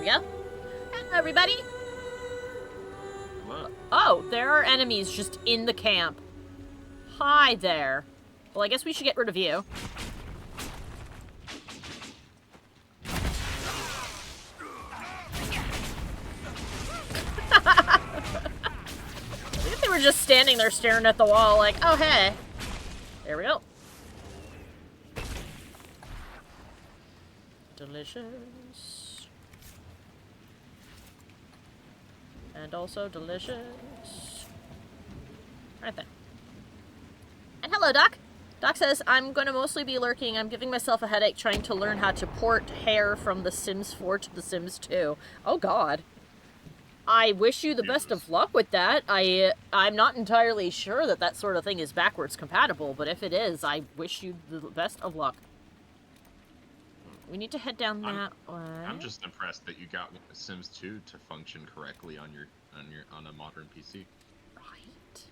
we go. Hello, everybody. Hello. Oh, there are enemies just in the camp. Hi there. Well, I guess we should get rid of you. I think they were just standing there staring at the wall like, oh, hey. There we go. Delicious. And also delicious. Right there. And hello, Doc. Doc says, I'm going to mostly be lurking. I'm giving myself a headache trying to learn how to port hair from The Sims 4 to The Sims 2. Oh, God. I wish you the best of luck with that. I'm not entirely sure that that sort of thing is backwards compatible, but if it is, I wish you the best of luck. We need to head down that way. I'm just impressed that you got Sims 2 to function correctly on a modern PC. Right.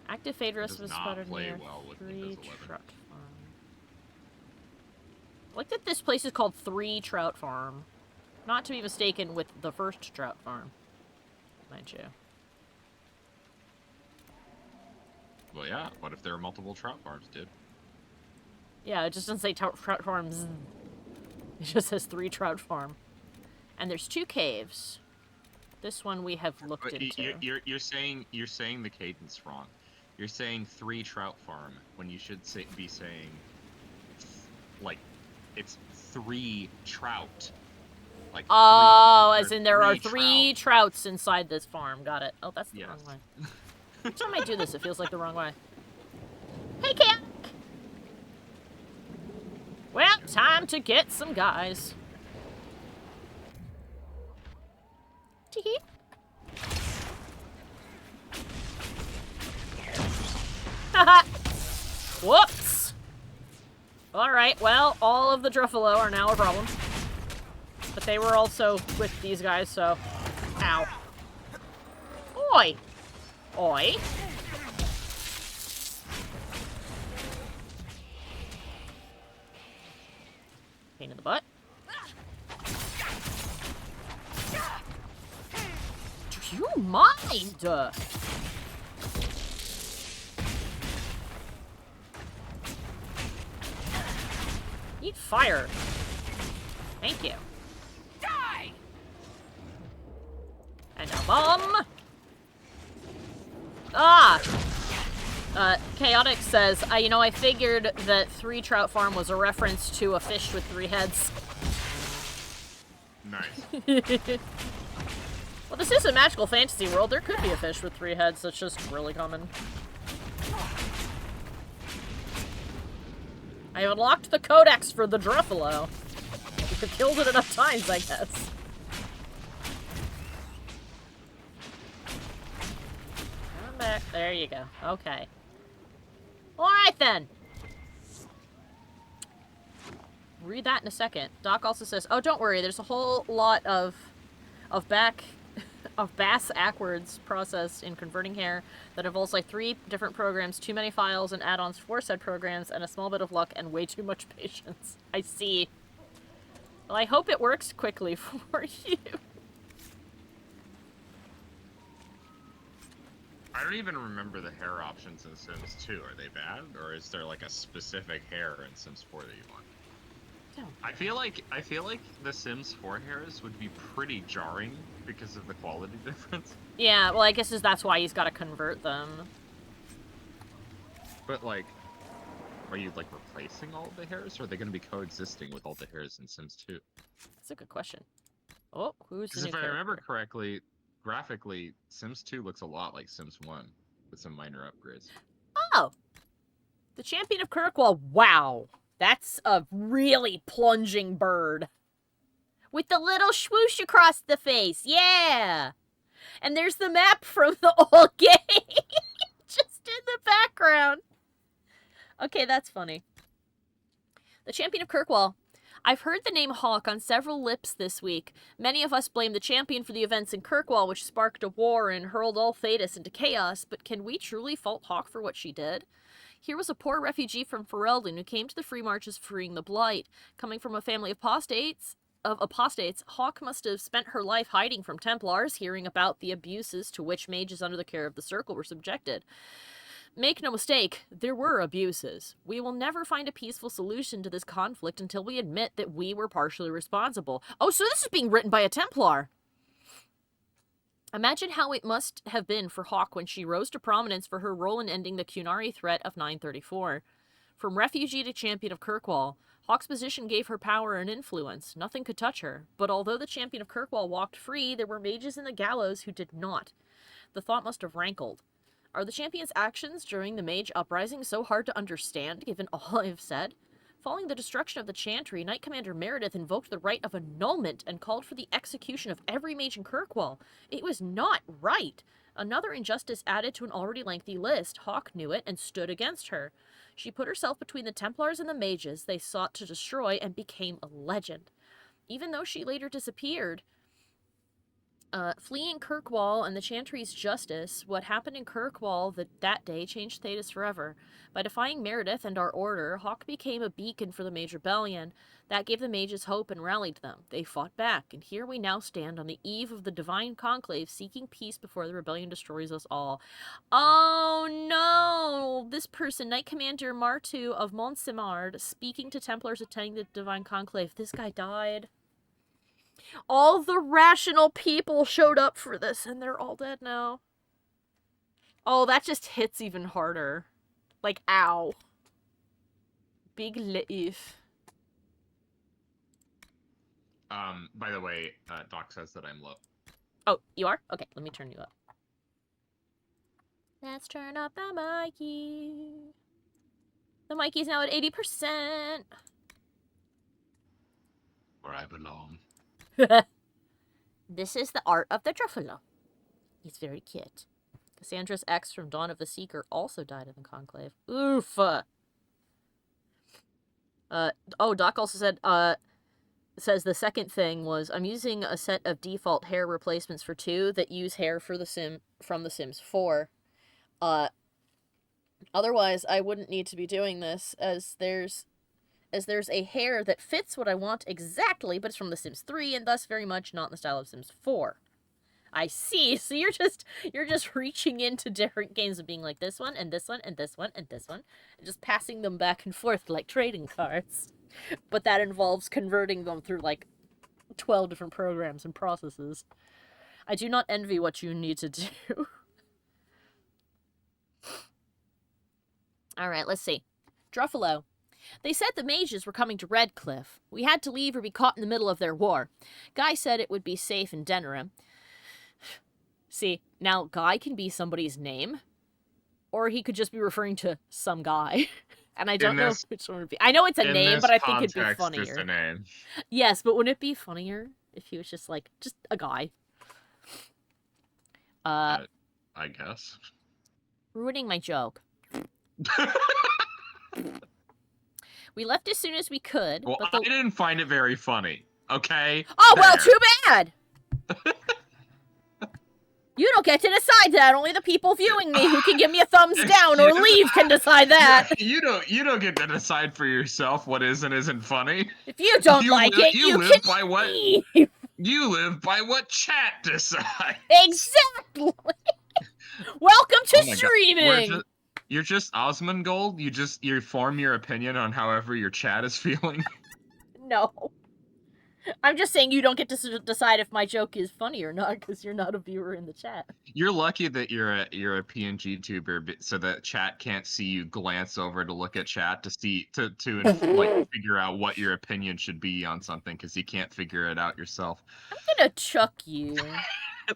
Active Thedas was spotted near well with 3 Trout Farm. I like that this place is called 3 Trout Farm. Not to be mistaken with the first trout farm. Mind you. Well, yeah. What if there are multiple trout farms, dude? Yeah, it just doesn't say trout farms. It just says 3 trout farm. And there's 2 caves. This one we have looked into. You're saying the cadence wrong. You're saying 3 trout farm when you should be saying like it's 3 trout. Like as in there are 3 trouts inside this farm. Got it. Oh, that's the wrong way. Every time I do this, it feels like the wrong way. Hey, Cat! Well, time to get some guys. Tee-hee. Haha! Whoops! Alright, well, all of the Druffalo are now a problem. But they were also with these guys, so... Ow. Oi! Oi! Pain in the butt. Do you mind? Eat fire. Thank you. Die! And a bomb. Ah! Chaotic says, you know, I figured that 3 Trout Farm was a reference to a fish with 3 heads. Nice. Well, this is a magical fantasy world. There could be a fish with 3 heads. That's just really common. I have unlocked the codex for the Druffalo. You've killed it enough times, I guess. Come back. There you go. Okay. Alright then. Read that in a second. Doc also says, oh, don't worry, there's a whole lot of bass backwards process in converting hair that involves like 3 different programs, too many files and add-ons for said programs, and a small bit of luck and way too much patience. I see. Well, I hope it works quickly for you. I don't even remember the hair options in Sims 2. Are they bad? Or is there like a specific hair in Sims 4 that you want? No. I feel like the Sims 4 hairs would be pretty jarring because of the quality difference. Yeah, well, I guess that's why he's got to convert them. But like, are you like replacing all of the hairs, or are they going to be coexisting with all the hairs in Sims 2? That's a good question. Oh, who's the new Because if I remember character? correctly, graphically, Sims 2 looks a lot like Sims 1 with some minor upgrades. Oh! The Champion of Kirkwall. Wow. That's a really plunging bird. With the little swoosh across the face. Yeah! And there's the map from the old game. Just in the background. Okay, that's funny. The Champion of Kirkwall. I've heard the name Hawk on several lips this week. Many of us blame the Champion for the events in Kirkwall, which sparked a war and hurled all Thedas into chaos, but can we truly fault Hawk for what she did? Here was a poor refugee from Ferelden who came to the Free Marches freeing the Blight. Coming from a family of apostates, of apostates, Hawk must have spent her life hiding from Templars, hearing about the abuses to which mages under the care of the Circle were subjected. Make no mistake, there were abuses. We will never find a peaceful solution to this conflict until we admit that we were partially responsible. Oh, so this is being written by a Templar! Imagine how it must have been for Hawk when she rose to prominence for her role in ending the Cunari threat of 934. From refugee to champion of Kirkwall, Hawk's position gave her power and influence. Nothing could touch her. But although the champion of Kirkwall walked free, there were mages in the gallows who did not. The thought must have rankled. Are the champion's actions during the mage uprising so hard to understand, given all I have said? Following the destruction of the Chantry, Knight Commander Meredith invoked the right of annulment and called for the execution of every mage in Kirkwall. It was not right. Another injustice added to an already lengthy list. Hawk knew it and stood against her. She put herself between the Templars and the mages they sought to destroy and became a legend. Even though she later disappeared, fleeing Kirkwall and the Chantry's justice, what happened in Kirkwall that day changed Thedas forever. By defying Meredith and our order, Hawk became a beacon for the Mage Rebellion. That gave the mages hope and rallied them. They fought back, and here we now stand on the eve of the Divine Conclave, seeking peace before the rebellion destroys us all. Oh no! This person, Knight Commander Martu of Montsemard, speaking to Templars attending the Divine Conclave. This guy died. All the rational people showed up for this, and they're all dead now. Oh, that just hits even harder. Like, ow. Big leaf. By the way, Doc says that I'm low. Oh, you are? Okay, let me turn you up. Let's turn up the Mikey. The Mikey's now at 80%. Where I belong. This is the art of the Truffalo. He's very cute. Cassandra's ex from Dawn of the Seeker also died in the Conclave. Oof. Doc also said, says the second thing was, I'm using a set of default hair replacements for 2 that use hair for from The Sims 4. Otherwise, I wouldn't need to be doing this, as there's a hair that fits what I want exactly, but it's from The Sims 3, and thus very much not in the style of Sims 4. I see. So you're just reaching into different games and being like this one, and this one, and this one, and this one, and just passing them back and forth like trading cards. But that involves converting them through, like, 12 different programs and processes. I do not envy what you need to do. Alright, let's see. Druffalo. They said the mages were coming to Redcliffe. We had to leave or be caught in the middle of their war. Guy said it would be safe in Denerim. See, now Guy can be somebody's name, or he could just be referring to some guy. And I don't know which one would be. I know it's a name, but I think it'd be funnier. It's a name. Yes, but wouldn't it be funnier if he was just like, just a guy? I guess. Ruining my joke. We left as soon as we could. Well, but I didn't find it very funny, okay? Oh, well, too bad! You don't get to decide that. Only the people viewing me who can give me a thumbs down or leave can decide that. You don't get to decide for yourself what is and isn't funny. If you don't like it, you live can by what leave. You live by what chat decides. Exactly. Welcome to streaming. You're just Osmongold? You form your opinion on however your chat is feeling? No. I'm just saying you don't get to decide if my joke is funny or not, because you're not a viewer in the chat. You're lucky that you're a PNG tuber, so that chat can't see you glance over to look at chat to like figure out what your opinion should be on something, because you can't figure it out yourself. I'm gonna chuck you.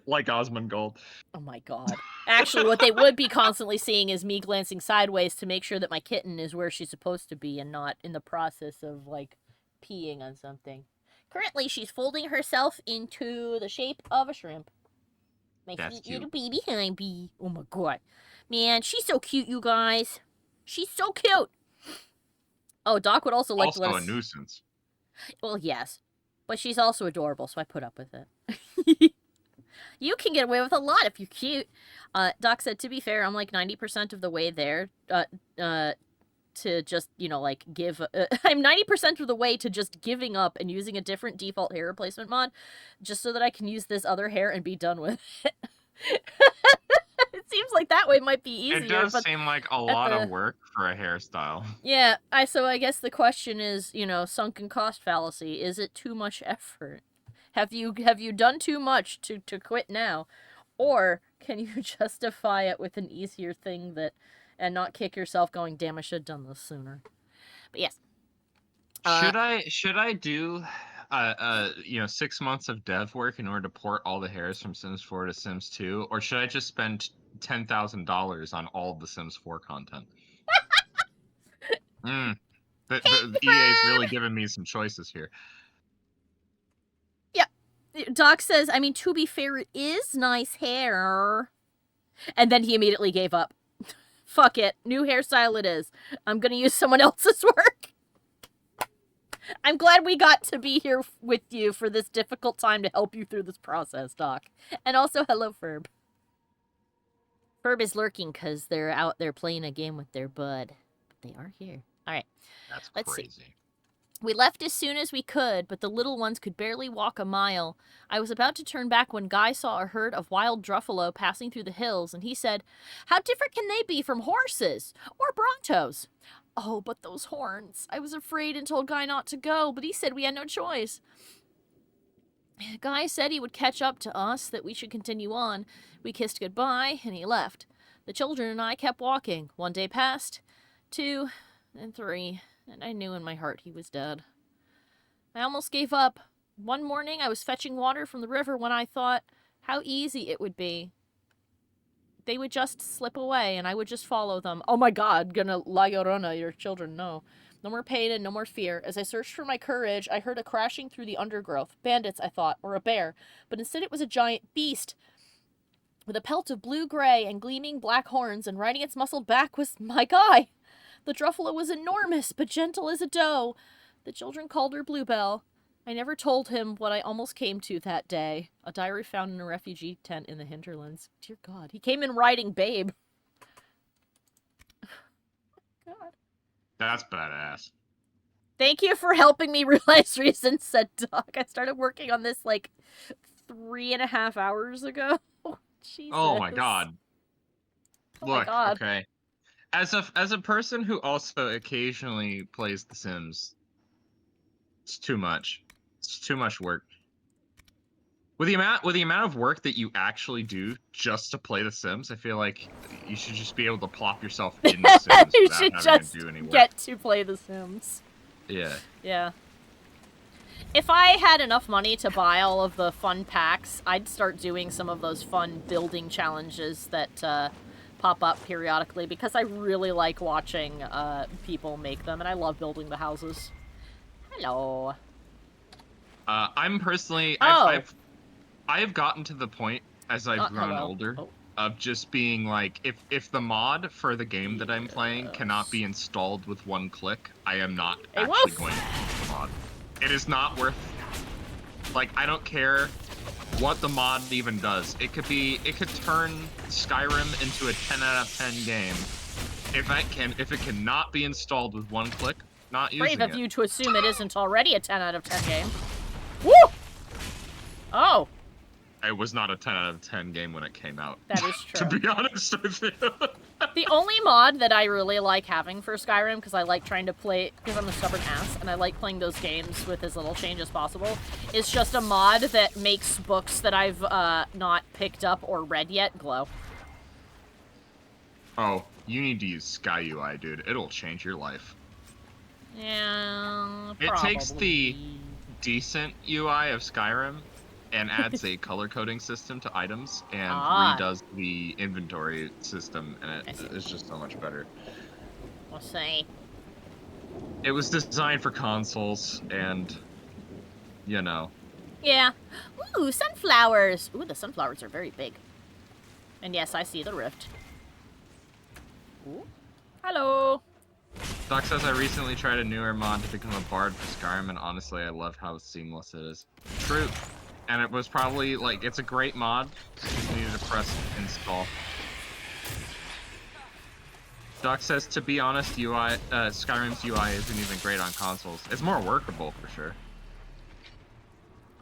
Like Osmongold. Oh my god. Actually, what they would be constantly seeing is me glancing sideways to make sure that my kitten is where she's supposed to be and not in the process of, like, peeing on something. Currently, she's folding herself into the shape of a shrimp. My sweet little baby honey. Oh my god. Man, she's so cute, you guys. She's so cute. Oh, Doc would also like to let us... Also a nuisance. Well, yes. But she's also adorable, so I put up with it. You can get away with a lot if you're cute. Doc said, to be fair, I'm like 90% of the way there. to just, you know, like, give... I'm 90% of the way to just giving up and using a different default hair replacement mod, just so that I can use this other hair and be done with it. It seems like that way might be easier. It does but seem like a lot of work for a hairstyle. Yeah, so I guess the question is, you know, sunken cost fallacy. Is it too much effort? Have you done too much to quit now? Or can you justify it with an easier thing and not kick yourself going, damn, I should have done this sooner. But yes. Should I do 6 months of dev work in order to port all the hairs from Sims 4 to Sims 2, or should I just spend $10,000 on all of the Sims 4 content? The EA's really giving me some choices here. Yeah. Doc says, I mean, to be fair, it is nice hair. And then he immediately gave up. Fuck it. New hairstyle it is. I'm gonna use someone else's work. I'm glad we got to be here with you for this difficult time to help you through this process, Doc. And also, hello, Ferb. Ferb is lurking because they're out there playing a game with their bud. But they are here. All right. Let's crazy. See. We left as soon as we could, but the little ones could barely walk a mile. I was about to turn back when Guy saw a herd of wild druffalo passing through the hills, and he said, how different can they be from horses? Or brontos? Oh, but those horns. I was afraid and told Guy not to go, but he said we had no choice. Guy said he would catch up to us, that we should continue on. We kissed goodbye, and he left. The children and I kept walking. 1 day passed, 2, and 3, and I knew in my heart he was dead. I almost gave up. One morning I was fetching water from the river when I thought how easy it would be. They would just slip away, and I would just follow them. Oh my god, gonna La Llorona, your children, no. No more pain and no more fear. As I searched for my courage, I heard a crashing through the undergrowth. Bandits, I thought, or a bear. But instead it was a giant beast with a pelt of blue-gray and gleaming black horns, and riding its muscled back was my Guy. The druffalo was enormous, but gentle as a doe. The children called her Bluebell. I never told him what I almost came to that day. A diary found in a refugee tent in the hinterlands. Dear God, he came in riding Babe. God. That's badass. Thank you for helping me realize reasons, said Doc. I started working on this, 3.5 hours ago. Jesus. Oh my god. Oh Look, my God. Okay. As a person who also occasionally plays The Sims, it's too much. It's too much work. With the amount of work that you actually do just to play The Sims, I feel like you should just be able to plop yourself in The Sims you without should having just to do any work. get to play The Sims. Yeah. Yeah. If I had enough money to buy all of the fun packs, I'd start doing some of those fun building challenges that pop up periodically, because I really like watching people make them, and I love building the houses. Hello. I'm personally... Oh. I have gotten to the point, as I've grown hello. older, Oh. of just being like, if the mod for the game that I'm playing cannot be installed with one click, I am not actually going to use the mod. It is not worth... Like, I don't care what the mod even does. It could turn Skyrim into a 10 out of 10 game. If it cannot be installed with one click, not using it. Brave of you to assume it isn't already a 10 out of 10 game. Woo! Oh. It was not a 10 out of 10 game when it came out. That is true. To be honest with you. The only mod that I really like having for Skyrim, because I like trying to play, because I'm a stubborn ass, and I like playing those games with as little change as possible, is just a mod that makes books that I've not picked up or read yet glow. Oh, you need to use Sky UI, dude. It'll change your life. Yeah, It takes the decent UI of Skyrim and adds a color coding system to items and redoes the inventory system, and it's just so much better. We'll see. It was designed for consoles, and, you know. Yeah. Ooh, sunflowers! Ooh, the sunflowers are very big. And yes, I see the rift. Ooh. Hello! Doc says, I recently tried a newer mod to become a bard for Skyrim, and honestly, I love how seamless it is. True. And it was probably, like, it's a great mod. Just needed to press install. Doc says, to be honest, Skyrim's UI isn't even great on consoles. It's more workable for sure.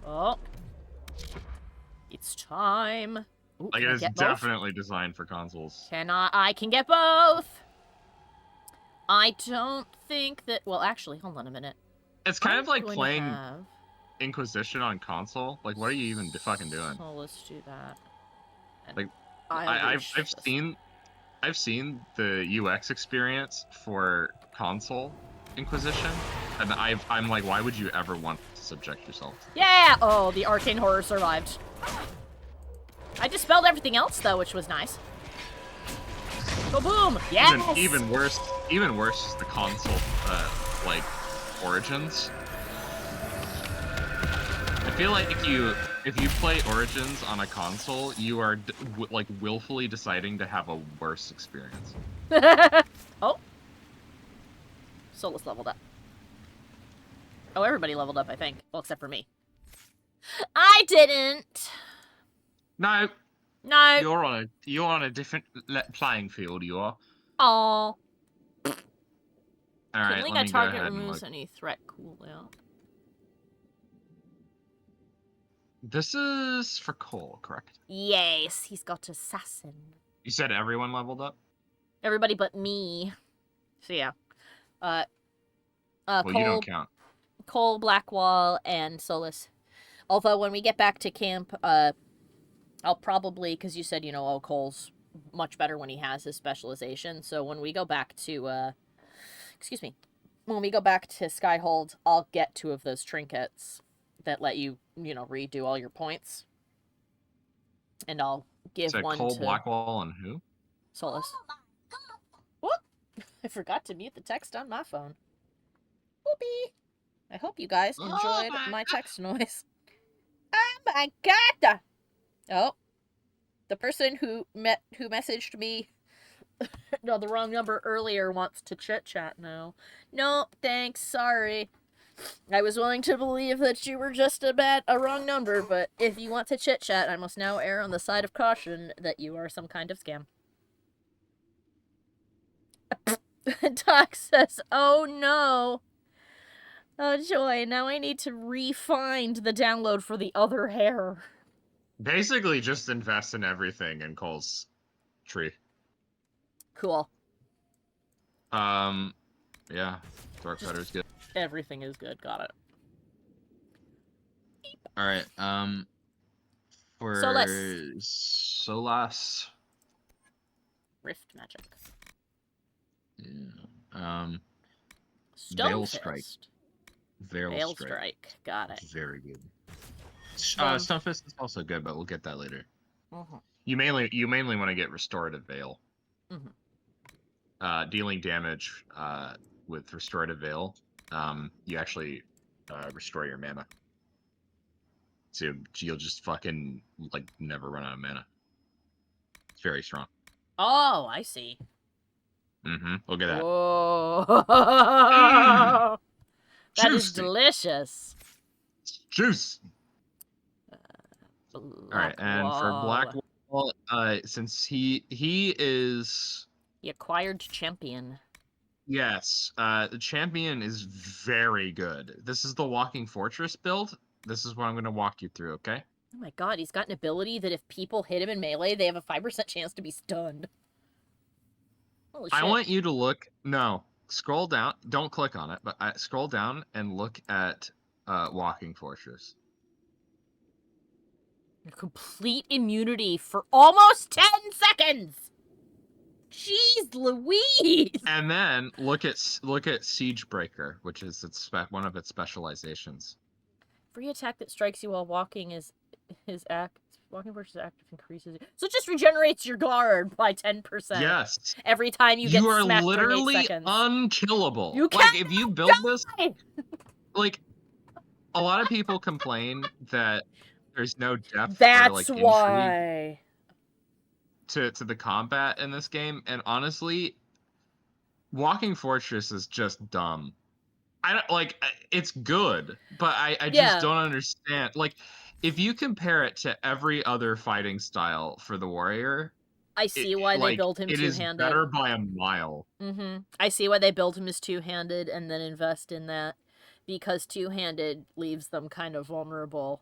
Oh. It's time. Ooh, Like, can it I is get both? definitely designed for consoles. I can get both. I don't think that... Well, actually, hold on a minute. It's kind of like going to playing have... Inquisition on console. Like, what are you even fucking doing? So let's do that. And Like, I've seen the UX experience for console Inquisition, and I'm like, why would you ever want to subject yourself to this? Yeah! Oh, the arcane horror survived. I dispelled everything else, though, which was nice. Go boom! Yes! Even worse is the console, like, Origins. I feel like if you play Origins on a console, you are like willfully deciding to have a worse experience. Oh. Solus leveled up. Oh, everybody leveled up, I think. Well, except for me. I didn't. No. No. You're on a different playing field. You are. Aw. All right. Killing Let a me target go ahead and removes look. any threat cooldown. This is for Cole, correct? Yes, he's got assassin. You said everyone leveled up? Everybody but me. So yeah. Well, Cole, you don't count. Cole, Blackwall, and Solus. Although when we get back to camp, I'll probably, because you said, you know, oh, Cole's much better when he has his specialization. So when we go back to, when we go back to Skyhold, I'll get 2 of those trinkets that let you, you know, redo all your points. And I'll give one Cole, to Blackwall, and who? Solus. Whoop! I forgot to mute the text on my phone. Whoopee! I hope you guys enjoyed my text noise. Oh my god! Oh. The person who messaged me no, the wrong number earlier wants to chit-chat now. No, thanks, sorry. I was willing to believe that you were just a wrong number, but if you want to chit-chat, I must now err on the side of caution that you are some kind of scam. Doc says, oh no. Oh joy, now I need to re-find the download for the other hair. Basically, just invest in everything in Cole's tree. Cool. Yeah. Dark Cutter's good. Everything is good, got it. Alright, for Solas. Rift magic. Yeah. Stone Veil Fist. Strike. Veil Strike. Got it. Very good. Stunfist is also good, but we'll get that later. You mainly want to get Restorative Veil. Dealing damage with Restorative Veil, you actually restore your mana. So you'll just fucking like never run out of mana. It's very strong. Oh, I see. Look at that. Whoa. That is Juicy. delicious. Juice. Alright, and for Blackwall, since he is... The acquired champion. Yes, the champion is very good. This is the Walking Fortress build. This is what I'm going to walk you through, okay? Oh my god, he's got an ability that if people hit him in melee, they have a 5% chance to be stunned. Holy shit. I want you to look... No, scroll down. Don't click on it, but scroll down and look at Walking Fortress. Complete immunity for almost 10 seconds! Jeez Louise! And then look at Siegebreaker, which is one of its specializations. Free attack that strikes you while walking is his act. Walking versus active increases. So it just regenerates your guard by 10%. Yes. Every time you get smacked for 8 seconds. You are literally unkillable. You like, can't if you build this... Like, a lot of people complain that there's no depth or, like, intrigue why. To the combat in this game, and honestly, Walking Fortress is just dumb. I don't like it's good, but I just don't understand. Like, if you compare it to every other fighting style for the warrior, I see why they build him two-handed. It is better by a mile. I see why they build him as two-handed and then invest in that. Because two-handed leaves them kind of vulnerable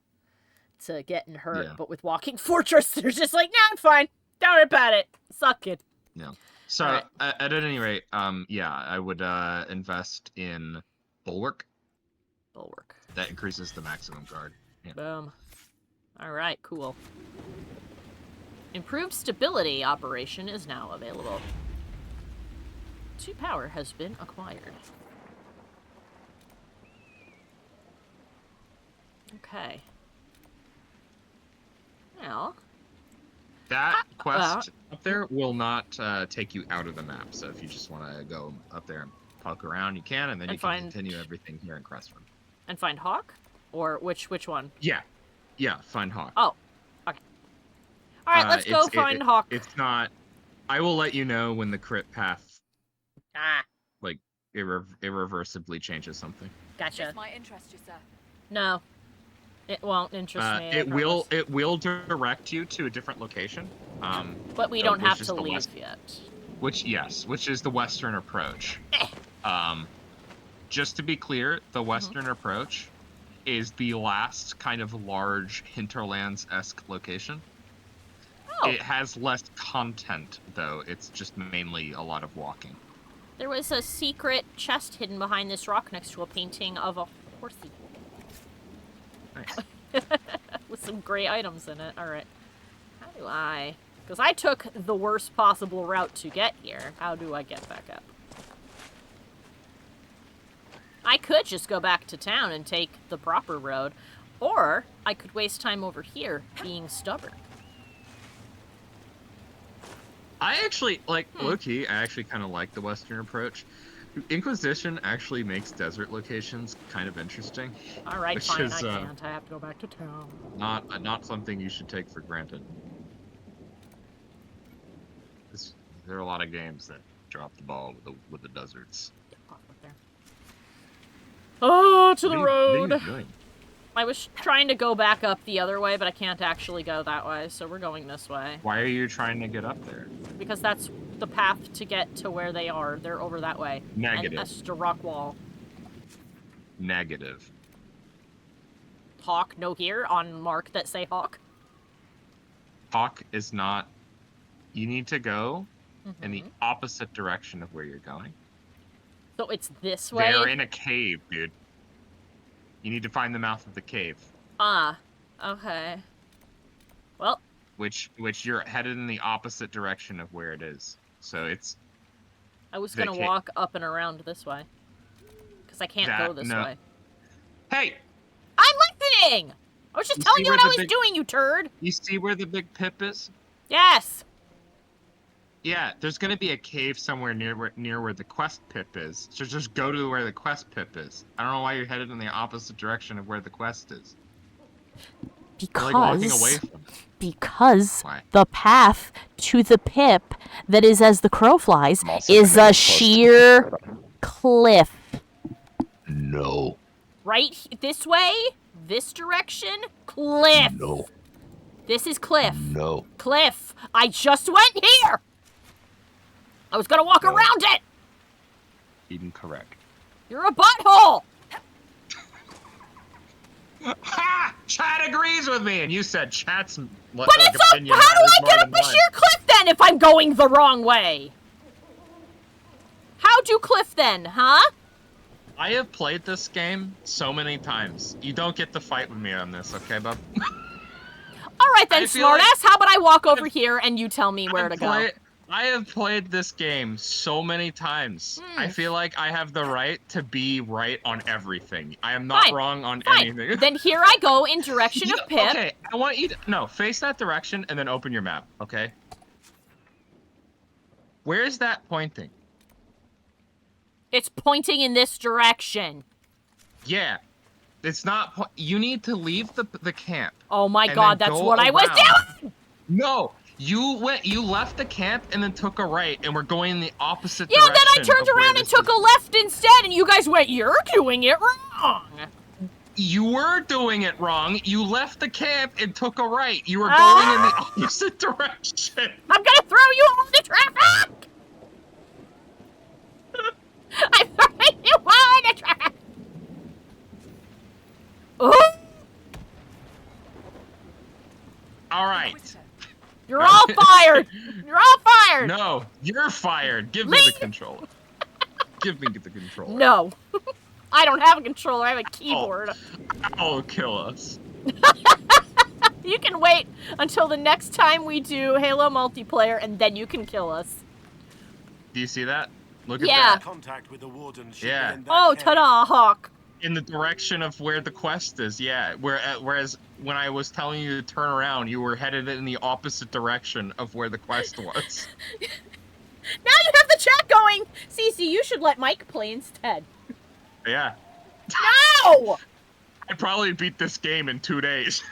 to getting hurt. Yeah. But with Walking Fortress, they're just like, nah, I'm fine. Don't worry about it. Suck it. Yeah. So, right. At any rate, yeah, I would invest in Bulwark. Bulwark. That increases the maximum guard. Yeah. Boom. Alright, cool. Improved stability operation is now available. 2 power has been acquired. Okay. Now... That quest up there will not take you out of the map, so if you just want to go up there and poke around, you can, and then you can continue everything here in Crestford. And find Hawk? Or which one? Yeah. Yeah, find Hawk. Oh. Okay. Alright, let's go find Hawk. It's not... I will let you know when the crit path... like, irreversibly changes something. Gotcha. This might interest you, sir. No. It won't interest me. It will direct you to a different location. But we don't have to leave yet. Which is the western approach. Just to be clear, the western approach is the last kind of large hinterlands-esque location. Oh. It has less content, though. It's just mainly a lot of walking. There was a secret chest hidden behind this rock next to a painting of a horsey. Nice. With some great items in it. Alright. How do I... Because I took the worst possible route to get here. How do I get back up? I could just go back to town and take the proper road. Or I could waste time over here being stubborn. I actually, low-key, I actually kind of like the western approach. Inquisition actually makes desert locations kind of interesting. Alright, fine, I can't. I have to go back to town. Not something you should take for granted. There are a lot of games that drop the ball with the deserts. Oh, to the road! What are you doing? I was trying to go back up the other way, but I can't actually go that way, so we're going this way. Why are you trying to get up there? Because that's the path to get to where they are. They're over that way. Negative. And that's just a rock wall. Negative. Hawk, no here, on mark that say Hawk. Hawk is not... You need to go in the opposite direction of where you're going. So it's this way? They're in a cave, dude. You need to find the mouth of the cave. Ah, okay. Well. Which you're headed in the opposite direction of where it is. So it's... I was gonna walk up and around this way. Because I can't go this way. Hey! I'm listening! I was just telling you what I was doing, you turd! You see where the big pip is? Yes! Yeah, there's gonna be a cave somewhere near where the quest pip is. So just go to where the quest pip is. I don't know why you're headed in the opposite direction of where the quest is. Because you're like walking away from it. Because the path to the pip that is as the crow flies is a sheer cliff. No. Right this way? This direction? Cliff. No. This is cliff. No. Cliff. I just went here. I was gonna walk around it! Incorrect. You're a butthole! Ha! Chat agrees with me, and you said chat's but it's up! How do I get up a sheer cliff then if I'm going the wrong way? How'd you cliff then, huh? I have played this game so many times. You don't get to fight with me on this, okay, bub? Alright then, smartass, how about I walk over here and you tell me where to go? I have played this game so many times. I feel like I have the right to be right on everything. I am not wrong on anything. Then here I go in direction of Pip. Okay, I want you to... face that direction and then open your map, okay? Where is that pointing? It's pointing in this direction. Yeah. It's not... You need to leave the camp. Oh my god, that's what I was doing! No! You left the camp and then took a right, and we're going in the opposite direction. Yeah, then I turned around and took a left instead, and you guys went, you're doing it wrong! You were doing it wrong. You left the camp and took a right. You were going in the opposite direction. I'm gonna throw you all into traffic! I'm throwing you all into traffic! Oh! All right. You're all fired! You're all fired! No, you're fired. Give me the controller. Give me the controller. No. I don't have a controller, I have a keyboard. I'll kill us. You can wait until the next time we do Halo multiplayer, and then you can kill us. Do you see that? Look at Yeah. that. Contact with the warden should Yeah. be in that Oh, area. ta-da, Hawk. In the direction of where the quest is, yeah. Whereas when I was telling you to turn around, you were headed in the opposite direction of where the quest was. Now you have the chat going! Cece, you should let Mike play instead. Yeah. No! I'd probably beat this game in 2 days.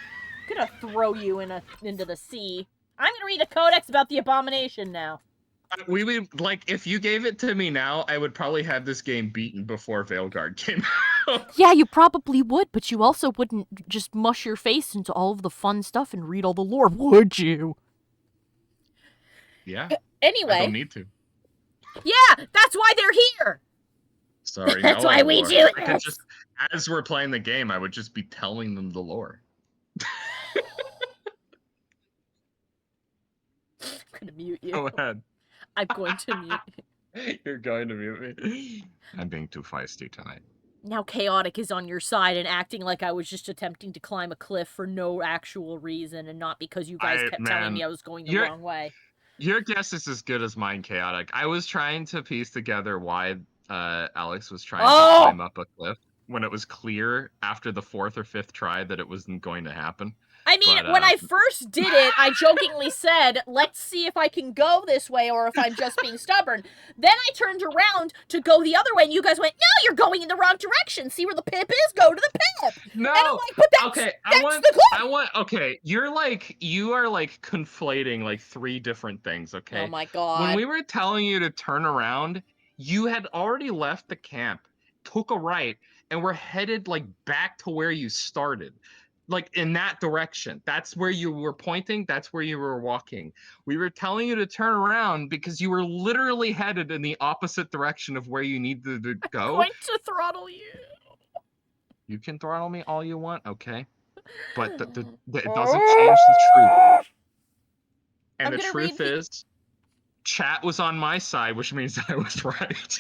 I'm gonna throw you into the sea. I'm gonna read the codex about the abomination now. We would, like, if you gave it to me now, I would probably have this game beaten before Veilguard came out. Yeah, you probably would, but you also wouldn't just mush your face into all of the fun stuff and read all the lore, would you? Yeah. I Anyway. don't need to. Yeah, that's why they're here! Sorry. That's no why we lore. do I could this. just, as we're playing the game, I would just be telling them the lore. I'm gonna mute you. Go ahead. I'm going to mute you. You're going to mute me. I'm being too feisty tonight. Now Chaotic is on your side and acting like I was just attempting to climb a cliff for no actual reason and not because you guys kept telling me I was going the wrong way. Your guess is as good as mine, Chaotic. I was trying to piece together why Alex was trying to climb up a cliff when it was clear after the 4th or 5th try that it wasn't going to happen. I mean, when I first did it, I jokingly said, let's see if I can go this way or if I'm just being stubborn. Then I turned around to go the other way, and you guys went, no, you're going in the wrong direction. See where the pip is? Go to the pip. No. And I'm like, but that's the clip. Okay, you are like conflating like 3 different things, okay? Oh my god. When we were telling you to turn around, you had already left the camp, took a right, and were headed like back to where you started. Like in that direction. That's where you were pointing. That's where you were walking. We were telling you to turn around because you were literally headed in the opposite direction of where you needed to go. I'm going to throttle you. You can throttle me all you want, okay? But it doesn't change the truth. And the truth is, chat was on my side, which means I was right.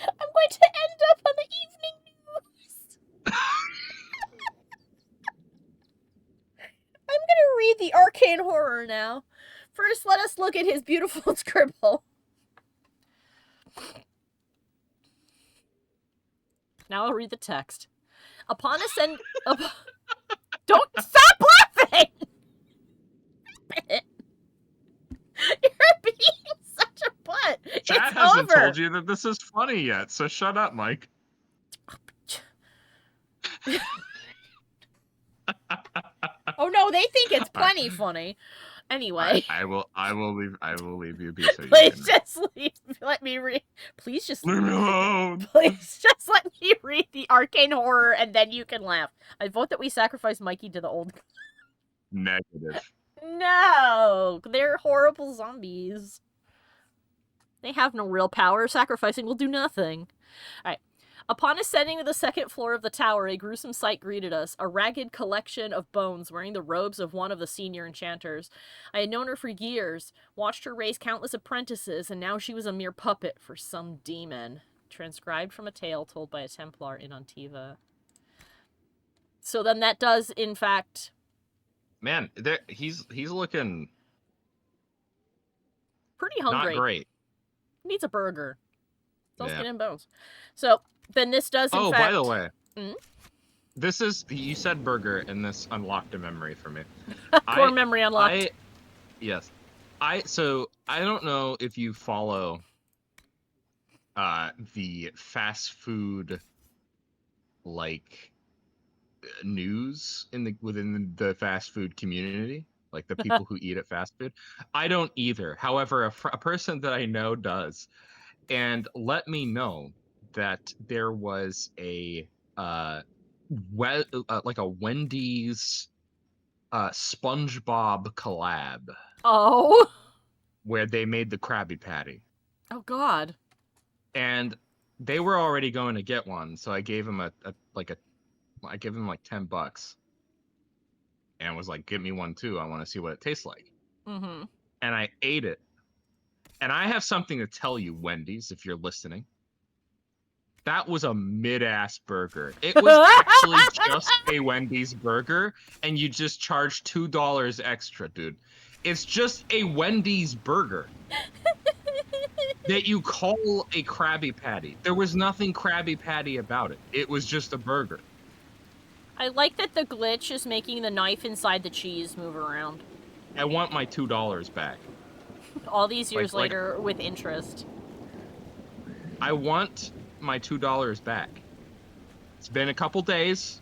I'm going to end up on the evening news. I'm going to read the arcane horror now. First, let us look at his beautiful scribble. Now I'll read the text. Upon ascend... Don't stop laughing! You're being such a butt. Chat hasn't told you that this is funny yet, so shut up, Mike. Oh no, they think it's plenty funny. Anyway, I will leave you be. So please just let me read. Please just leave me alone. Please just let me read the arcane horror, and then you can laugh. I vote that we sacrifice Mikey to the old. Negative. No, they're horrible zombies. They have no real power. Sacrificing will do nothing. All right. Upon ascending to the 2nd floor of the tower, a gruesome sight greeted us. A ragged collection of bones wearing the robes of one of the senior enchanters. I had known her for years, watched her raise countless apprentices, and now she was a mere puppet for some demon. Transcribed from a tale told by a Templar in Antiva. So then that does, in fact... Man, he's looking... pretty hungry. Not great. Needs a burger. It's all skin and bones. So... then this does, in fact... by the way, mm-hmm. This is... You said burger, and this unlocked a memory for me. Core memory unlocked. Yes. So, I don't know if you follow the fast food, like, news within the fast food community. Like, the people who eat at fast food. I don't either. However, a person that I know does. and let me know that there was a like a Wendy's SpongeBob collab Oh. where they made the Krabby Patty, Oh God. and they were already going to get one, so I gave him I gave him like $10 and was like, "Get me one too. I want to see what it tastes like." Mm-hmm. And I ate it, and I have something to tell you, Wendy's, if you're listening. That was a mid-ass burger. It was actually just a Wendy's burger, and you just charge $2 extra, dude. It's just a Wendy's burger that you call a Krabby Patty. There was nothing Krabby Patty about it. It was just a burger. I like that the glitch is making the knife inside the cheese move around. I want my $2 back. All these years Like- later with interest. I want my $2 back. It's been a couple days,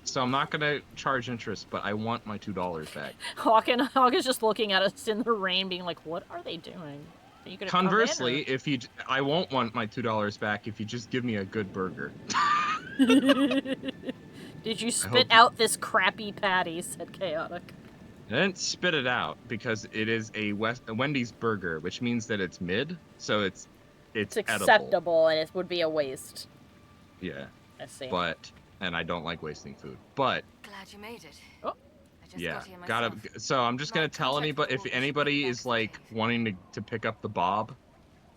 so I'm not gonna charge interest, but I want my $2 back. Hawk is just looking at us in the rain, being like, "What are they doing?" Are you gonna come in, Conversely, I won't want my $2 back if you just give me a good burger. or... Did you spit out this crappy patty? Said Chaotic. I didn't spit it out because it is a Wendy's burger, which means that it's mid, so it's acceptable, and it would be a waste. Yeah. I see. And I don't like wasting food. But Glad you made it. Oh. I just yeah, got here myself. so I'm just gonna tell anybody, if anybody is like wanting to pick up the Bob,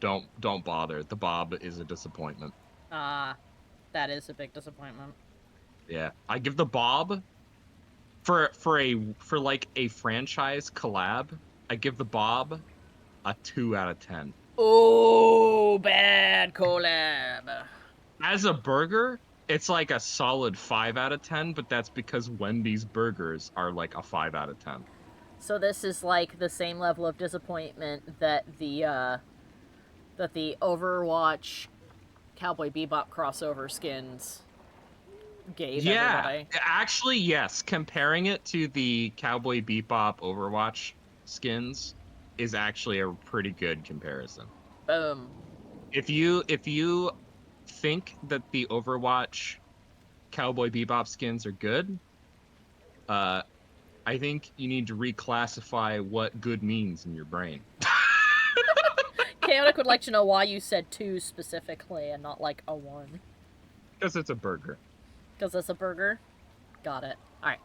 don't bother. The Bob is a disappointment. That is a big disappointment. Yeah, I give the Bob for like a franchise collab. I give the Bob a 2 out of 10. Oh, bad collab. As a burger, it's like a solid 5 out of 10, but that's because Wendy's burgers are like a 5 out of 10. So this is like the same level of disappointment that the Overwatch Cowboy Bebop crossover skins gave everybody. Actually, yes. Comparing it to the Cowboy Bebop Overwatch skins is actually a pretty good comparison. Boom. If you think that the Overwatch Cowboy Bebop skins are good, I think you need to reclassify what good means in your brain. Chaotic would like to know why you said 2 specifically and not like a 1. Because it's a burger. Because it's a burger? Got it. Alright.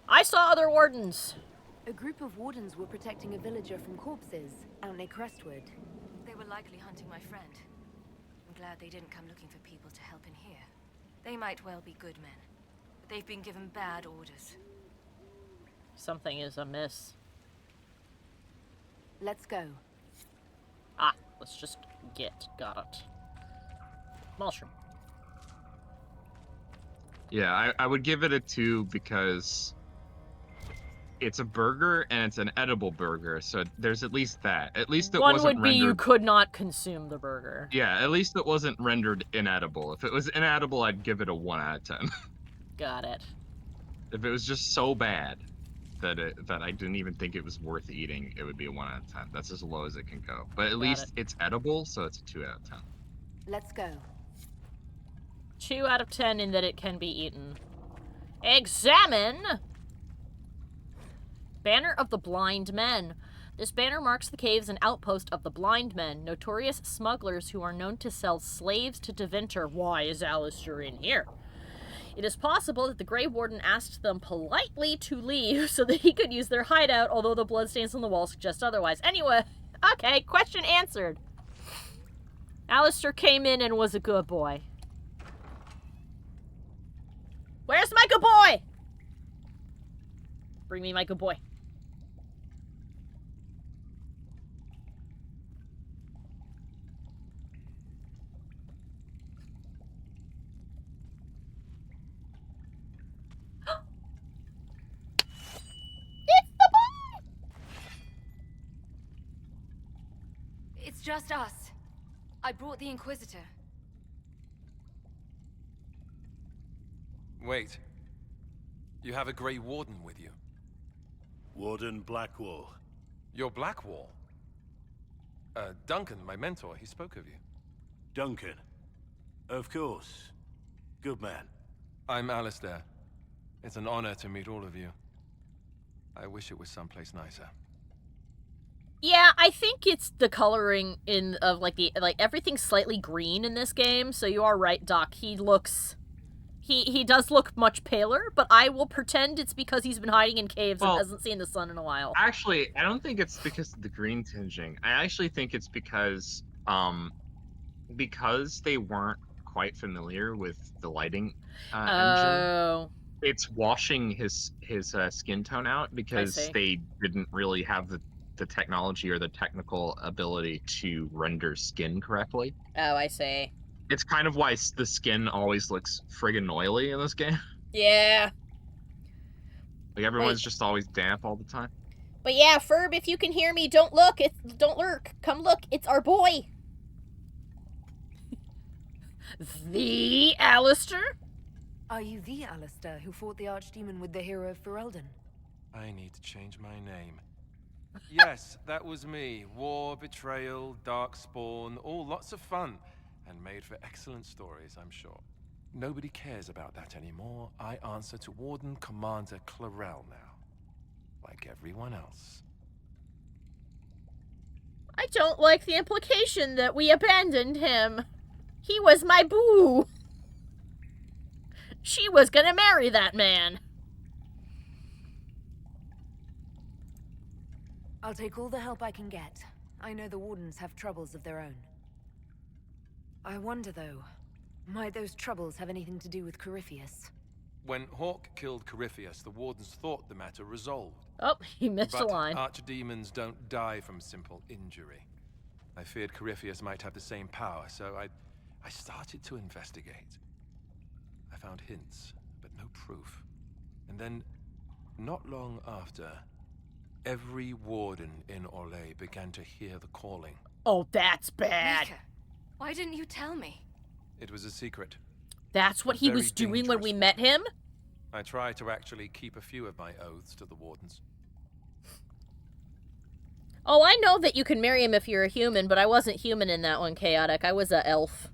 I saw other wardens. A group of wardens were protecting a villager from corpses out near Crestwood. They were likely hunting my friend. I'm glad they didn't come looking for people to help in here. They might well be good men, but they've been given bad orders. Something is amiss. Let's go. Let's just get. Got it. Mushroom. Yeah, I would give it a 2 because it's a burger and it's an edible burger, so there's at least that. At least it One wasn't would be rendered... you could not consume the burger. Yeah, at least it wasn't rendered inedible. If it was inedible, I'd give it a 1 out of 10. Got it. If it was just so bad that I didn't even think it was worth eating, it would be a 1 out of 10. That's as low as it can go. But at least it's edible, so it's a 2 out of 10. Let's go. 2 out of 10 in that it can be eaten. Examine! Banner of the Blind Men. This banner marks the caves and outpost of the Blind Men, notorious smugglers who are known to sell slaves to Deventer. Why is Alistair in here? It is possible that the Grey Warden asked them politely to leave so that he could use their hideout, although the bloodstains on the wall suggest otherwise. Anyway, okay, question answered. Alistair came in and was a good boy. Where's my good boy? Bring me my good boy. It's the boy! It's just us. I brought the Inquisitor. Wait. You have a Grey Warden with you. Warden Blackwall. You're Blackwall? Duncan, my mentor, he spoke of you. Duncan. Of course. Good man. I'm Alistair. It's an honor to meet all of you. I wish it was someplace nicer. Yeah, I think it's the coloring of everything's slightly green in this game, so you are right, Doc. He does look much paler, but I will pretend it's because he's been hiding in caves and hasn't seen the sun in a while. Actually, I don't think it's because of the green tinging. I actually think it's because they weren't quite familiar with the lighting engine. It's washing his skin tone out because they didn't really have the technology or the technical ability to render skin correctly. Oh, I see. It's kind of why the skin always looks friggin' oily in this game. Yeah. Like everyone's just always damp all the time. But yeah, Ferb, if you can hear me, don't lurk. Come look, it's our boy. The Alistair? Are you the Alistair who fought the Archdemon with the hero of Ferelden? I need to change my name. Yes, that was me. War, betrayal, darkspawn, all lots of fun. And made for excellent stories, I'm sure. Nobody cares about that anymore. I answer to Warden Commander Clarel now. Like everyone else. I don't like the implication that we abandoned him. He was my boo. She was gonna marry that man. I'll take all the help I can get. I know the Wardens have troubles of their own. I wonder, though, might those troubles have anything to do with Corypheus? When Hawk killed Corypheus, the Wardens thought the matter resolved. Oh, he missed a line. But archdemons don't die from simple injury. I feared Corypheus might have the same power, so I started to investigate. I found hints, but no proof. And then, not long after, every warden in Orlais began to hear the calling. Oh, that's bad. Mika, why didn't you tell me? It was a secret. That's what he was doing when we met him? I tried to actually keep a few of my oaths to the wardens. Oh, I know that you can marry him if you're a human, but I wasn't human in that one, Chaotic. I was an elf.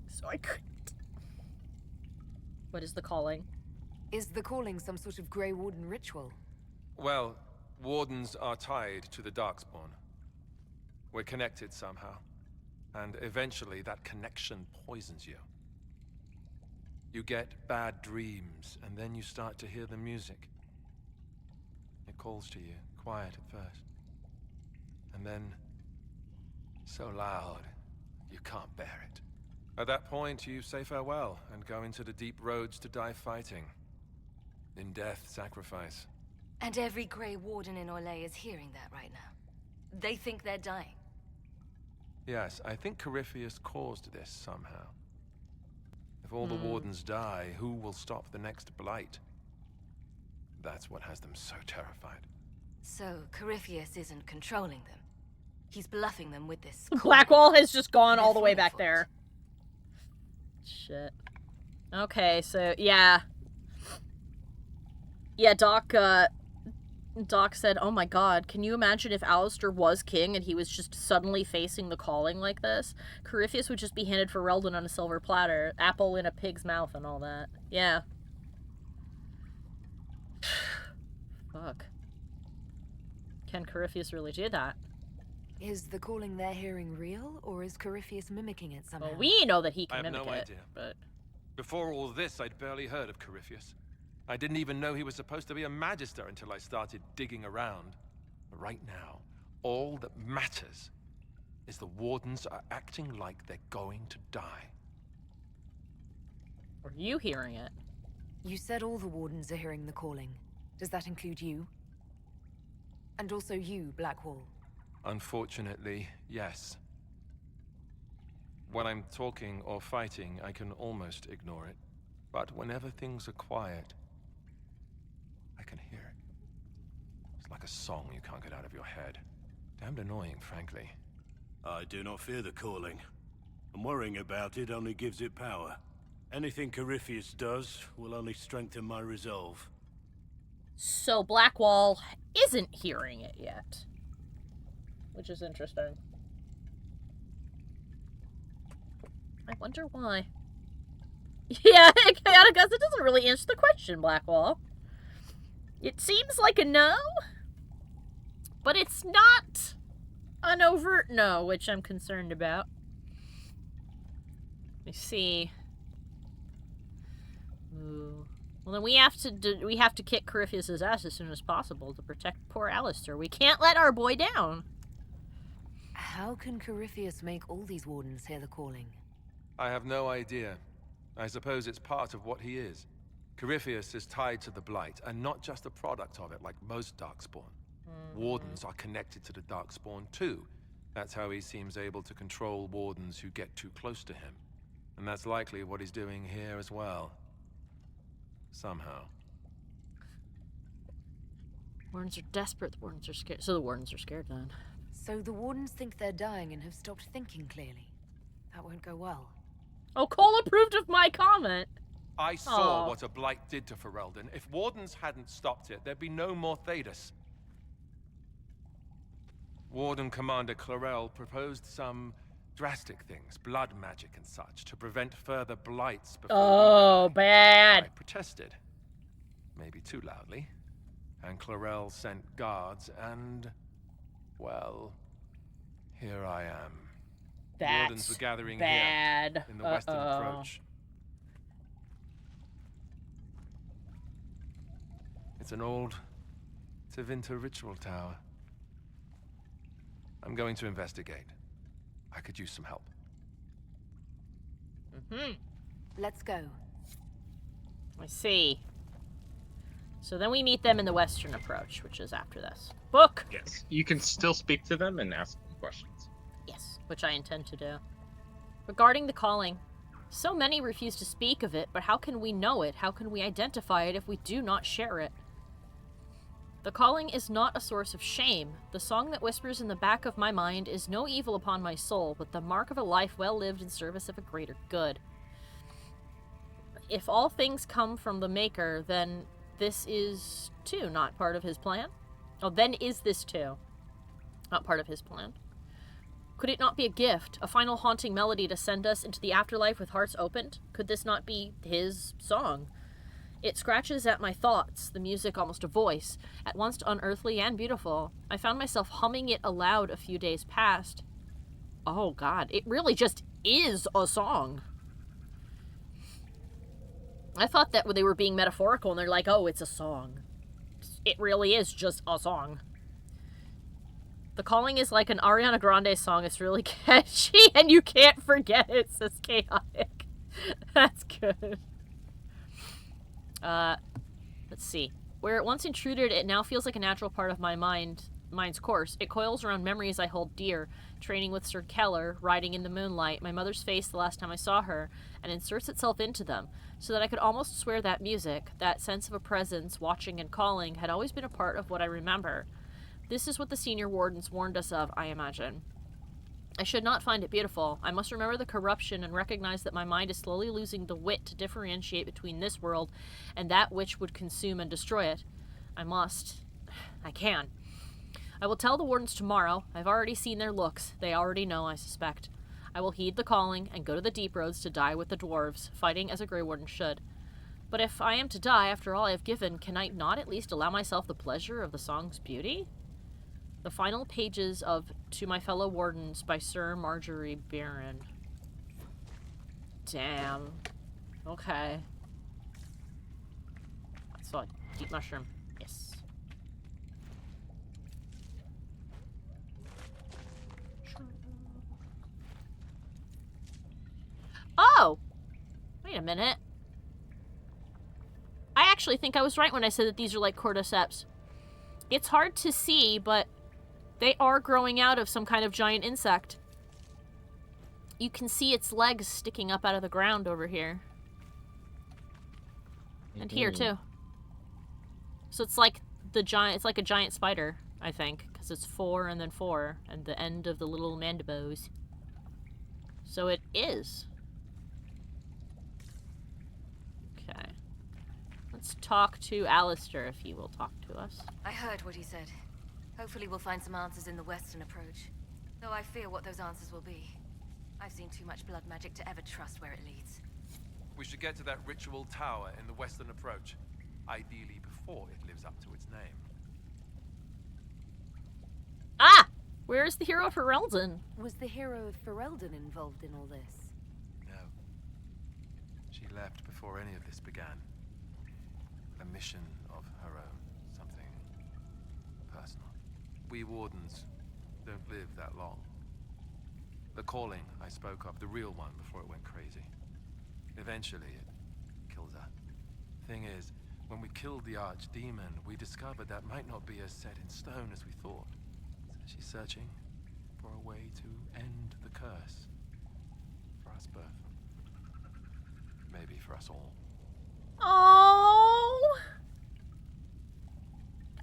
So I couldn't. What is the calling? Is the calling some sort of Grey Warden ritual? Well, wardens are tied to the Darkspawn. We're connected somehow. And eventually that connection poisons you. You get bad dreams, and then you start to hear the music. It calls to you, quiet at first. And then, so loud, you can't bear it. At that point, you say farewell, and go into the deep roads to die fighting. In death, sacrifice. And every Grey Warden in Orlais is hearing that right now. They think they're dying. Yes, I think Corypheus caused this somehow. If all the wardens die, who will stop the next blight? That's what has them so terrified. So, Corypheus isn't controlling them. He's bluffing them with this. Blackwall has just gone all the way back there. Shit. Okay, so, yeah. Yeah, Doc said, oh my god, can you imagine if Alistair was king and he was just suddenly facing the calling like this? Corypheus would just be handed Ferelden on a silver platter, apple in a pig's mouth and all that. Yeah. Fuck. Can Corypheus really do that? Is the calling they're hearing real, or is Corypheus mimicking it somehow? Well, we know that he can I have mimic no it, idea. But... Before all this, I'd barely heard of Corypheus. I didn't even know he was supposed to be a magister until I started digging around. But right now, all that matters is the wardens are acting like they're going to die. Are you hearing it? You said all the wardens are hearing the calling. Does that include you? And also you, Blackwall? Unfortunately, yes. When I'm talking or fighting, I can almost ignore it. But whenever things are quiet, I can hear it. It's like a song you can't get out of your head. Damned annoying, frankly. I do not fear the calling. And worrying about it only gives it power. Anything Corypheus does will only strengthen my resolve. So Blackwall isn't hearing it yet. Which is interesting. I wonder why. Yeah, Chaotic Gus, it doesn't really answer the question, Blackwall. It seems like a no, but it's not an overt no, which I'm concerned about. Let me see. Ooh. Well, then we have to kick Corypheus' ass as soon as possible to protect poor Alistair. We can't let our boy down. How can Corypheus make all these wardens hear the calling? I have no idea. I suppose it's part of what he is. Corypheus is tied to the Blight, and not just a product of it like most Darkspawn. Wardens are connected to the Darkspawn too. That's how he seems able to control wardens who get too close to him. And that's likely what he's doing here as well. Somehow. Wardens are desperate, the wardens are scared. So the wardens are scared then. So the wardens think they're dying and have stopped thinking clearly. That won't go well. Oh, Cole approved of my comment. I saw Aw. what a Blight did to Ferelden. If wardens hadn't stopped it, there'd be no more Thedas. Warden Commander Clarel proposed some drastic things, blood magic and such, to prevent further blights before Oh, we die. bad. I protested. Maybe too loudly. And Clarel sent guards and... well, here I am. Wardens were That's gathering bad. here in the western approach. It's an old Tevinter ritual tower. I'm going to investigate. I could use some help. Let's go. I see. So then we meet them in the western approach, which is after this. Book! Yes. You can still speak to them and ask them questions. Yes, which I intend to do. Regarding the calling, so many refuse to speak of it, but how can we know it? How can we identify it if we do not share it? The calling is not a source of shame. The song that whispers in the back of my mind is no evil upon my soul, but the mark of a life well lived in service of a greater good. If all things come from the Maker, then this is, too, not part of his plan? Oh, then is this, too, not part of his plan? Could it not be a gift, a final haunting melody to send us into the afterlife with hearts opened? Could this not be his song? It scratches at my thoughts, the music almost a voice, at once unearthly and beautiful. I found myself humming it aloud a few days past. Oh god, it really just is a song. I thought that they were being metaphorical and they're like, oh, it's a song. It really is just a song. The calling is like an Ariana Grande song. It's really catchy and you can't forget it, says Chaotic. That's good. Let's see. Where it once intruded, it now feels like a natural part of my mind's course. It coils around memories I hold dear, training with Sir Keller, riding in the moonlight, my mother's face the last time I saw her, and inserts itself into them, so that I could almost swear that music, that sense of a presence, watching and calling, had always been a part of what I remember. This is what the senior wardens warned us of, I imagine. I should not find it beautiful. I must remember the corruption and recognize that my mind is slowly losing the wit to differentiate between this world and that which would consume and destroy it. I must. I can. I will tell the wardens tomorrow. I've already seen their looks. They already know, I suspect. I will heed the calling and go to the deep roads to die with the dwarves, fighting as a Grey Warden should. But if I am to die after all I have given, can I not at least allow myself the pleasure of the song's beauty? The final pages of To My Fellow Wardens by Sir Marjorie Barron. Damn. Okay. So, deep mushroom. Yes. Oh! Wait a minute. I actually think I was right when I said that these are like cordyceps. It's hard to see, but they are growing out of some kind of giant insect. You can see its legs sticking up out of the ground over here. And here, too. So it's like it's like a giant spider, I think. Because it's 4 and then 4. And the end of the little mandibles. So it is. Okay. Let's talk to Alistair, if he will talk to us. I heard what he said. Hopefully we'll find some answers in the western approach. Though I fear what those answers will be. I've seen too much blood magic to ever trust where it leads. We should get to that ritual tower in the western approach, ideally before it lives up to its name. Ah! Where's the hero for Ferelden? Was the hero of Ferelden involved in all this? No. She left before any of this began. A mission of her own. Something personal. We Wardens don't live that long. The calling I spoke of, the real one before it went crazy. Eventually, it kills her. Thing is, when we killed the archdemon, we discovered that might not be as set in stone as we thought. So she's searching for a way to end the curse. For us both. Maybe for us all. Oh.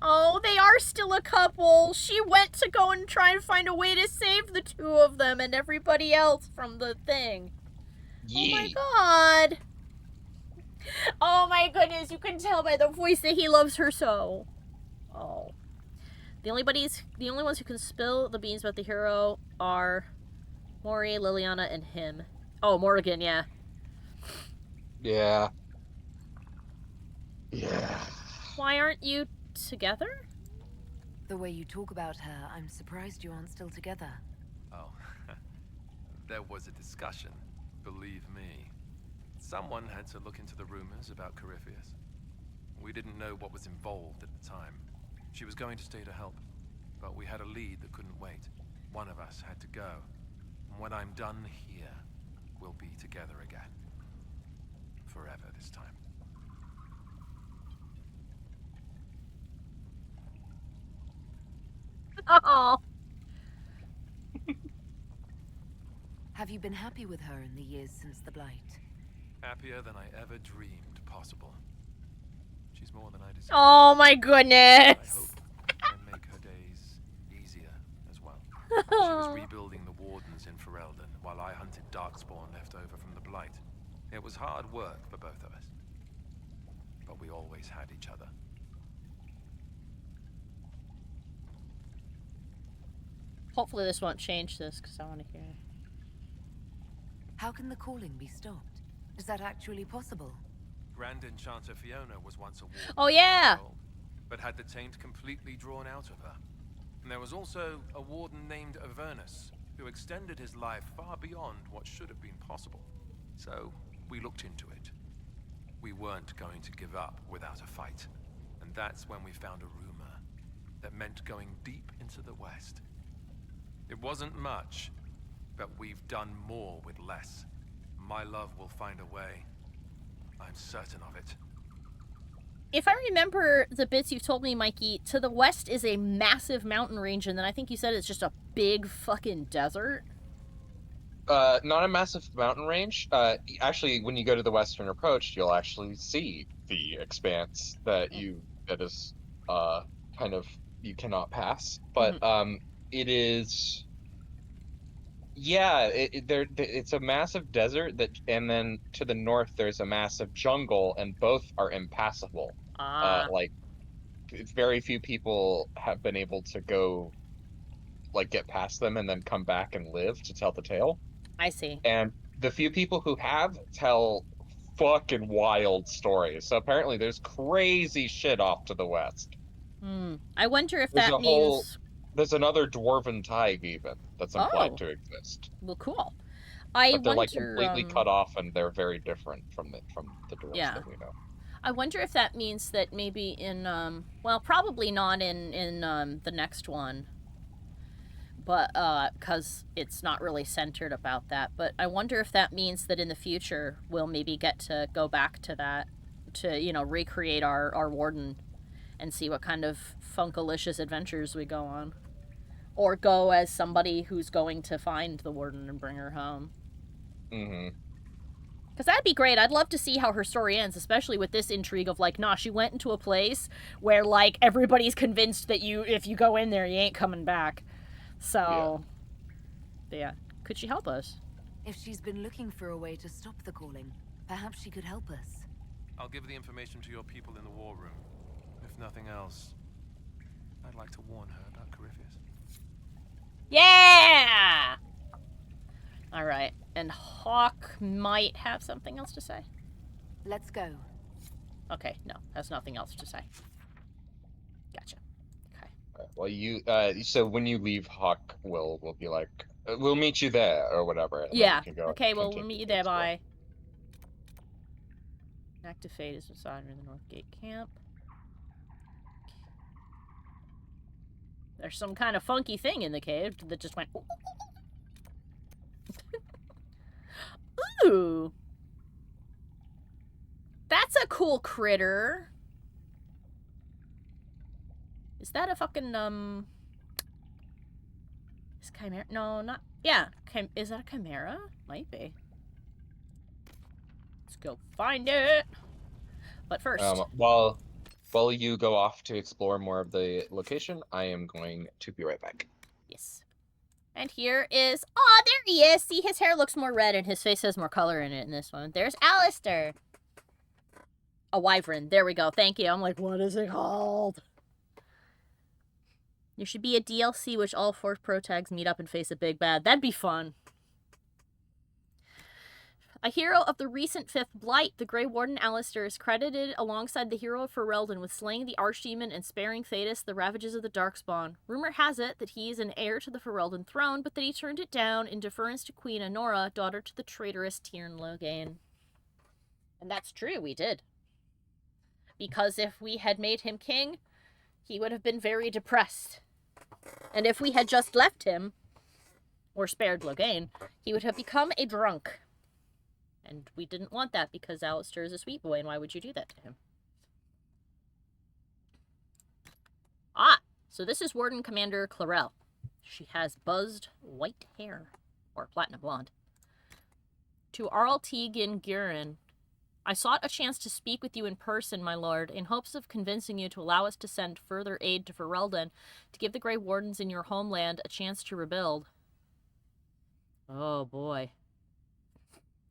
Oh, they are still a couple. She went to go and try and find a way to save the two of them and everybody else from the thing. Oh my god. Oh my goodness, you can tell by the voice that he loves her so. Oh. The only ones who can spill the beans about the hero are Mori, Liliana, and him. Oh, Morrigan, yeah. Yeah. Yeah. Why aren't you together? The way you talk about her, I'm surprised you aren't still together. Oh, there was a discussion, believe me. Someone had to look into the rumors about Corypheus. We didn't know what was involved at the time. She was going to stay to help, but we had a lead that couldn't wait. One of us had to go. And when I'm done here, we'll be together again. Forever this time. Oh. Have you been happy with her in the years since the Blight? Happier than I ever dreamed possible. She's more than I deserve. Oh my I goodness. hope I make her days easier as well. She was rebuilding the Wardens in Ferelden while I hunted Darkspawn left over from the Blight. It was hard work for both of us. But we always had each other. Hopefully this won't change this, because I want to hear. How can the calling be stopped? Is that actually possible? Grand Enchanter Fiona was once a warden. Oh, yeah! But had the taint completely drawn out of her. And there was also a warden named Avernus, who extended his life far beyond what should have been possible. So, we looked into it. We weren't going to give up without a fight. And that's when we found a rumor that meant going deep into the West. It wasn't much, but we've done more with less. My love will find a way. I'm certain of it. If I remember the bits you've told me, Mikey, to the west is a massive mountain range, and then I think you said it's just a big fucking desert. Not a massive mountain range. Actually, when you go to the western approach, you'll actually see the expanse that is kind of you cannot pass. But it is. Yeah, it's a massive desert and then to the north there's a massive jungle, and both are impassable. Like, very few people have been able to go, like, get past them and then come back and live to tell the tale. I see. And the few people who have tell fucking wild stories. So apparently there's crazy shit off to the west. I wonder if that means... There's another dwarven thaig even that's implied to exist. Well, cool. But they're like completely cut off, and they're very different from the dwarves that we know. I wonder if that means that maybe in well, probably not in the next one, but because it's not really centered about that. But I wonder if that means that in the future we'll maybe get to go back to that, to recreate our warden, and see what kind of funkalicious adventures we go on. Or go as somebody who's going to find the warden and bring her home. Because that'd be great. I'd love to see how her story ends, especially with this intrigue of, like, nah, she went into a place where, like, everybody's convinced that if you go in there, you ain't coming back. So, yeah. Could she help us? If she's been looking for a way to stop the calling, perhaps she could help us. I'll give the information to your people in the war room. If nothing else, I'd like to warn her about Corypheus. Yeah! Alright, and Hawk might have something else to say. Let's go. Okay, no, has nothing else to say. Gotcha. Okay. Well, you so when you leave, Hawk will be like, we'll meet you there or whatever. And then Yeah. you can go Okay, well, we'll continue meet you to there. explore. Bye. Active Fate is beside near the North Gate camp. There's some kind of funky thing in the cave that just went. Ooh. That's a cool critter. Is that a fucking, Is chimera? No, not... Yeah. Is that a chimera? Might be. Let's go find it. But first... While you go off to explore more of the location, I am going to be right back. Yes. And here is... Oh, there he is! See, his hair looks more red and his face has more color in it in this one. There's Alistair. A wyvern. There we go. Thank you. I'm like, what is it called? There should be a DLC which all 4 pro tags meet up and face a big bad. That'd be fun. A hero of the recent 5th Blight, the Grey Warden Alistair is credited alongside the hero of Ferelden with slaying the Archdemon and sparing Thedas the ravages of the Darkspawn. Rumor has it that he is an heir to the Ferelden throne, but that he turned it down in deference to Queen Anora, daughter to the traitorous Tyrn Loghain. And that's true, we did. Because if we had made him king, he would have been very depressed. And if we had just left him, or spared Loghain, he would have become a drunk. And we didn't want that because Alistair is a sweet boy, and why would you do that to him? Ah, so this is Warden Commander Clarel. She has buzzed white hair, or platinum blonde. To Arl Tegan Gurin, I sought a chance to speak with you in person, my lord, in hopes of convincing you to allow us to send further aid to Ferelden, to give the Grey Wardens in your homeland a chance to rebuild. Oh boy.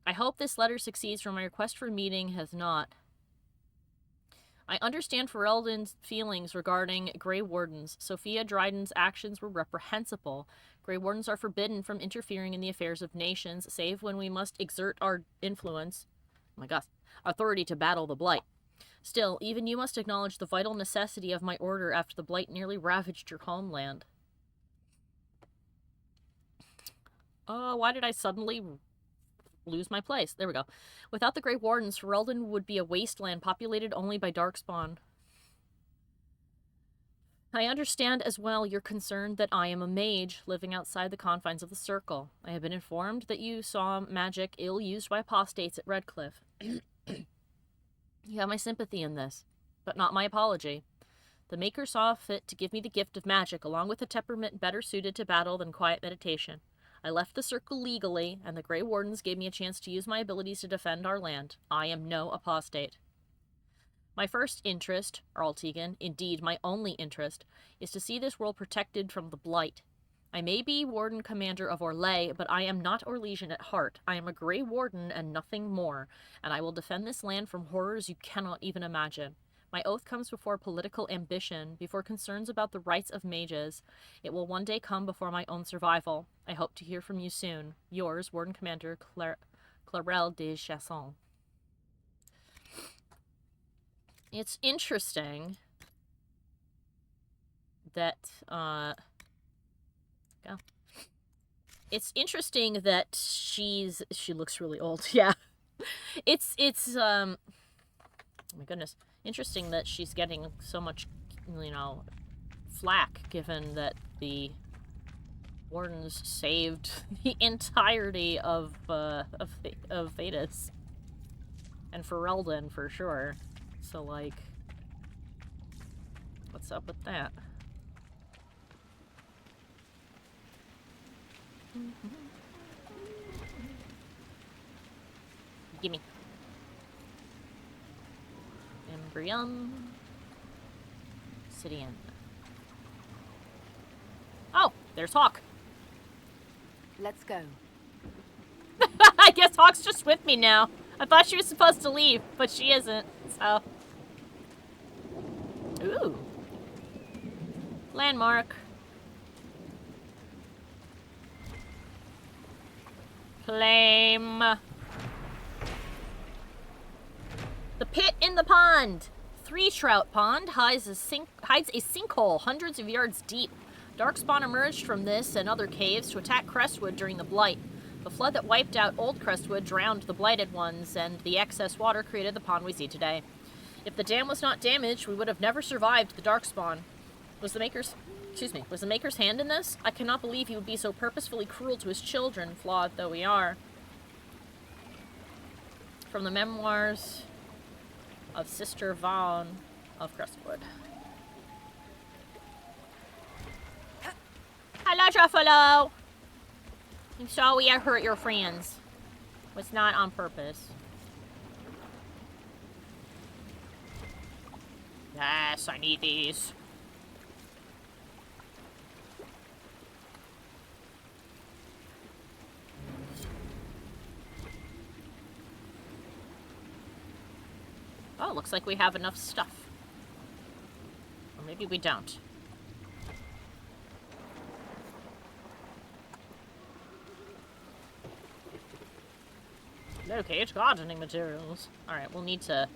I hope this letter succeeds, for my request for a meeting has not. I understand Ferelden's feelings regarding Grey Wardens. Sophia Dryden's actions were reprehensible. Grey Wardens are forbidden from interfering in the affairs of nations, save when we must exert our influence. Oh my gosh. Authority to battle the Blight. Still, even you must acknowledge the vital necessity of my order after the Blight nearly ravaged your homeland. Why did I suddenly lose my place? There we go. Without the Grey Wardens, Ferelden would be a wasteland populated only by Darkspawn. I understand as well you're concerned that I am a mage living outside the confines of the Circle. I have been informed that you saw magic ill-used by apostates at Redcliffe. You have my sympathy in this, but not my apology. The Maker saw fit to give me the gift of magic, along with a temperament better suited to battle than quiet meditation. I left the Circle legally, and the Grey Wardens gave me a chance to use my abilities to defend our land. I am no apostate. My first interest, Arl Tegan, indeed my only interest, is to see this world protected from the Blight. I may be Warden Commander of Orlais, but I am not Orlesian at heart. I am a Grey Warden and nothing more, and I will defend this land from horrors you cannot even imagine. My oath comes before political ambition, before concerns about the rights of mages. It will one day come before my own survival. I hope to hear from you soon. Yours, Warden Commander Clarel de Chasson. It's interesting that, yeah. It's interesting that she looks really old, yeah. It's, oh my goodness. Interesting that she's getting so much, you know, flack, given that the Wardens saved the entirety of Thedas. And Ferelden, for sure. So, like, what's up with that? Gimme. Embryon. Obsidian. Oh, there's Hawk. Let's go. I guess Hawk's just with me now. I thought she was supposed to leave, but she isn't, so. Ooh. Landmark. Flame. The pit in the pond. 3 Trout Pond hides a sinkhole hundreds of yards deep. Darkspawn emerged from this and other caves to attack Crestwood during the Blight. The flood that wiped out Old Crestwood drowned the Blighted ones, and the excess water created the pond we see today. If the dam was not damaged, we would have never survived the Darkspawn. Was the Maker's hand in this? I cannot believe he would be so purposefully cruel to his children, flawed though we are. From the memoirs of Sister Vaughn of Crestwood. Hello, Truffalo! I'm sorry I hurt your friends. It was not on purpose. Yes, I need these. Oh, looks like we have enough stuff. Or maybe we don't. Locate gardening materials. Alright, we'll need to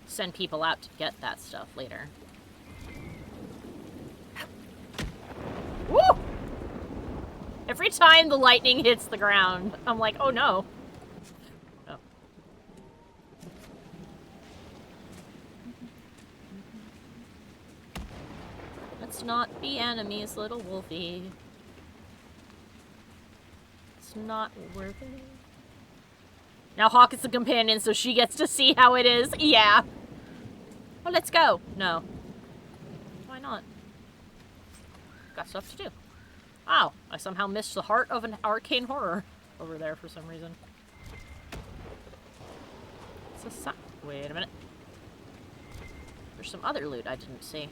send people out to get that stuff later. Woo! Every time the lightning hits the ground, I'm like, oh no. Oh. Let's not be enemies, little wolfie. It's not worth it. Now Hawk is the companion, so she gets to see how it is. Yeah. Well, let's go. No. Why not? Got stuff to do. Oh, I somehow missed the heart of an arcane horror over there for some reason. It's a wait a minute. There's some other loot I didn't see.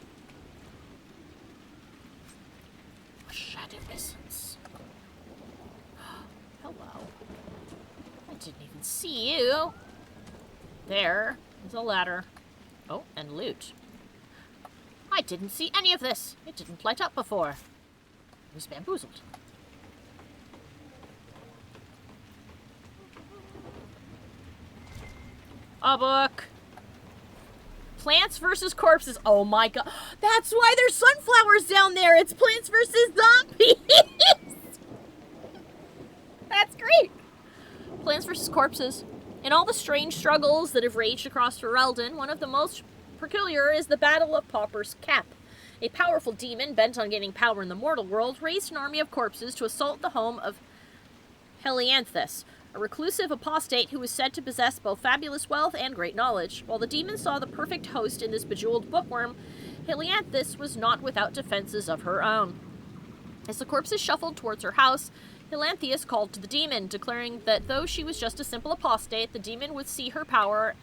Shadow essence. Hello. I didn't even see you. There is a ladder. Oh, and loot. I didn't see any of this. It didn't light up before. It was bamboozled. A book. Plants versus corpses. Oh my god. That's why there's sunflowers down there. It's plants versus zombies. That's great. Plants versus corpses. In all the strange struggles that have raged across Ferelden, one of the most peculiar is the Battle of Pauper's Cap. A powerful demon, bent on gaining power in the mortal world, raised an army of corpses to assault the home of Helianthus, a reclusive apostate who was said to possess both fabulous wealth and great knowledge. While the demon saw the perfect host in this bejeweled bookworm, Helianthus was not without defenses of her own. As the corpses shuffled towards her house, Helianthus called to the demon, declaring that though she was just a simple apostate, the demon would see her power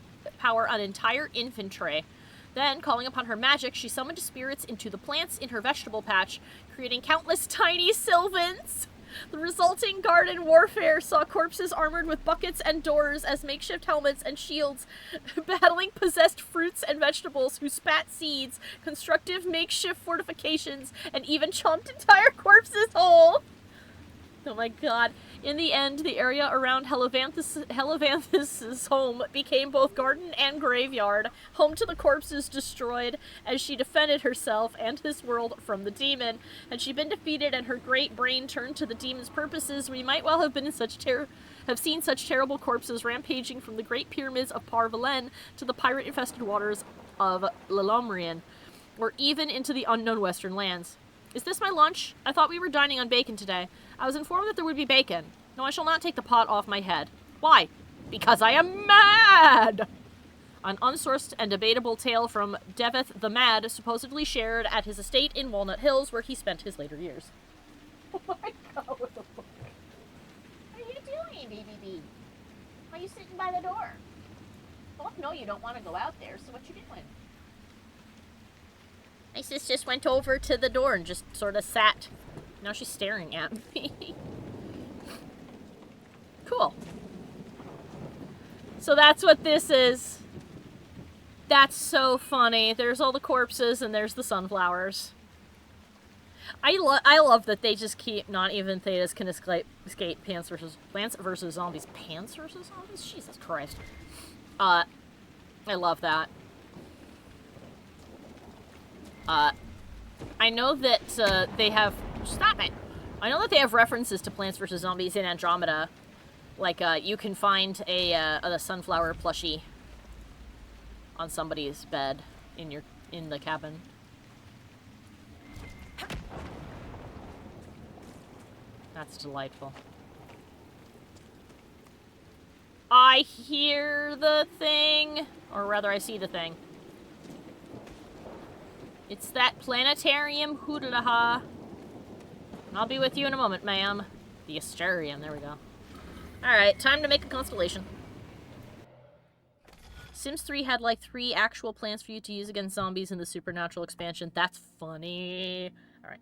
an entire infantry. Then, calling upon her magic, she summoned spirits into the plants in her vegetable patch, creating countless tiny sylvans. The resulting garden warfare saw corpses armored with buckets and doors as makeshift helmets and shields, battling possessed fruits and vegetables who spat seeds, constructive makeshift fortifications, and even chomped entire corpses whole. Oh my god. In the end, the area around Helianthus' home became both garden and graveyard, home to the corpses destroyed as she defended herself and this world from the demon. Had she been defeated and her great brain turned to the demon's purposes, we might well have been in seen such terrible corpses rampaging from the great pyramids of Parvelen to the pirate-infested waters of Lelomrian, or even into the unknown western lands. Is this my lunch? I thought we were dining on bacon today. I was informed that there would be bacon. No, I shall not take the pot off my head. Why? Because I am mad! An unsourced and debatable tale from Deveth the Mad, supposedly shared at his estate in Walnut Hills, where he spent his later years. Oh my god, what the fuck? What are you doing, BBB? Why are you sitting by the door? Oh, no, you don't want to go out there, so what you doing? My sis just went over to the door and just sort of sat. Now she's staring at me. Cool. So that's what this is. That's so funny. There's all the corpses and there's the sunflowers. I love that they just keep, not even Thedas can escape Plants versus Zombies. Plants versus Zombies? Jesus Christ. I love that. I know that they have... Stop it! I know that they have references to Plants vs. Zombies in Andromeda. Like, you can find a sunflower plushie on somebody's bed in the cabin. That's delightful. I hear the thing, or rather I see the thing. It's that planetarium hoodalaha. I'll be with you in a moment, ma'am. The Asterium, there we go. Alright, time to make a constellation. Sims 3 had like 3 actual plants for you to use against zombies in the Supernatural expansion. That's funny. Alright.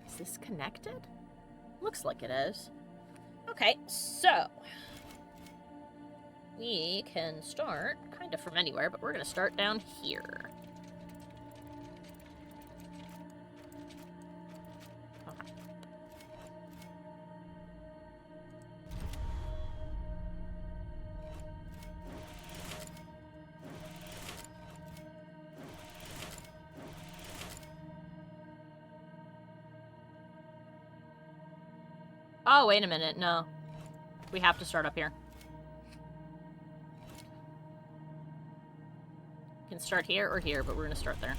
Is this connected? Looks like it is. Okay, so... we can start kind of from anywhere, but we're going to start down here. Okay. Oh, wait a minute. No. We have to start up here. Can start here or here, but we're gonna start there.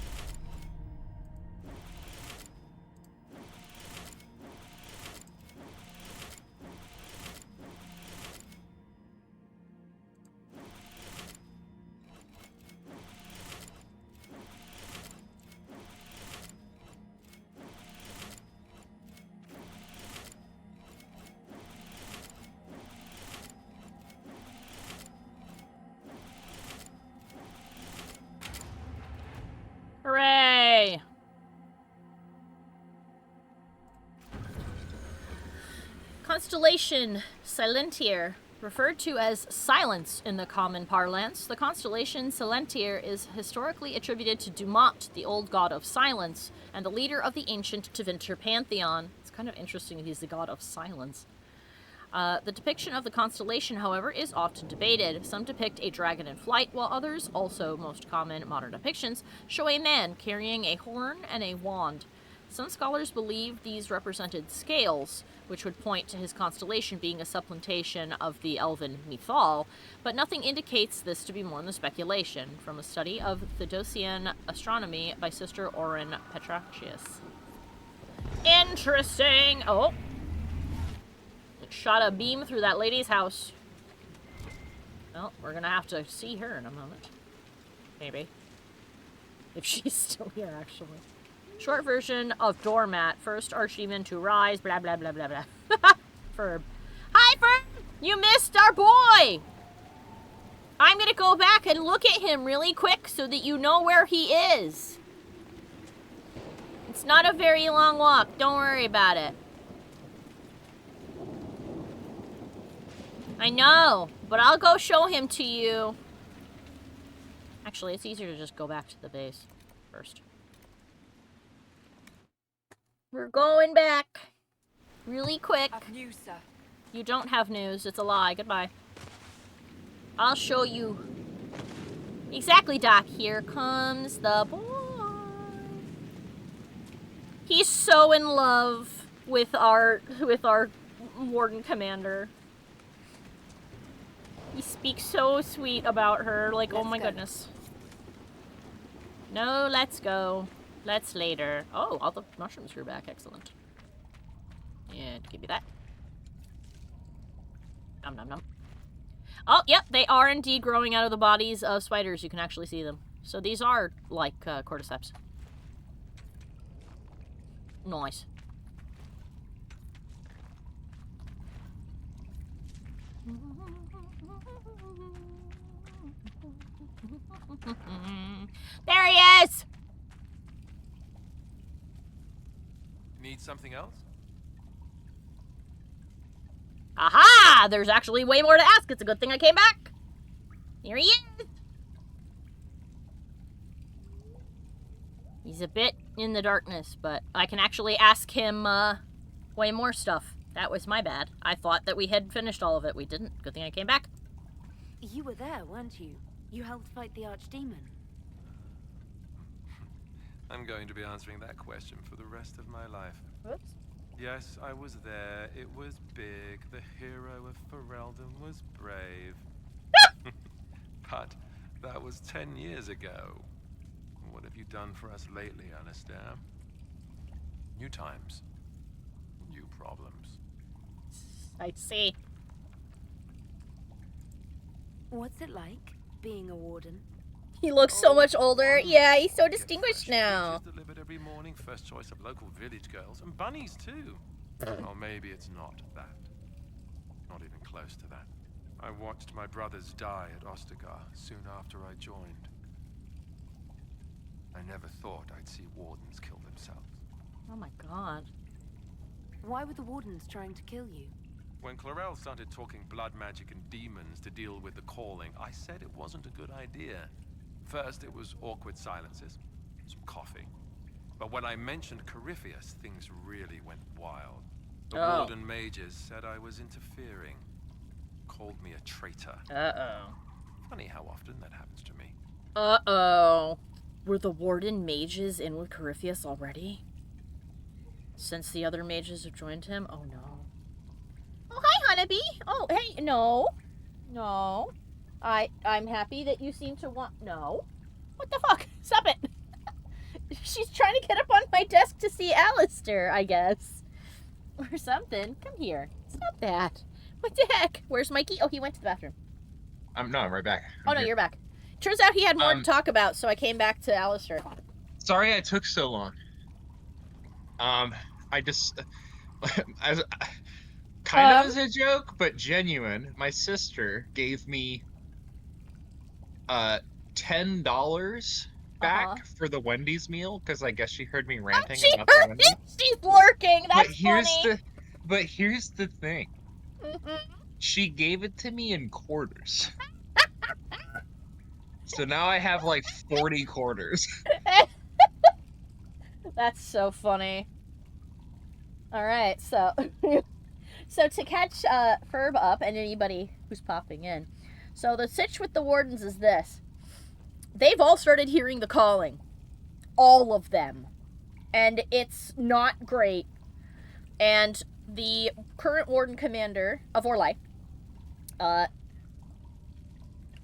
Hooray! Constellation Silentier, referred to as Silence in the common parlance, the constellation Silentier is historically attributed to Dumont, the old god of silence, and the leader of the ancient Tevinter pantheon. It's kind of interesting that he's the god of silence. The depiction of the constellation, however, is often debated. Some depict a dragon in flight, while others, also most common modern depictions, show a man carrying a horn and a wand. Some scholars believe these represented scales, which would point to his constellation being a supplantation of the elven mythal, but nothing indicates this to be more than speculation, from a study of Thedosian astronomy by Sister Orin Petrachius. Interesting! Oh! Shot a beam through that lady's house. Well, we're gonna have to see her in a moment. Maybe. If she's still here, actually. Short version of Doormat. First archdemon to rise, blah blah blah blah blah. Ferb. Hi, Ferb! You missed our boy! I'm gonna go back and look at him really quick so that you know where he is. It's not a very long walk. Don't worry about it. I know, but I'll go show him to you. Actually, it's easier to just go back to the base first. We're going back. Really quick. I've news, sir. You don't have news. It's a lie. Goodbye. I'll show you. Exactly, Doc. Here comes the boy. He's so in love with our warden commander. He speaks so sweet about her, like, oh my goodness. No, let's go. Let's later. Oh, all the mushrooms grew back. Excellent. And give me that. Nom nom nom. Oh, yep, they are indeed growing out of the bodies of spiders. You can actually see them. So these are, like, cordyceps. Nice. There he is! Need something else? Aha! There's actually way more to ask. It's a good thing I came back. Here he is. He's a bit in the darkness, but I can actually ask him, way more stuff. That was my bad. I thought that we had finished all of it. We didn't. Good thing I came back. You were there, weren't you? You helped fight the archdemon. I'm going to be answering that question for the rest of my life. Whoops. Yes, I was there. It was big. The hero of Ferelden was brave. But that was 10 years ago. What have you done for us lately, Andraste? New times. New problems. I see. What's it like, being a warden? He looks so much older. wonderful. Yeah, he's so Get distinguished fresh now. peaches delivered every morning, first choice of local village girls, and bunnies too. Or maybe it's not that. Not even close to that. I watched my brothers die at Ostagar soon after I joined. I never thought I'd see wardens kill themselves. Oh my god. Why were the wardens trying to kill you? When Clarel started talking blood magic and demons to deal with the calling, I said it wasn't a good idea. First, it was awkward silences, some coughing. But when I mentioned Corypheus, things really went wild. The warden mages said I was interfering. Called me a traitor. Uh-oh. Funny how often that happens to me. Uh-oh. Were the warden mages in with Corypheus already? Since the other mages have joined him? Oh no. Oh, hi, Honeybee! Oh, hey, no. No. I'm happy that you seem to want... No. What the fuck? Stop it! She's trying to get up on my desk to see Alistair, I guess. Or something. Come here. Stop that. What the heck? Where's Mikey? Oh, he went to the bathroom. No, I'm right back. Oh, no, you're back. Turns out he had more to talk about, so I came back to Alistair. Sorry I took so long. I just... as kind of as a joke, but genuine, my sister gave me $10 back for the Wendy's meal, because I guess she heard me ranting about the Wendy's. She's lurking. That's But here's the thing. She gave it to me in quarters. So now I have like 40 quarters. That's so funny. All right, so to catch Ferb up and anybody who's popping in. So the sitch with the wardens is this. They've all started hearing the calling. All of them. And it's not great. And the current warden commander of Orlai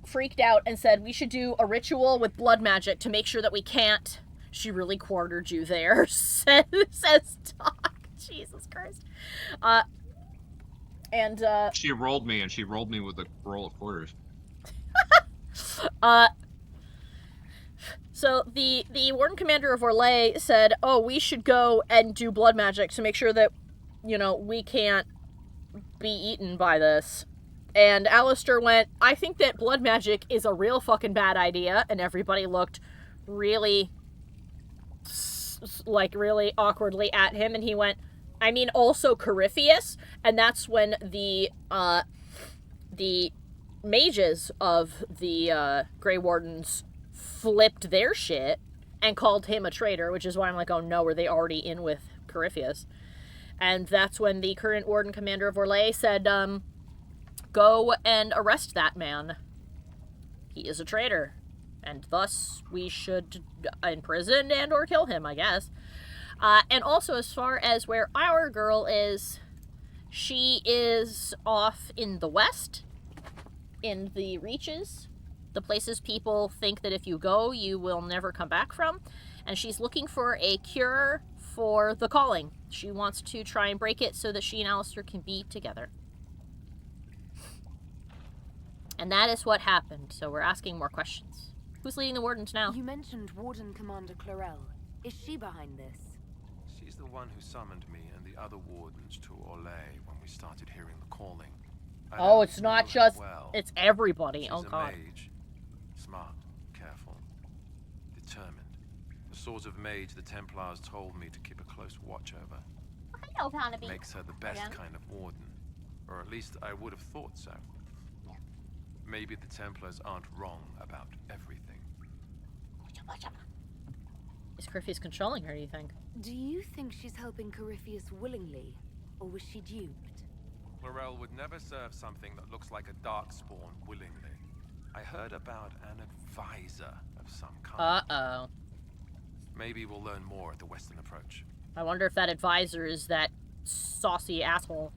freaked out and said we should do a ritual with blood magic to make sure that we can't. She really quartered you there, says Doc. Jesus Christ. She rolled me, and she rolled me with a roll of quarters. So the warden commander of Orlais said, oh, we should go and do blood magic to make sure that, you know, we can't be eaten by this. And Alistair went, I think that blood magic is a real fucking bad idea. And everybody looked really, really awkwardly at him. And he went, I mean, also Corypheus. And that's when the mages of the Grey Wardens flipped their shit and called him a traitor, which is why I'm like, oh no, were they already in with Corypheus? And that's when the current warden commander of Orlais said, go and arrest that man. He is a traitor. And thus, we should imprison and or kill him, I guess. And also, as far as where our girl is, she is off in the west, in the Reaches, the places people think that if you go, you will never come back from. And she's looking for a cure for the calling. She wants to try and break it so that she and Alistair can be together. And that is what happened, so we're asking more questions. Who's leading the wardens now? You mentioned Warden Commander Clarel. Is she behind this? She's the one who summoned me and the other wardens to Orlais when we started hearing the calling. Oh, it's not just... It's everybody. She's oh, God. A mage. Smart, careful, determined. The sort of mage the Templars told me to keep a close watch over. I know, Honeybee. Makes her the best kind of warden. Or at least I would have thought so. Maybe the Templars aren't wrong about everything. Is Corypheus controlling her, do you think? Do you think she's helping Corypheus willingly, or was she duped? Morel would never serve something that looks like a darkspawn willingly. I heard about an advisor of some kind. Uh-oh. Maybe we'll learn more at the Western Approach. I wonder if that advisor is that saucy asshole.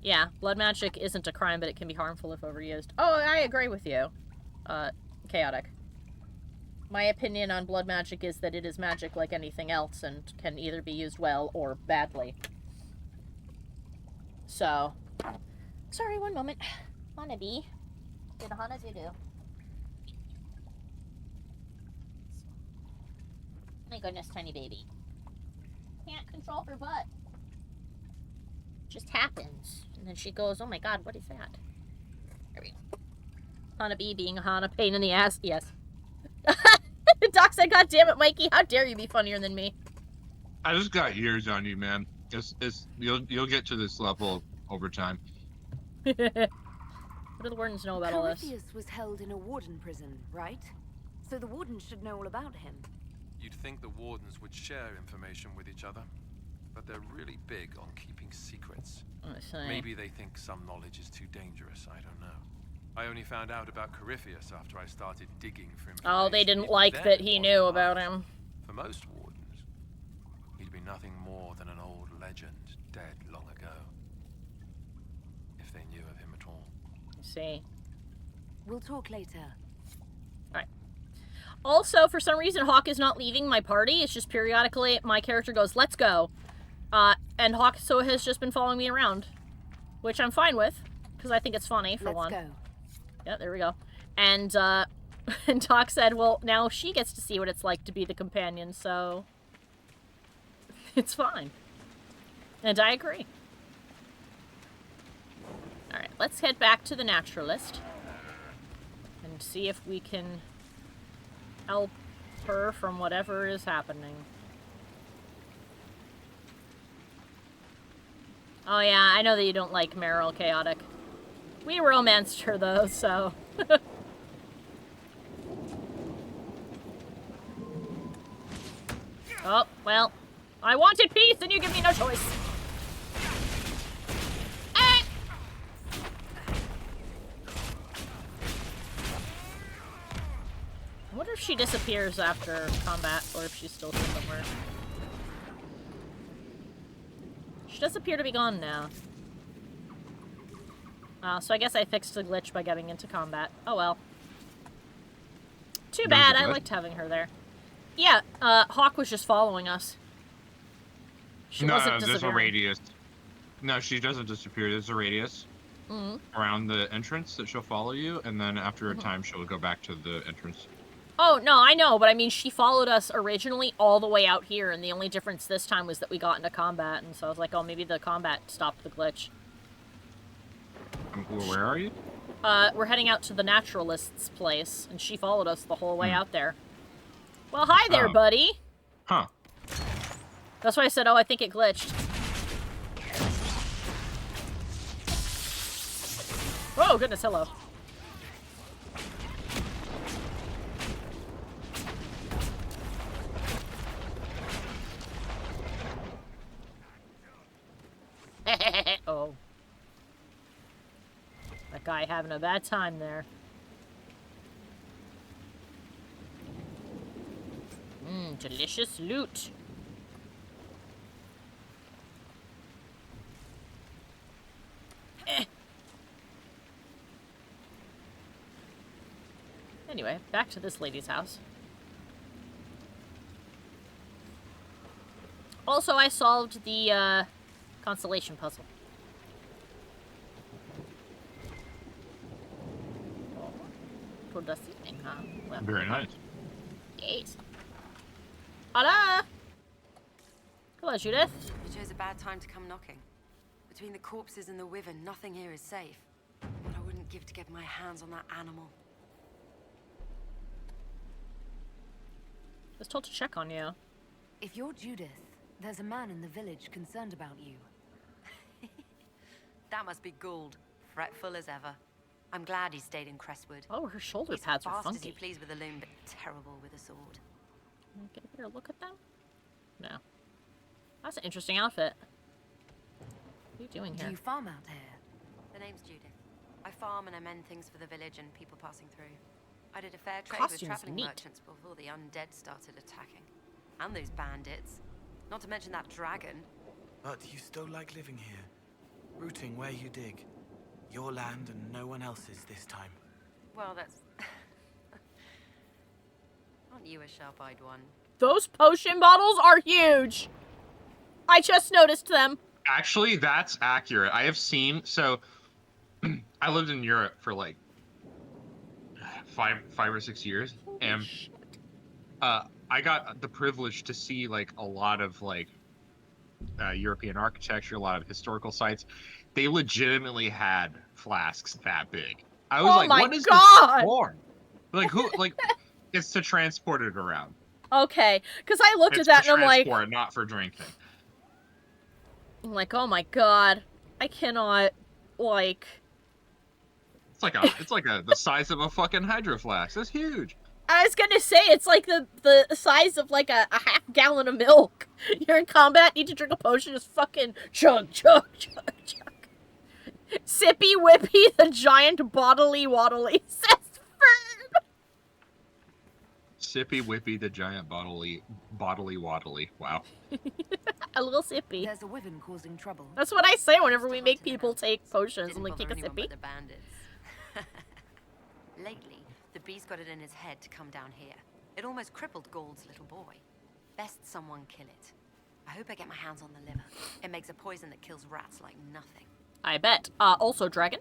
Yeah, blood magic isn't a crime, but it can be harmful if overused. Oh, I agree with you. Chaotic. My opinion on blood magic is that it is magic like anything else and can either be used well or badly. So. Sorry, one moment. Honeybee. Did a Hana do? My goodness, tiny baby. Can't control her butt. Just happens. And then she goes, oh my god, what is that? There we go. Honeybee being a Hana, pain in the ass. Yes. Doc said, god damn it, Mikey, how dare you be funnier than me? I just got years on you, man. You'll get to this level over time. What do the wardens know about all this? Corypheus was held in a warden prison, right? So the wardens should know all about him. You'd think the wardens would share information with each other, but they're really big on keeping secrets. Maybe they think some knowledge is too dangerous, I don't know. I only found out about Corypheus after I started digging for information. Oh, they didn't like that he knew about him. For most wardens, he'd be nothing more than an old legend, dead long ago. If they knew of him at all. See. We'll talk later. Alright. Also, for some reason, Hawk is not leaving my party. It's just periodically my character goes, let's go. And Hawk has just been following me around. Which I'm fine with, because I think it's funny, for one. Let's go. Yeah, there we go. And, and Doc said, well, now she gets to see what it's like to be the companion, so... it's fine. And I agree. Alright, let's head back to the Naturalist. And see if we can help her from whatever is happening. Oh yeah, I know that you don't like Meryl Chaotic. We romanced her though, so... Oh, well, I wanted peace and you give me no choice. Ah! I wonder if she disappears after combat or if she's still somewhere. She does appear to be gone now. So I guess I fixed the glitch by getting into combat. Oh well. Too bad, I liked having her there. Yeah, Hawk was just following us. She wasn't there's a disappearing. radius. No, she doesn't disappear. There's a radius around the entrance that she'll follow you, and then after a time she'll go back to the entrance. Oh, no, I know, but I mean, she followed us originally all the way out here, and the only difference this time was that we got into combat, and so I was like, oh, maybe the combat stopped the glitch. Where are you? We're heading out to the Naturalist's place, and she followed us the whole way out there. Well, hi there, buddy! Huh. That's why I said, oh, I think it glitched. Oh, goodness, hello. Oh. That guy having a bad time there. Delicious loot. Anyway, back to this lady's house. Also, I solved the, constellation puzzle. Oh, toward the ceiling, huh? Well, Very nice. yes. Hola! Hello, Judith. You chose a bad time to come knocking. Between the corpses and the Wyvern, nothing here is safe. But I wouldn't give to get my hands on that animal. I was told to check on you. If you're Judith, there's a man in the village concerned about you. That must be Gould, fretful as ever. I'm glad he stayed in Crestwood. Oh, her shoulder He's pads are fast as you funky. please with a loom, but terrible with a sword. Get a better look at them? No. That's an interesting outfit. What are you doing Do here? you farm out here? The name's Judith. I farm and I mend things for the village and people passing through. I did a fair trade with Costume's traveling neat. merchants before the undead started attacking. And those bandits. Not to mention that dragon. But you still like living here, rooting where you dig. Your land and no one else's this time. Well, that's... Aren't you a sharp-eyed one? Those potion bottles are huge! I just noticed them. Actually, that's accurate. I have seen, so I lived in Europe for like five or 6 years, and I got the privilege to see like a lot of like European architecture, a lot of historical sites. They legitimately had flasks that big. I was like, what is God! this for? Like who? Like it's to transport it around. Okay, because I looked It's at that for and I'm like, transport, not for drinking. oh my god, I cannot, like... It's like the size of a fucking hydro flask. That's huge. I was gonna say, it's like the size of like a half gallon of milk. You're in combat, need to drink a potion, just fucking chug, chug, chug, chug. Sippy Whippy, the giant bodily waddly, says Fern. Sippy Whippy, the giant bodily waddly. Wow. A little sippy. There's a wyvern causing trouble. That's what I say whenever we make people take potions. I'm like, Didn't take a bother anyone sippy. but the bandits. Lately, the beast got it in his head to come down here. It almost crippled Gauld's little boy. Best someone kill it. I hope I get my hands on the liver. It makes a poison that kills rats like nothing. I bet. Also, dragon.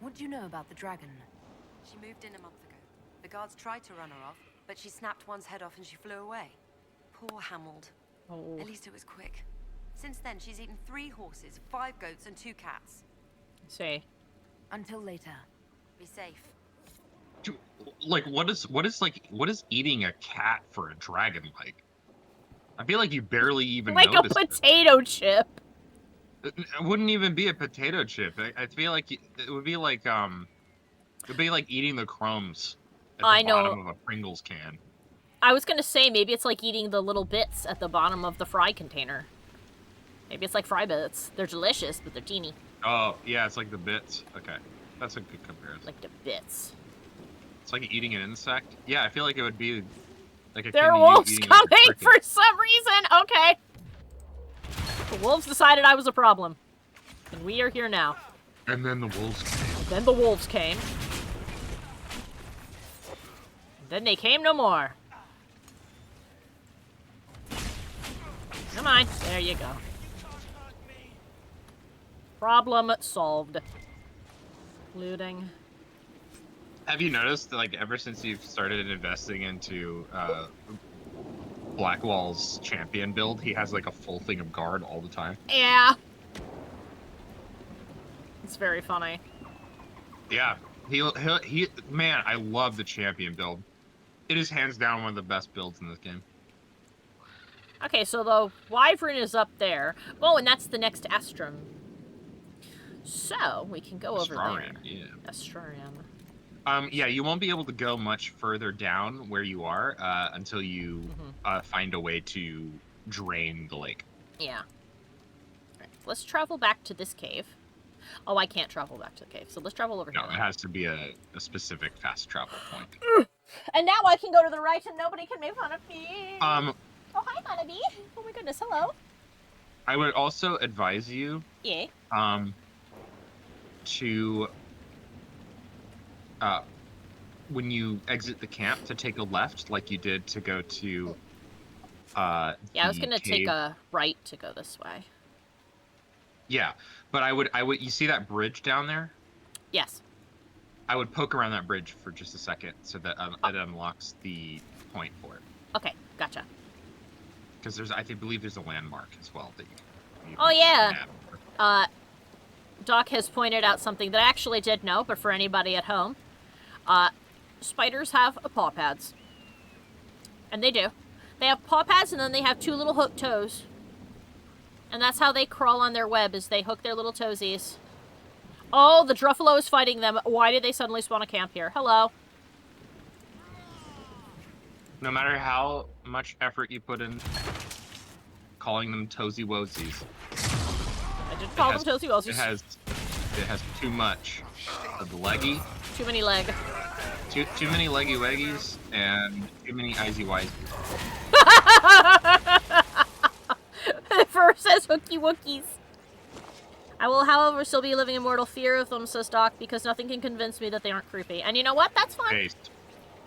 What do you know about the dragon? She moved in a month ago. The guards tried to run her off, but she snapped one's head off and she flew away. Poor Hamold. Oh. At least it was quick. Since then, she's eaten 3 horses, 5 goats, and 2 cats. See. Until later. Be safe. Dude, like, what is eating a cat for a dragon like? I feel like you barely even Like a notice it. potato chip. It wouldn't even be a potato chip. I feel like it would be like eating the crumbs at the bottom of a Pringles can. I was gonna say, maybe it's like eating the little bits at the bottom of the fry container. Maybe it's like fry bits. They're delicious, but they're teeny. Oh, yeah, it's like the bits. Okay, that's a good comparison. Like the bits. It's like eating an insect. Yeah, I feel like it would be like a There are kidney wolves eating a coming cricket. for some reason! Okay. The wolves decided I was a problem. And we are here now. And then the wolves came. Then the wolves came. Then they came no more. Come on. There you go. Problem solved. Looting. Have you noticed that, like, ever since you've started investing into Blackwall's champion build, he has like a full thing of guard all the time? Yeah. It's very funny. Yeah. He man, I love the champion build. It is hands down one of the best builds in this game. Okay, so the wyvern is up there. Oh, and that's the next Astrum. So, we can go over there. Astrarium, yeah. Astrarium. Yeah, you won't be able to go much further down where you are until you find a way to drain the lake. Yeah. Alright, let's travel back to this cave. Oh, I can't travel back to the cave, so let's travel over No, here. it has to be a specific fast travel point. And now I can go to the right and nobody can make fun of me. Oh, hi, Honeybee. Oh my goodness, hello. I would also advise you Yeah. to when you exit the camp to take a left like you did to go to Yeah, I was the gonna take cave. a right to go this way. Yeah, but I would you see that bridge down there? Yes. I would poke around that bridge for just a second so that it unlocks the point for it. Okay, gotcha. Because I believe there's a landmark as well that you Oh, can yeah. map. Doc has pointed out something that I actually did know, but for anybody at home, spiders have paw pads. And they do. They have paw pads and then they have 2 little hooked toes. And that's how they crawl on their web, is they hook their little toesies. Oh, the Druffalo is fighting them. Why did they suddenly spawn a camp here? Hello. No matter how much effort you put in calling them toesy woesies. I did call them toesy woesies. It has too much of the leggy. Too many leg. Too many leggy weggies and too many izzy wiesies. Fur says hooky wookies. I will, however, still be living in mortal fear of them, says Doc, because nothing can convince me that they aren't creepy. And you know what? That's fine. Based.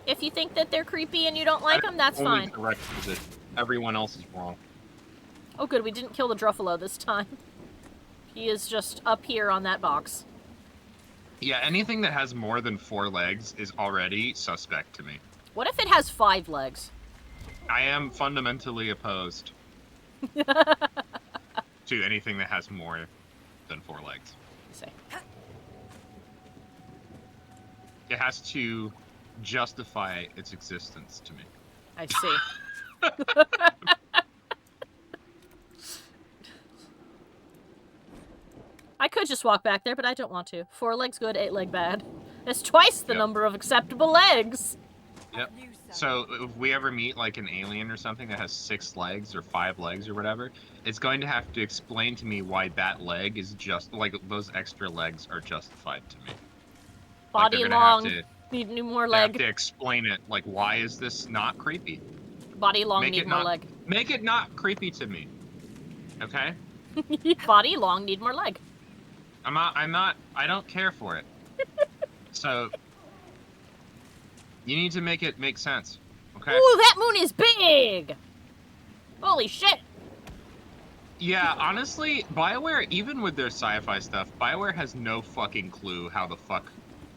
If you think that they're creepy and you don't like them, that's fine. Correct, because everyone else is wrong. Oh good, we didn't kill the Druffalo this time. He is just up here on that box. Yeah, anything that has more than 4 legs is already suspect to me. What if it has 5 legs? I am fundamentally opposed to anything that has more than 4 legs. Say. It has to justify its existence to me. I see. I could just walk back there, but I don't want to. 4 legs good, 8 leg bad. It's twice the number of acceptable legs. Yep. So if we ever meet like an alien or something that has 6 legs or 5 legs or whatever, it's going to have to explain to me why that leg is just like those extra legs are justified to me. Body like long, need more leg. Have to explain it. Like, why is this not creepy? Body long, need more leg. Make it not creepy to me. Okay. Body long, need more leg. I don't care for it. So, you need to make it make sense, okay? Ooh, that moon is big! Holy shit! Yeah, honestly, BioWare, even with their sci-fi stuff, BioWare has no fucking clue how the fuck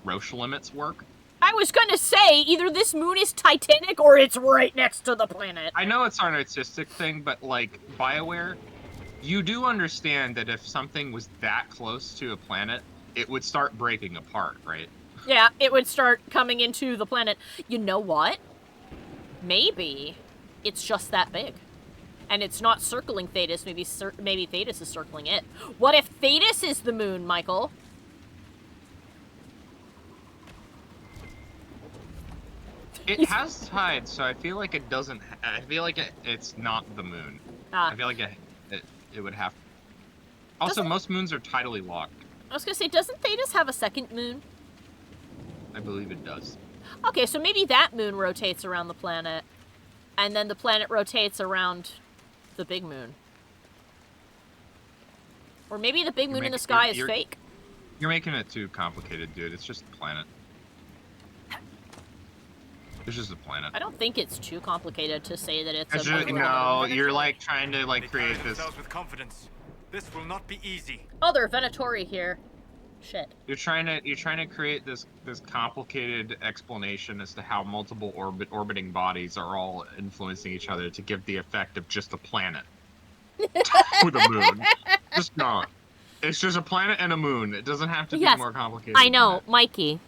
Roche limits work. I was gonna say, either this moon is titanic or it's right next to the planet. I know it's an artistic thing, but, like, BioWare, you do understand that if something was that close to a planet, it would start breaking apart, right? Yeah, it would start coming into the planet. You know what? Maybe it's just that big. And it's not circling Thedas, maybe Thedas is circling it. What if Thedas is the moon, Michael? It has tides, so I feel like it doesn't... I feel like it's not the moon. I feel like it would have... Also, most moons are tidally locked. I was gonna say, doesn't Thedas have a second moon? I believe it does. Okay, so maybe that moon rotates around the planet, and then the planet rotates around the big moon. Or maybe the big moon in the sky is fake. You're making it too complicated, dude. It's just a planet. It's just a planet. I don't think it's too complicated to say that it's no, you're like trying to like create this. With confidence. This will not be easy. Oh, there are Venatori here. Shit. You're trying to create this complicated explanation as to how multiple orbiting bodies are all influencing each other to give the effect of just a planet with a moon. Just not. It's just a planet and a moon. It doesn't have to be more complicated. I know, Mikey.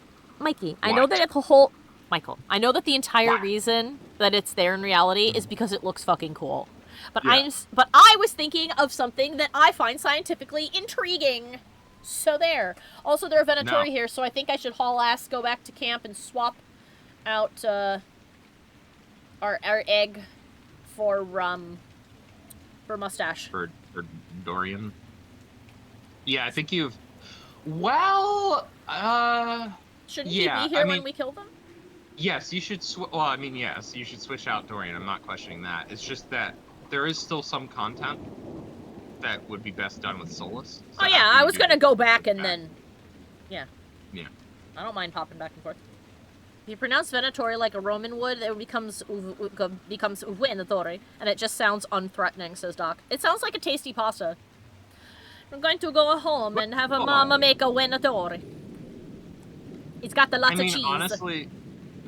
I know that it's a whole. Michael, I know that the entire reason that it's there in reality is because it looks fucking cool. But I was thinking of something that I find scientifically intriguing. So there. Also, there are Venatori here, so I think I should haul ass, go back to camp, and swap out our egg for Mustache. For Dorian. Yeah, I think you've. Well, shouldn't he be here when we kill them? Yes, you should. Well, I mean, yes, you should switch out Dorian. I'm not questioning that. It's just that there is still some content that would be best done with Solus. So oh yeah, I was gonna go back and then, yeah. Yeah. I don't mind popping back and forth. If you pronounce Venatori like a Roman would, it becomes Venatori, and it just sounds unthreatening, says Doc. It sounds like a tasty pasta. I'm going to go home and have a mama make a Venatori. It's got the lots of cheese. Honestly,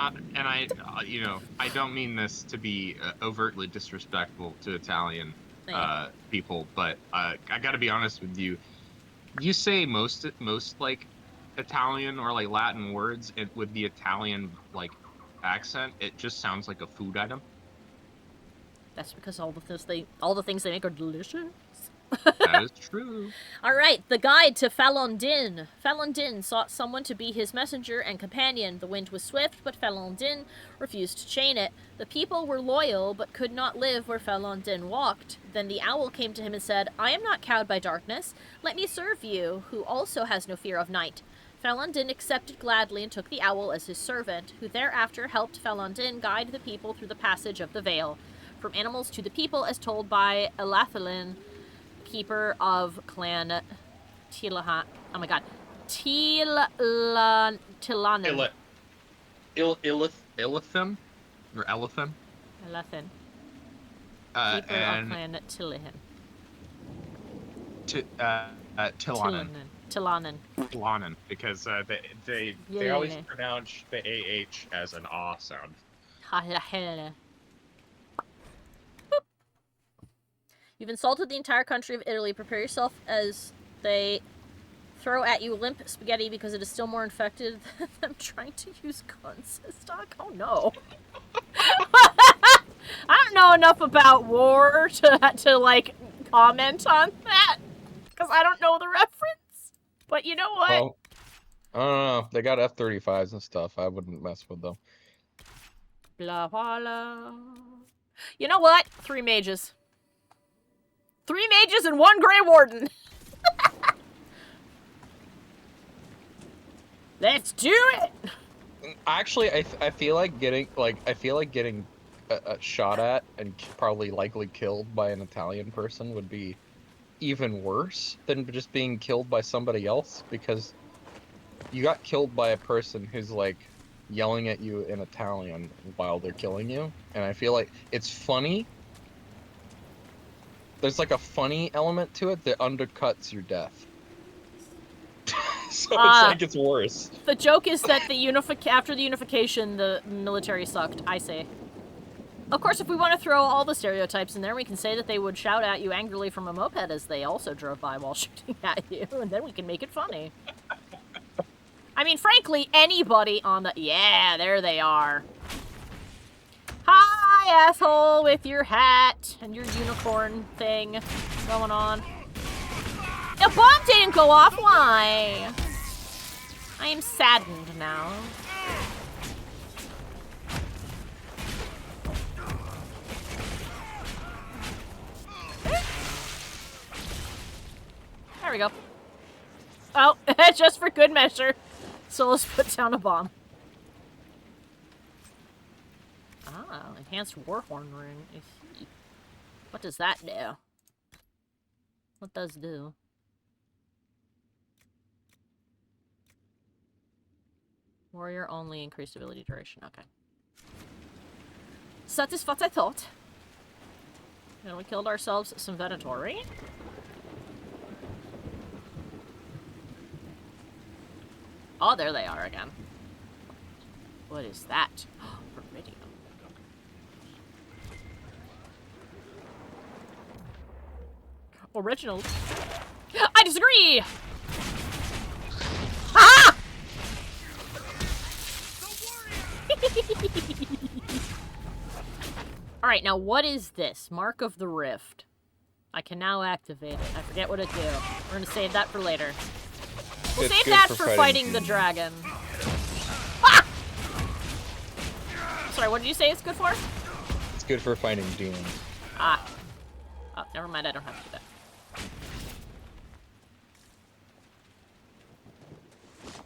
and I don't mean this to be overtly disrespectful to Italian people, but I gotta be honest with you. You say most like Italian or like Latin words with the Italian like accent, it just sounds like a food item. That's because all the things they make are delicious. That is true. Alright, the guide to Falon Din. Falon Din sought someone to be his messenger and companion. The wind was swift, but Falon Din refused to chain it. The people were loyal, but could not live where Falon Din walked. Then the owl came to him and said, I am not cowed by darkness. Let me serve you, who also has no fear of night. Falon Din accepted gladly and took the owl as his servant, who thereafter helped Falon Din guide the people through the passage of the Veil, from animals to the people, as told by Elathalin, keeper of Clan Tilahan. Oh my god. Tilanen. Illithim? Or Elithim? Elathin. Keeper of Clan Tilahan. Tilanen. Tilanen. Because they always pronounce the AH as an ah sound. You've insulted the entire country of Italy. Prepare yourself as they throw at you limp spaghetti because it is still more infected than them trying to use guns as stock. Oh no. I don't know enough about war to like comment on that because I don't know the reference. But you know what? Well, I don't know. They got F-35s and stuff. I wouldn't mess with them. Blah, blah, blah. You know what? 3 mages. 3 mages and 1 Grey Warden. Let's do it. Actually, I feel like getting shot at and probably likely killed by an Italian person would be even worse than just being killed by somebody else, because you got killed by a person who's like yelling at you in Italian while they're killing you, and I feel like it's funny. There's like a funny element to it that undercuts your death. So it's like it's worse. The joke is that after the unification, the military sucked, I say. Of course, if we want to throw all the stereotypes in there, we can say that they would shout at you angrily from a moped as they also drove by while shooting at you, and then we can make it funny. I mean, frankly, anybody on the... Yeah, there they are. Hi, asshole, with your hat and your unicorn thing going on. The bomb didn't go off, why? I am saddened now. There we go. Oh, just for good measure. So let's put down a bomb. Ah, enhanced warhorn ring. What does that do? What does do? Warrior only, increased ability duration. Okay. So that is what I thought. And we killed ourselves some Venatori. Oh, there they are again. What is that? Viridium. Original. I disagree! Ah! Alright, now what is this? Mark of the Rift. I can now activate it. I forget what it do. We're gonna save that for later. We'll save that for fighting the dragon. Ah! Sorry, what did you say it's good for? It's good for fighting demons. Ah. Oh, never mind, I don't have to do that.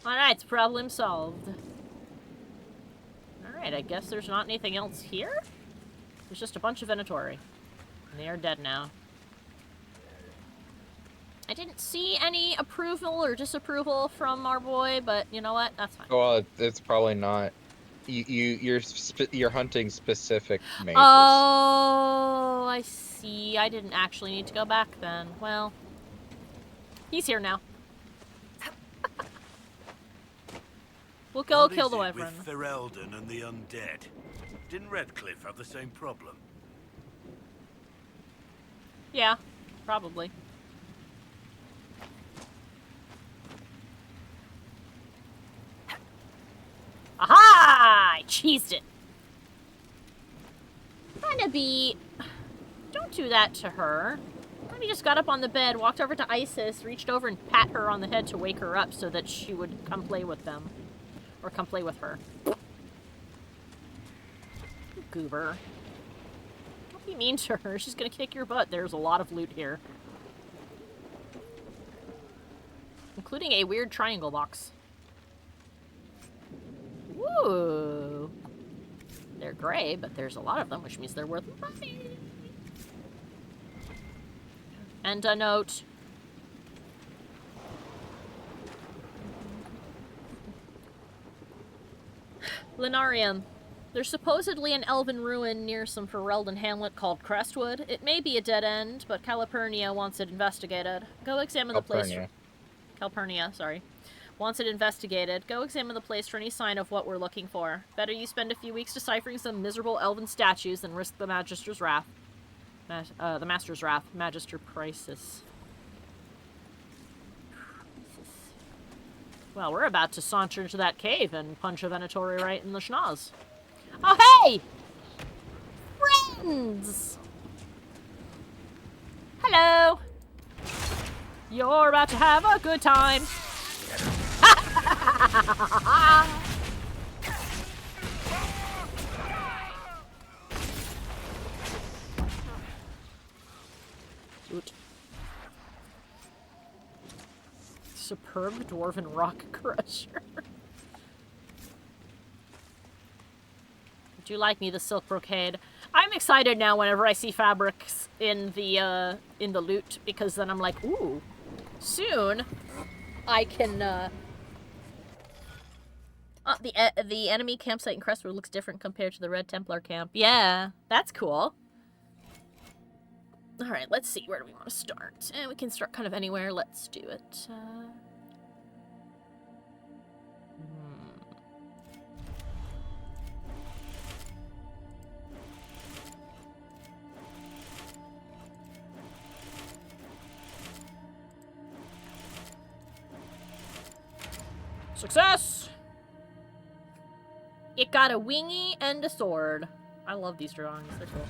Alright, problem solved. Alright, I guess there's not anything else here? There's just a bunch of Venatori. And they are dead now. I didn't see any approval or disapproval from our boy, but you know what? That's fine. Well, it's probably not. You're hunting specific mages. Oh, I see. I didn't actually need to go back then. Well, he's here now. We'll go kill the Wyvern. With Ferelden and the undead? Didn't Redcliffe have the same problem? Yeah, probably. Aha! I cheesed it. Trying to be... Don't do that to her. He just got up on the bed, walked over to Isis, reached over and pat her on the head to wake her up so that she would come play with them. Or come play with her. Goober. Don't be mean to her. She's gonna kick your butt. There's a lot of loot here. Including a weird triangle box. Woo! They're gray, but there's a lot of them, which means they're worth money. And a note. Linarium. There's supposedly an elven ruin near some Ferelden hamlet called Crestwood. It may be a dead end, but Calpurnia wants it investigated. Go examine the place. Calpurnia, sorry. Wants it investigated. Go examine the place for any sign of what we're looking for. Better you spend a few weeks deciphering some miserable elven statues than risk the Magister's wrath. The Master's wrath. Magister Prices. Well, we're about to saunter into that cave and punch a Venatori right in the schnoz. Oh, hey! Friends! Hello! You're about to have a good time. Shoot. Superb dwarven rock crusher. Do you like me, the silk brocade? I'm excited now whenever I see fabrics in the loot, because then I'm like, ooh, soon I can, the enemy campsite in Crestwood looks different compared to the Red Templar camp. Yeah, that's cool. Alright, let's see, where do we want to start? And we can start kind of anywhere, let's do it. Success! It got a wingy and a sword. I love these drawings, they're cool.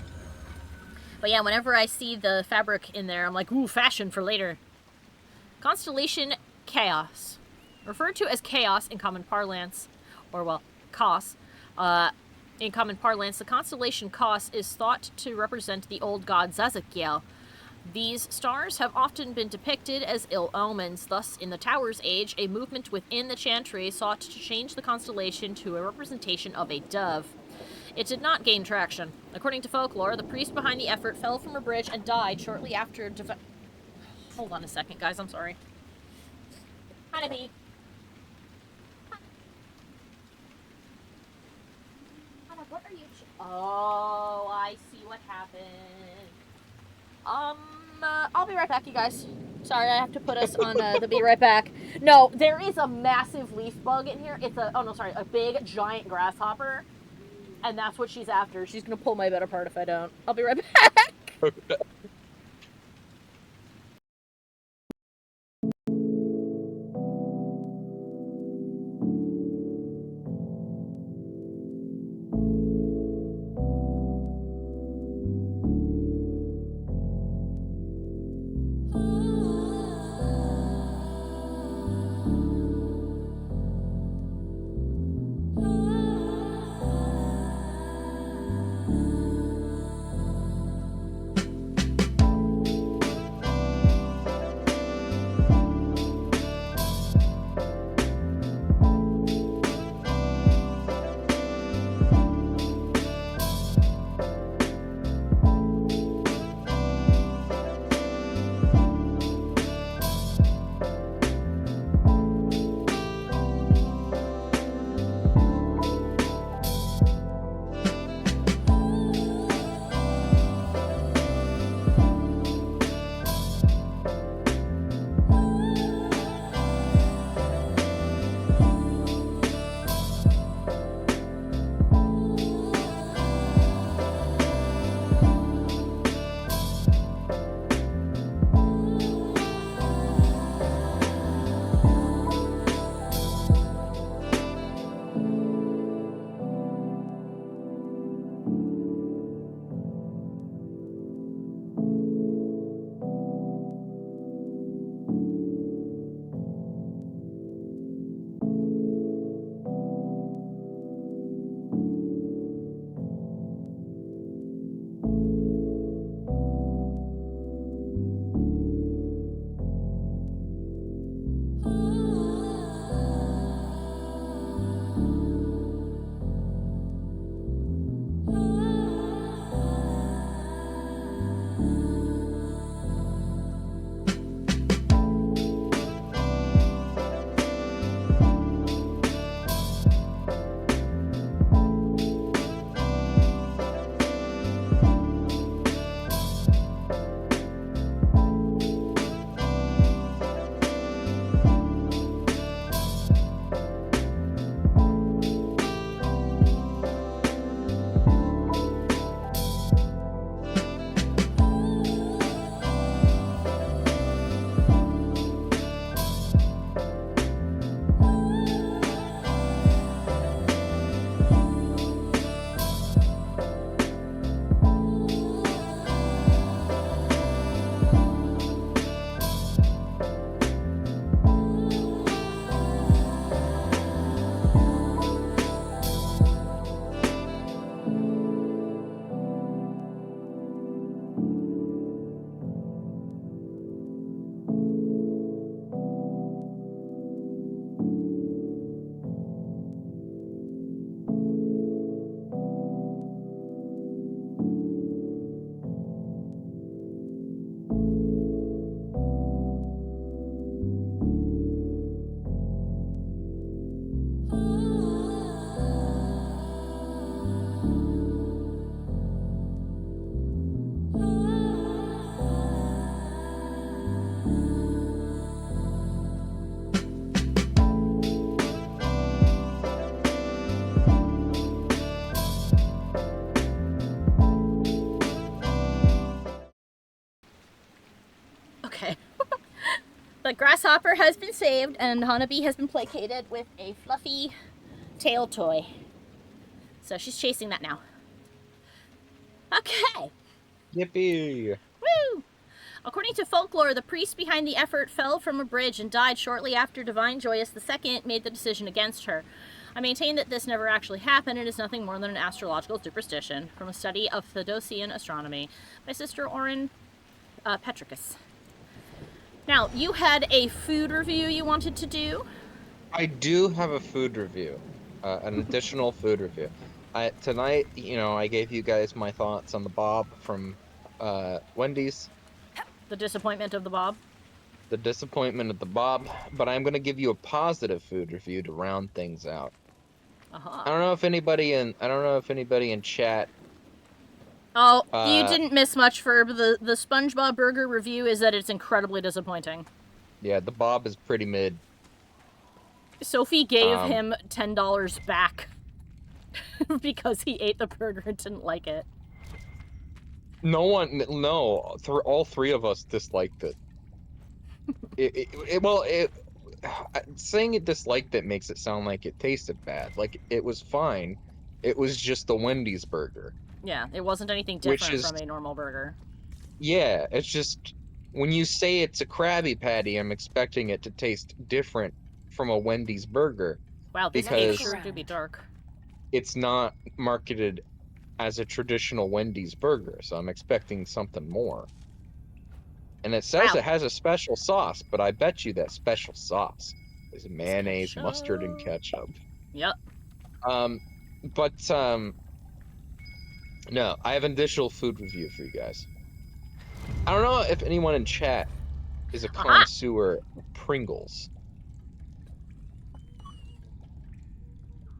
But yeah, whenever I see the fabric in there, I'm like, ooh, fashion for later. Constellation Chaos. Referred to as Chaos in common parlance, or well, Kos. In common parlance, the constellation Kos is thought to represent the old god Zazakiel. These stars have often been depicted as ill omens. Thus, in the Tower's Age, a movement within the Chantry sought to change the constellation to a representation of a dove. It did not gain traction. According to folklore, the priest behind the effort fell from a bridge and died shortly after Hold on a second, guys. I'm sorry. Honeybee. Hannah, what are you... Oh, I see what happened. I'll be right back, you guys. Sorry, I have to put us on the be right back. No, there is a massive leaf bug in here. It's a big, giant grasshopper. And that's what she's after. She's gonna pull my bed apart if I don't. I'll be right back. But Grasshopper has been saved, and Honeybee has been placated with a fluffy tail toy. So she's chasing that now. Okay. Yippee! Woo! According to folklore, the priest behind the effort fell from a bridge and died shortly after Divine Joyous II made the decision against her. I maintain that this never actually happened and is nothing more than an astrological superstition from a study of Thedosian astronomy by Sister Orin Petricus. Now, you had a food review you wanted to do? I do have a food review, an additional food review. Tonight, I gave you guys my thoughts on the Bob from Wendy's. The disappointment of the Bob? The disappointment of the Bob, but I'm going to give you a positive food review to round things out. Uh-huh. I don't know if anybody in chat. Oh, you didn't miss much, Ferb. The SpongeBob burger review is that it's incredibly disappointing. Yeah, the Bob is pretty mid. Sophie gave him $10 back because he ate the burger and didn't like it. All three of us disliked it. Saying it disliked it makes it sound like it tasted bad. Like, it was fine. It was just the Wendy's burger. Yeah, it wasn't anything different from a normal burger. Yeah, it's just, when you say it's a Krabby Patty, I'm expecting it to taste different from a Wendy's burger. Wow, this cake sure do be dark. It's not marketed as a traditional Wendy's burger, so I'm expecting something more. And it says it has a special sauce, but I bet you that special sauce is mayonnaise, mustard, and ketchup. Yep. No, I have an additional food review for you guys. I don't know if anyone in chat is a connoisseur of Pringles.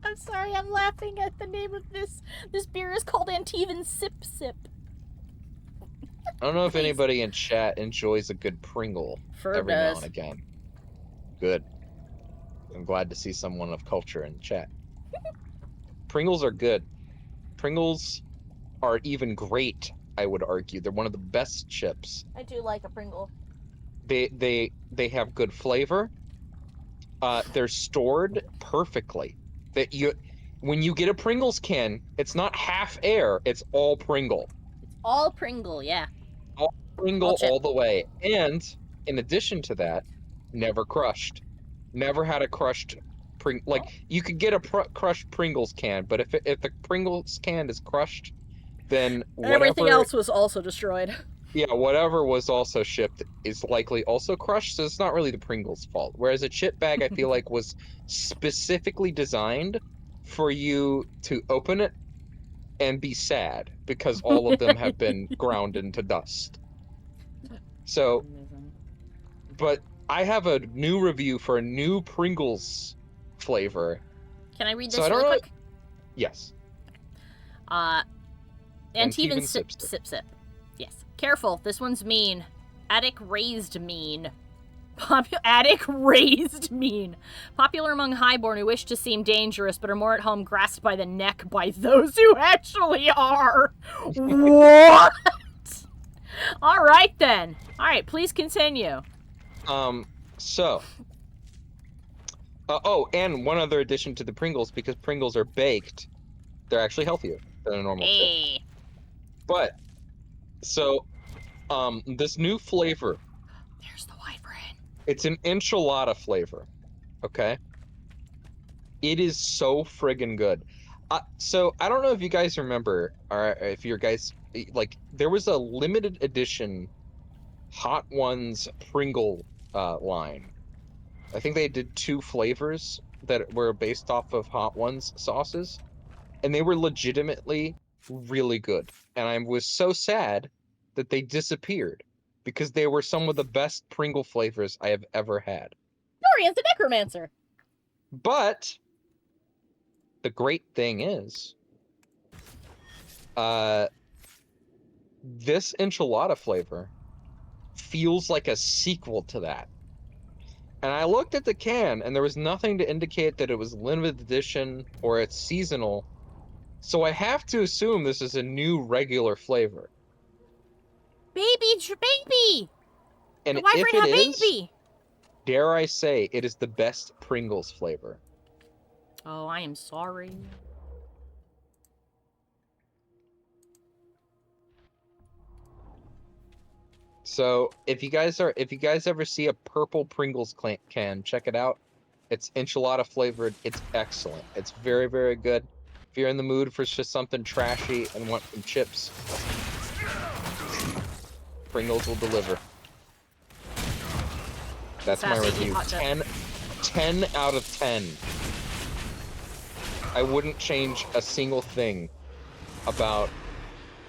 I'm sorry, I'm laughing at the name of this. This beer is called Antivan Sip Sip. I don't know if anybody in chat enjoys a good Pringle every now and again. Good. I'm glad to see someone of culture in the chat. Pringles are good. Pringles are even great, I would argue. They're one of the best chips. I do like a Pringle. They have good flavor. They're stored perfectly. When you get a Pringles can, it's not half air, it's all Pringle. It's all Pringle, yeah. All Pringle all the way. And in addition to that, never crushed. Never had a crushed Pringle. Like, you could get a crushed Pringles can, but if the Pringles can is crushed, then everything else was also destroyed. Yeah, whatever was also shipped is likely also crushed, so it's not really the Pringles' fault. Whereas a chip bag, I feel like, was specifically designed for you to open it and be sad, because all of them have been ground into dust. So, but I have a new review for a new Pringles flavor. Can I read this really quick? Yes. Antivan Sip Sip. Yes. Careful, this one's mean. Attic raised mean. Attic raised mean. Popular among highborn who wish to seem dangerous but are more at home grasped by the neck by those who actually are. What? Alright then. Alright, please continue. And one other addition to the Pringles, because Pringles are baked, they're actually healthier than a normal chip. But, this new flavor. There's the Wyvern. It's an enchilada flavor, okay? It is so friggin' good. So, I don't know if you guys remember, or if you guys, like, there was a limited edition Hot Ones Pringle line. I think they did 2 flavors that were based off of Hot Ones sauces, and they were legitimately really good. And I was so sad that they disappeared, because they were some of the best Pringle flavors I have ever had. Dorian's the Necromancer! But the great thing is, this enchilada flavor feels like a sequel to that. And I looked at the can, and there was nothing to indicate that it was limited edition or it's seasonal. So I have to assume this is a new regular flavor. Baby! And the Wyvern if it had is, baby! Dare I say, it is the best Pringles flavor. Oh, I am sorry. So if you guys ever see a purple Pringles can, check it out. It's enchilada flavored. It's excellent. It's very, very good. If you're in the mood for just something trashy and want some chips, Pringles will deliver. That's my Sassy review. hot dog. 10 out of 10. I wouldn't change a single thing about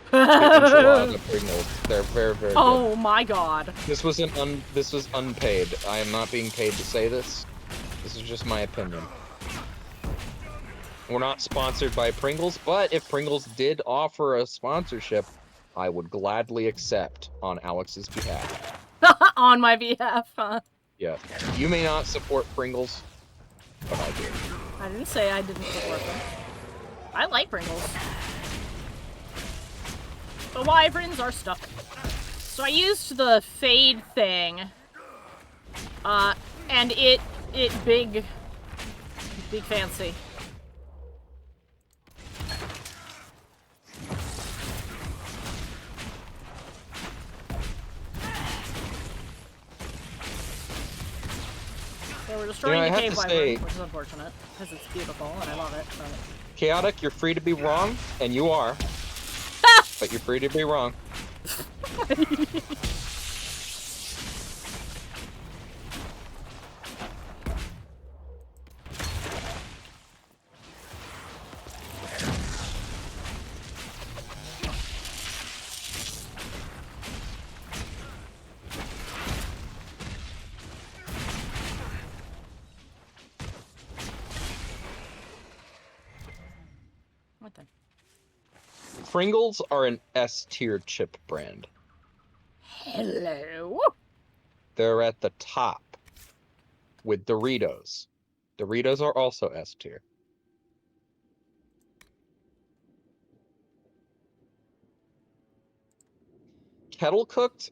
the enchilada Pringles. They're very, very good. Oh my god. This was unpaid. I am not being paid to say this. This is just my opinion. We're not sponsored by Pringles, but if Pringles did offer a sponsorship, I would gladly accept on Alex's behalf. On my behalf, huh? Yeah. You may not support Pringles, but I do. I didn't say I didn't support them. I like Pringles. The wyverns are stuck. So I used the fade thing. And it big fancy. So we're destroying I the have cave to wyvern, say- which is unfortunate, because it's beautiful and I love it. But... Chaotic, you're free to be wrong, and you are. But you're free to be wrong. What the? Pringles are an S-tier chip brand. Hello? They're at the top with Doritos. Doritos are also S-tier. Kettle Cooked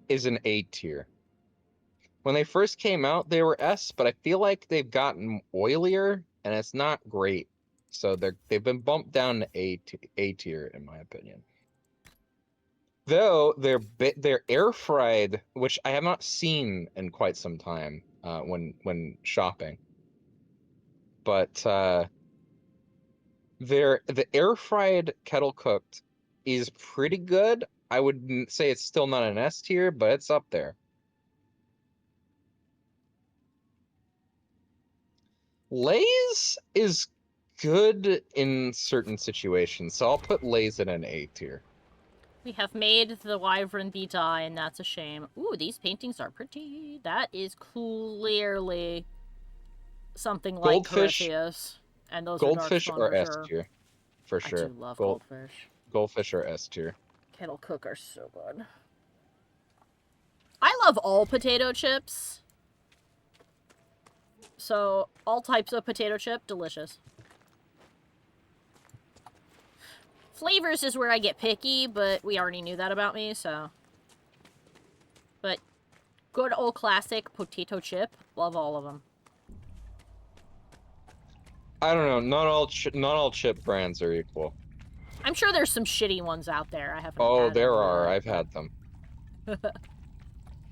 is an A-tier. When they first came out, they were S, but I feel like they've gotten oilier, and it's not great. So they've been bumped down to A tier, in my opinion. Though they're air fried, which I have not seen in quite some time when shopping. But the air fried kettle cooked is pretty good. I would say it's still not an S tier, but it's up there. Lay's is good in certain situations, so I'll put Lay's in an A tier. We have made the wyvern be die, and that's a shame. Ooh, these paintings are pretty. That is clearly something like Goldfish- Corypheus. And those Goldfish are are darkspawn S for sure. tier, for sure. I do love goldfish. Goldfish are S tier. Kettle Cook are so good. I love all potato chips. So, all types of potato chip, delicious. Flavors is where I get picky, but we already knew that about me, so... But, good old classic potato chip, love all of them. I don't know. Not all chip brands are equal. I'm sure there's some shitty ones out there. I haven't Oh, had there them are. yet, I've but- had them.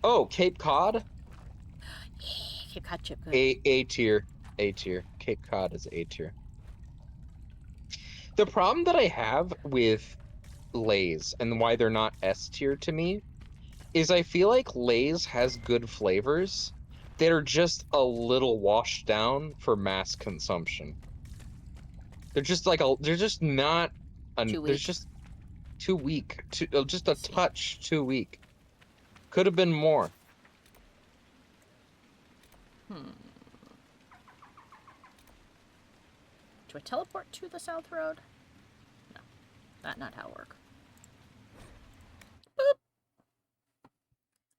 Oh, Cape Cod? Cape Cod chip good. A tier. A tier. Cape Cod is A tier. The problem that I have with Lay's and why they're not S tier to me is I feel like Lay's has good flavors that are just a little washed down for mass consumption. They're just like they're just not Too they're weak. just too weak. Just a touch too weak. Could have been more. Do I teleport to the South Road? No. That's not how it works. Boop!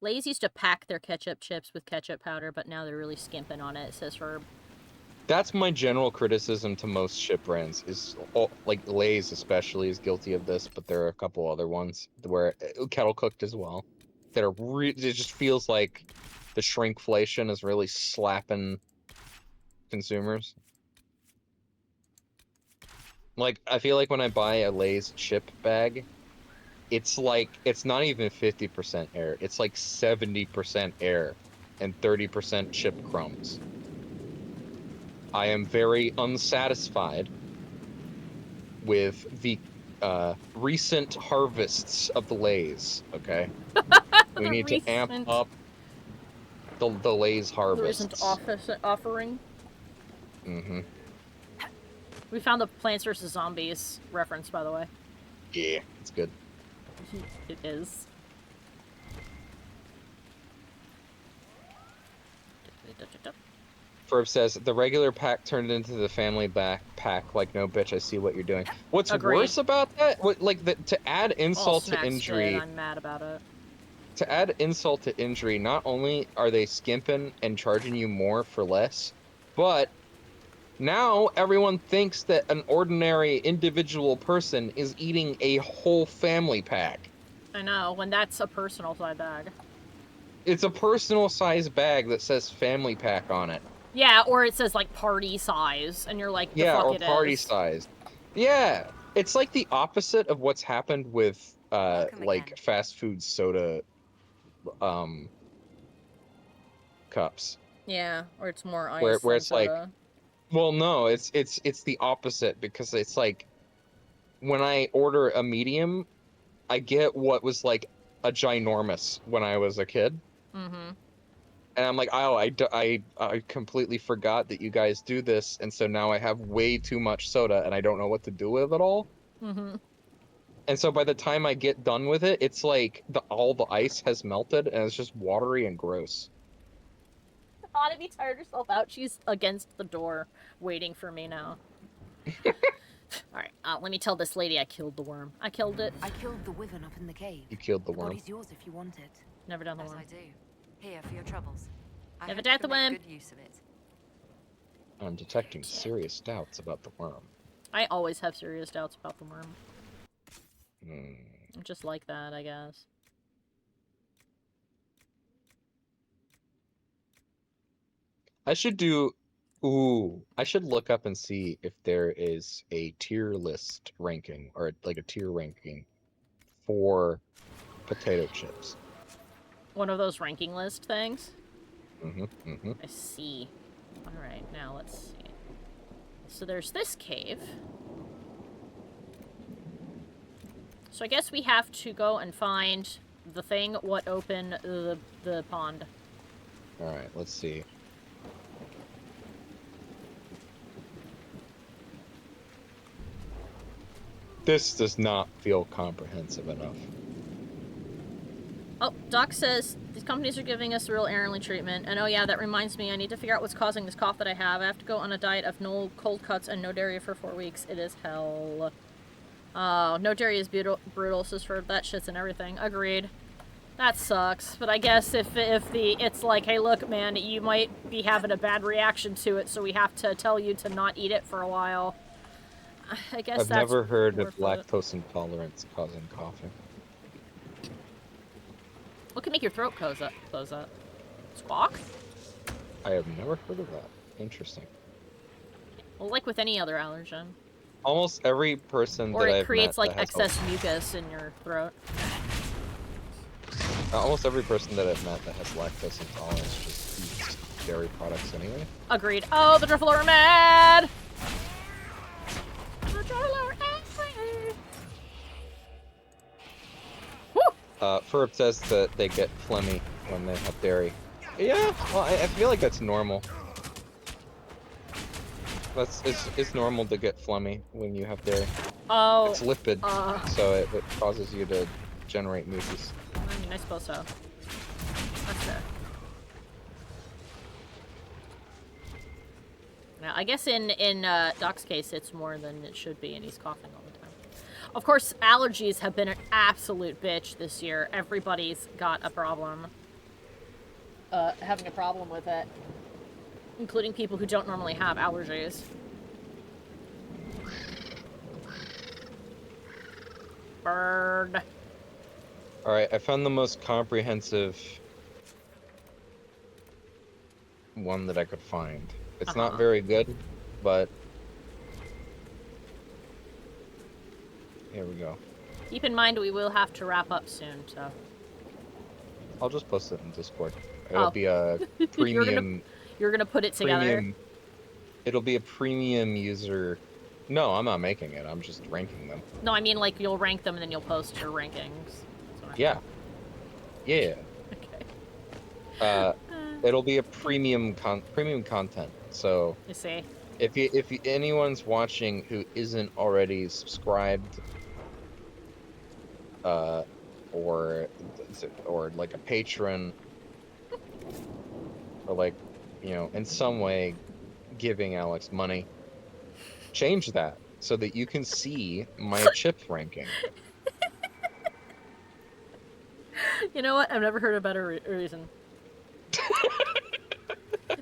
Lay's used to pack their ketchup chips with ketchup powder, but now they're really skimping on it, says Herb. That's my general criticism to most chip brands. Is like Lay's especially is guilty of this, but there are a couple other ones where Kettle Cooked as well. that are it just feels like the shrinkflation is really slapping consumers. Like, I feel like when I buy a Lay's chip bag, it's like, it's not even 50% air. It's like 70% air and 30% chip crumbs. I am very unsatisfied with the recent harvests of the Lay's, okay? We need to amp up the Lay's harvests. The recent offering. Mm-hmm. We found the Plants vs. Zombies reference, by the way. Yeah, it's good. It is. Ferb says, the regular pack turned into the family pack. Like, no, bitch, I see what you're doing. What's Agreed. worse about that? To add insult to injury... I'm mad about it. To add insult to injury, not only are they skimping and charging you more for less, but now everyone thinks that an ordinary individual person is eating a whole family pack. I know, when that's a personal size bag. It's a personal size bag that says family pack on it. Yeah, or it says, like, party size, and you're like, the fuck it is. Yeah, or party size. Yeah, it's like the opposite of what's happened with, like, fast food soda, cups. Yeah, or it's more ice where it's soda. like, well, no, it's the opposite, because it's like, when I order a medium, I get what was like a ginormous when I was a kid. Mm-hmm. And I'm like, oh, I completely forgot that you guys do this, and so now I have way too much soda, and I don't know what to do with it all. Mm-hmm. And so by the time I get done with it, it's like all the ice has melted, and it's just watery and gross. Autumn tired herself out. She's against the door, waiting for me now. Alright, let me tell this lady I killed the worm. I killed it. I killed the wyvern up in the cave. You killed the The worm. body's yours if you want it. Never done the As worm. I do. Here for your troubles. I Never hope doubt you the can make worm. good use of it. I'm detecting serious doubts about the worm. I always have serious doubts about the worm. Hmm. I'm just like that, I guess. I should do... Ooh, I should look up and see if there is a tier list ranking, or like a tier ranking for potato chips. One of those ranking list things? Mm-hmm, mm-hmm. I see. Alright, now let's see. So there's this cave. So I guess we have to go and find the thing what open the pond. Alright, let's see. This does not feel comprehensive enough. Oh, Doc says, these companies are giving us real errantly treatment. And oh yeah, that reminds me, I need to figure out what's causing this cough that I have. I have to go on a diet of no cold cuts and no dairy for 4 weeks. It is hell. Oh, no dairy is brutal, says for that shit's and everything. Agreed. That sucks. But I guess if it's like, hey look man, you might be having a bad reaction to it, so we have to tell you to not eat it for a while. I guess I've that's never heard of worth it. lactose intolerance causing coughing. What can make your throat close up? Squawk? I have never heard of that. Interesting. Well, like with any other allergen. Almost every person Or that it I've creates met like that has excess mucus in your throat. almost every person that I've met that has lactose intolerance just eats dairy products anyway. Agreed. Oh, the Driffler are mad! Ferb says that they get phlegmy when they have dairy. Yeah, well, I feel like that's normal. It's normal to get phlegmy when you have dairy. Oh. It's lipid, so it causes you to generate mucus. I mean, I suppose so. That's fair. Now, I guess in Doc's case, it's more than it should be, and he's coughing all the time. Of course, allergies have been an absolute bitch this year. Everybody's got a problem. Having a problem with it. Including people who don't normally have allergies. Bird. Alright, I found the most comprehensive one that I could find. It's not very good, but here we go. Keep in mind we will have to wrap up soon, so. I'll just post it in Discord. It'll be a You're premium. You're gonna put it together. It'll be a premium user. No, I'm not making it. I'm just ranking them. No, I mean like you'll rank them and then you'll post your rankings. Yeah. Yeah. Okay. It'll be a premium content. So You see. if anyone's watching who isn't already subscribed, or like a patron, or like, you know, in some way giving Alex money, change that so that you can see my chip ranking. You know what? I've never heard a better reason.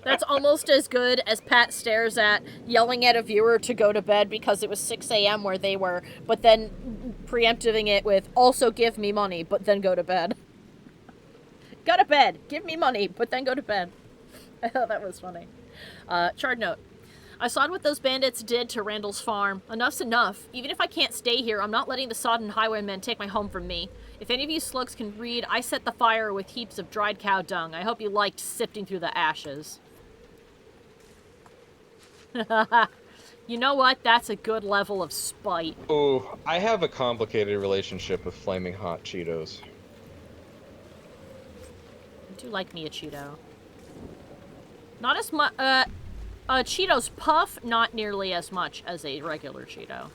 That's almost as good as Pat stares at yelling at a viewer to go to bed because it was 6 a.m. where they were, but then preempting it with, also give me money, but then go to bed. Go to bed, give me money, but then go to bed. I thought that was funny. Chard note. I saw what those bandits did to Randall's farm. Enough's enough. Even if I can't stay here, I'm not letting the sodden highwaymen take my home from me. If any of you slugs can read, I set the fire with heaps of dried cow dung. I hope you liked sifting through the ashes. You know what? That's a good level of spite. Oh, I have a complicated relationship with flaming hot Cheetos. I do like me a Cheeto. Not as much, a Cheetos Puff, not nearly as much as a regular Cheeto.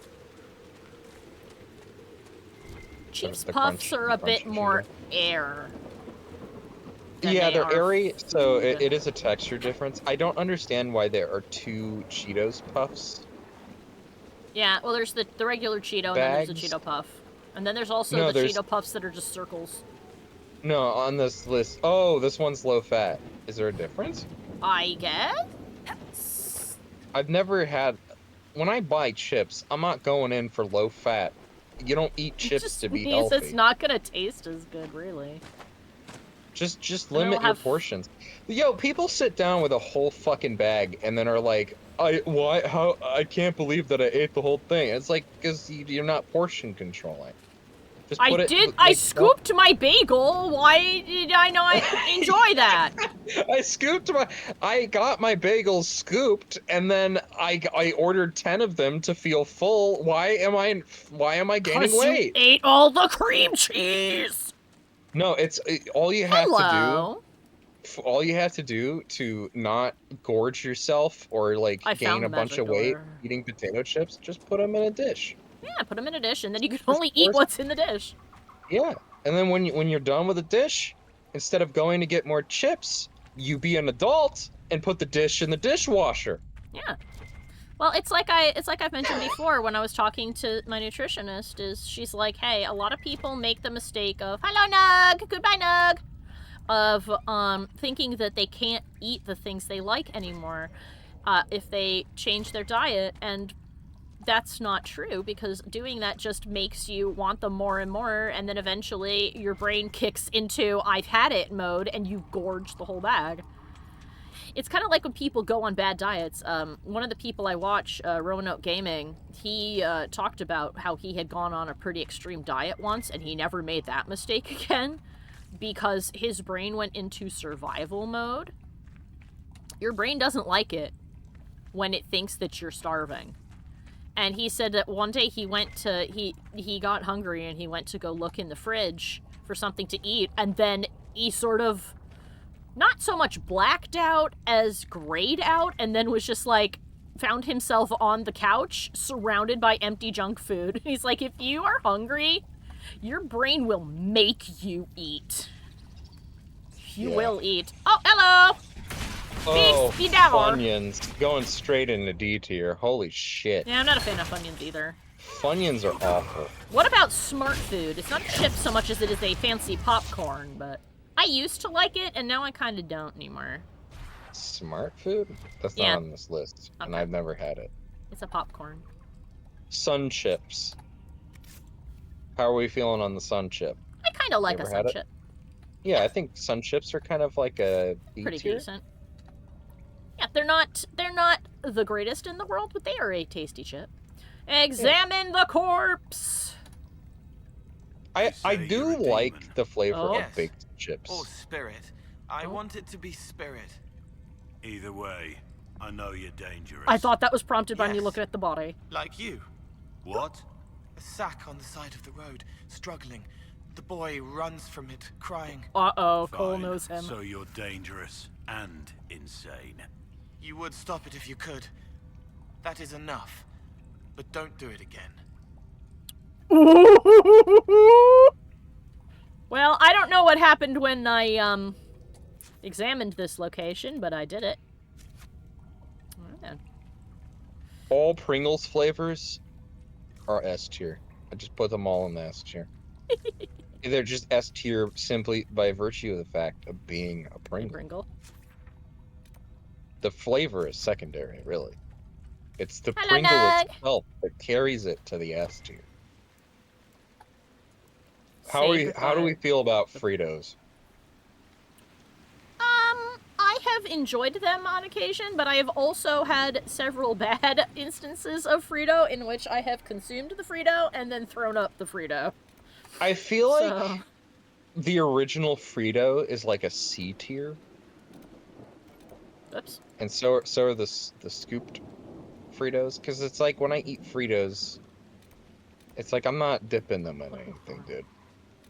Chiefs Puffs are a bit more air. Yeah, they're airy, so it is a texture difference. I don't understand why there are two Cheetos Puffs. Yeah, well, there's the regular Cheeto, and then there's the Cheeto Puff. And then there's also the Cheeto Puffs that are just circles. No, on this list. Oh, this one's low fat. Is there a difference? I guess? I've never had... When I buy chips, I'm not going in for low fat. You don't eat chips to be healthy. It's not gonna taste as good, really. Just limit your portions. Yo, people sit down with a whole fucking bag and then are like, I can't believe that I ate the whole thing. It's like, because you're not portion controlling. Just put I scooped my bagel. Why did I not enjoy that? I got my bagels scooped, and then I ordered 10 of them to feel full. Why am I gaining weight? You ate all the cream cheese. No, all you have to do. All you have to do to not gorge yourself or like gain a bunch of weight eating potato chips, just put them in a dish. Yeah, put them in a dish, and then you can only eat what's in the dish. Yeah, and then when you're done with the dish, instead of going to get more chips, you be an adult and put the dish in the dishwasher. Yeah. Well, it's like I've mentioned before when I was talking to my nutritionist. She's like, hey, a lot of people make the mistake of hello Nug, goodbye Nug, of thinking that they can't eat the things they like anymore if they change their diet, and that's not true, because doing that just makes you want them more and more, and then eventually your brain kicks into I've had it mode and you gorge the whole bag. It's kind of like when people go on bad diets. One of the people I watch, Roanoke Gaming, he talked about how he had gone on a pretty extreme diet once and he never made that mistake again because his brain went into survival mode. Your brain doesn't like it when it thinks that you're starving. And he said that one day he got hungry and he went to go look in the fridge for something to eat, and then he sort of not so much blacked out as grayed out, and then was just like found himself on the couch surrounded by empty junk food. He's like, if you are hungry, your brain will make you eat. You will eat. Oh, hello! Oh, Funyuns. Going straight into D tier. Holy shit. Yeah, I'm not a fan of Funyuns either. Funyuns are awful. What about smart food? It's not a chip so much as it is a fancy popcorn, but I used to like it, and now I kind of don't anymore. Smart food? That's not on this list, and I've never had it. It's a popcorn. Sun chips. How are we feeling on the sun chip? I kind of like a ever had it? sunchip. Yeah, I think sun chips are kind of like a B Pretty tier. decent. Yeah, they're not the greatest in the world, but they are a tasty chip. Examine the corpse. I say you're do a like demon. the flavor Oh. of Yes. baked chips. Or spirit. I want it to be spirit. Either way, I know you're dangerous. I thought that was prompted by me Yes. looking at the body. Like you. What? A sack on the side of the road, struggling. The boy runs from it, crying. Uh-oh, Cole Fine. knows him. So you're dangerous and insane. You would stop it if you could. That is enough. But don't do it again. Well, I don't know what happened when I, examined this location, but I did it. Alright then. All Pringles flavors are S tier. I just put them all in the S tier. They're just S tier simply by virtue of the fact of being a Pringle. Pringle. The flavor is secondary, really. It's the Hello, Pringle Nug. itself that carries it to the S tier. How do we feel about Fritos? I have enjoyed them on occasion, but I have also had several bad instances of Frito in which I have consumed the Frito and then thrown up the Frito. I feel like So, the original Frito is like a C tier, oops. and so are the scooped Fritos, because it's like when I eat Fritos, it's like I'm not dipping them in anything, dude.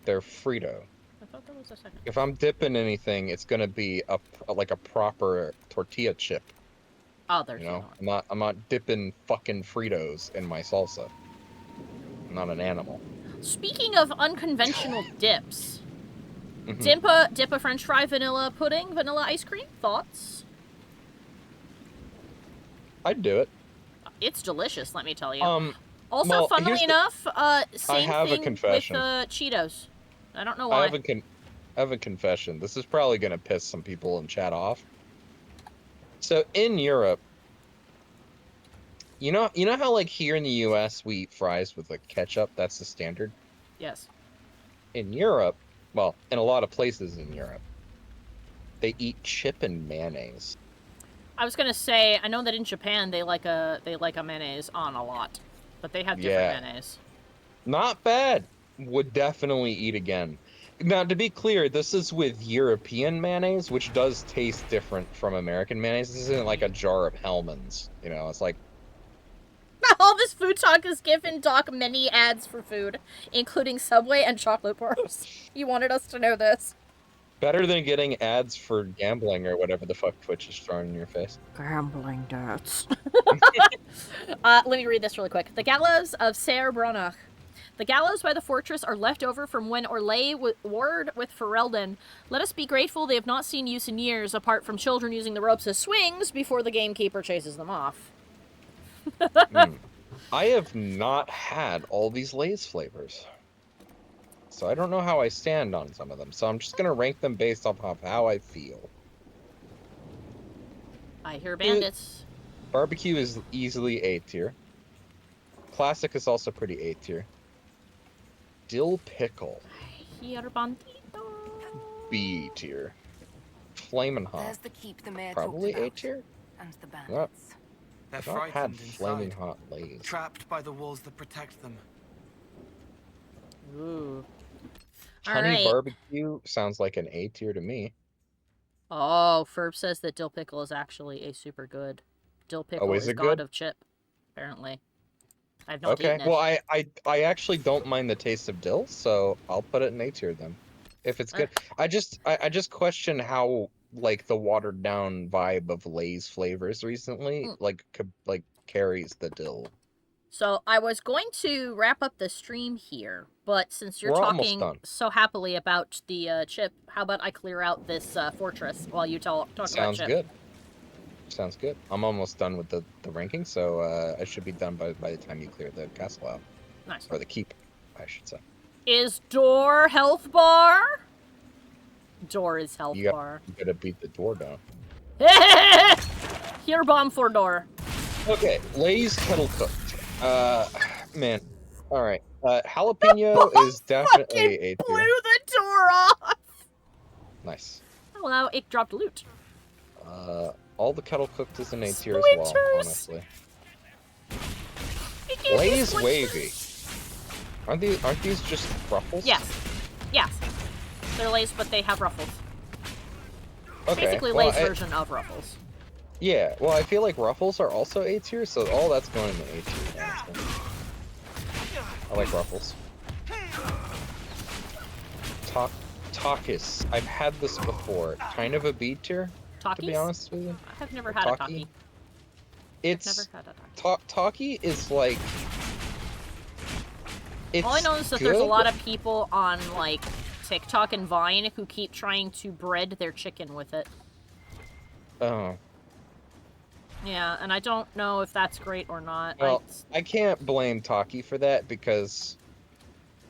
They're Frito. I thought there was a second. If I'm dipping anything, it's gonna be like a proper tortilla chip. Oh, there's You know, I'm not dipping fucking Fritos in my salsa. I'm not an animal. Speaking of unconventional dips, Mhm. dip a French fry, vanilla pudding, vanilla ice cream. Thoughts? I'd do it. It's delicious, let me tell you. Also, well, funnily here's the- enough, same have a thing confession. with Cheetos. I don't know I why. have a confession. This is probably gonna piss some people in chat off. So in Europe, you know how like here in the US we eat fries with like ketchup? That's the standard. Yes. In Europe, well, in a lot of places in Europe, they eat chip and mayonnaise. I was gonna say, I know that in Japan they like a mayonnaise on a lot, but they have different Yeah. mayonnaise. Not bad. Would definitely eat again. Now, to be clear, this is with European mayonnaise, which does taste different from American mayonnaise. This isn't like a jar of Hellmann's, you know. It's like All this food talk has given Doc many ads for food, including Subway and chocolate bars. You wanted us to know this. better than getting ads for gambling or whatever the fuck Twitch is throwing in your face. Gambling debts. Let me read this really quick. The gallows of Ser Bronach. The gallows by the fortress are left over from when Orlais warred with Ferelden. Let us be grateful they have not seen use in years, apart from children using the ropes as swings before the gamekeeper chases them off. I have not had all these Lay's flavors, so I don't know how I stand on some of them. So I'm just gonna rank them based off of how I feel. I hear bandits. Barbecue is easily A tier. Classic is also pretty A tier. Dill pickle, Hear bandito. B tier. Flamin' hot, There's the keep the mayor probably talked A about, tier. and the Not, bandits. They're I've not had frightened flaming inside, hot Lay's. trapped by the walls that protect them. Ooh. Honey Alright. barbecue sounds like an A tier to me. Oh, Ferb says that dill pickle is actually a super good. Dill pickle is is it god good? of chip, apparently. I've not Okay, eaten it. well I actually don't mind the taste of dill, so I'll put it in A tier then. If it's good. I just question how like the watered down vibe of Lay's flavors recently like carries the dill. So I was going to wrap up the stream here, but since you're We're almost talking done. so happily about the chip, how about I clear out this fortress while you talk about Sounds chip? good. Sounds good. I'm almost done with the ranking, so I should be done by the time you clear the castle out. Nice. Or the keep, I should say. Is door health bar? Door is health You bar. gotta beat the door down. Here bomb for door. Okay, Lay's kettle cooked. Man. Alright. Jalapeno is definitely A Blew tier. the door off! Nice. Hello, it dropped loot. All the kettle cooked is an A tier as well, Splinters! honestly. It gave me Blaze splinters. wavy. Aren't these just ruffles? Yes. Yes. They're lace, but they have ruffles. Okay. Basically well, lace version of ruffles. Yeah, well, I feel like ruffles are also A tier, so all that's going in the A tier. Honestly. I like ruffles. Takis. I've had this before. Kind of a B tier, to be Takis? honest with you. I've never had a taki. It's Never had a taki. Taki is like. It's All I know is that there's a lot of people on like TikTok and Vine who keep trying to bread their chicken with it. Oh. Yeah, and I don't know if that's great or not. Well, I can't blame Taki for that because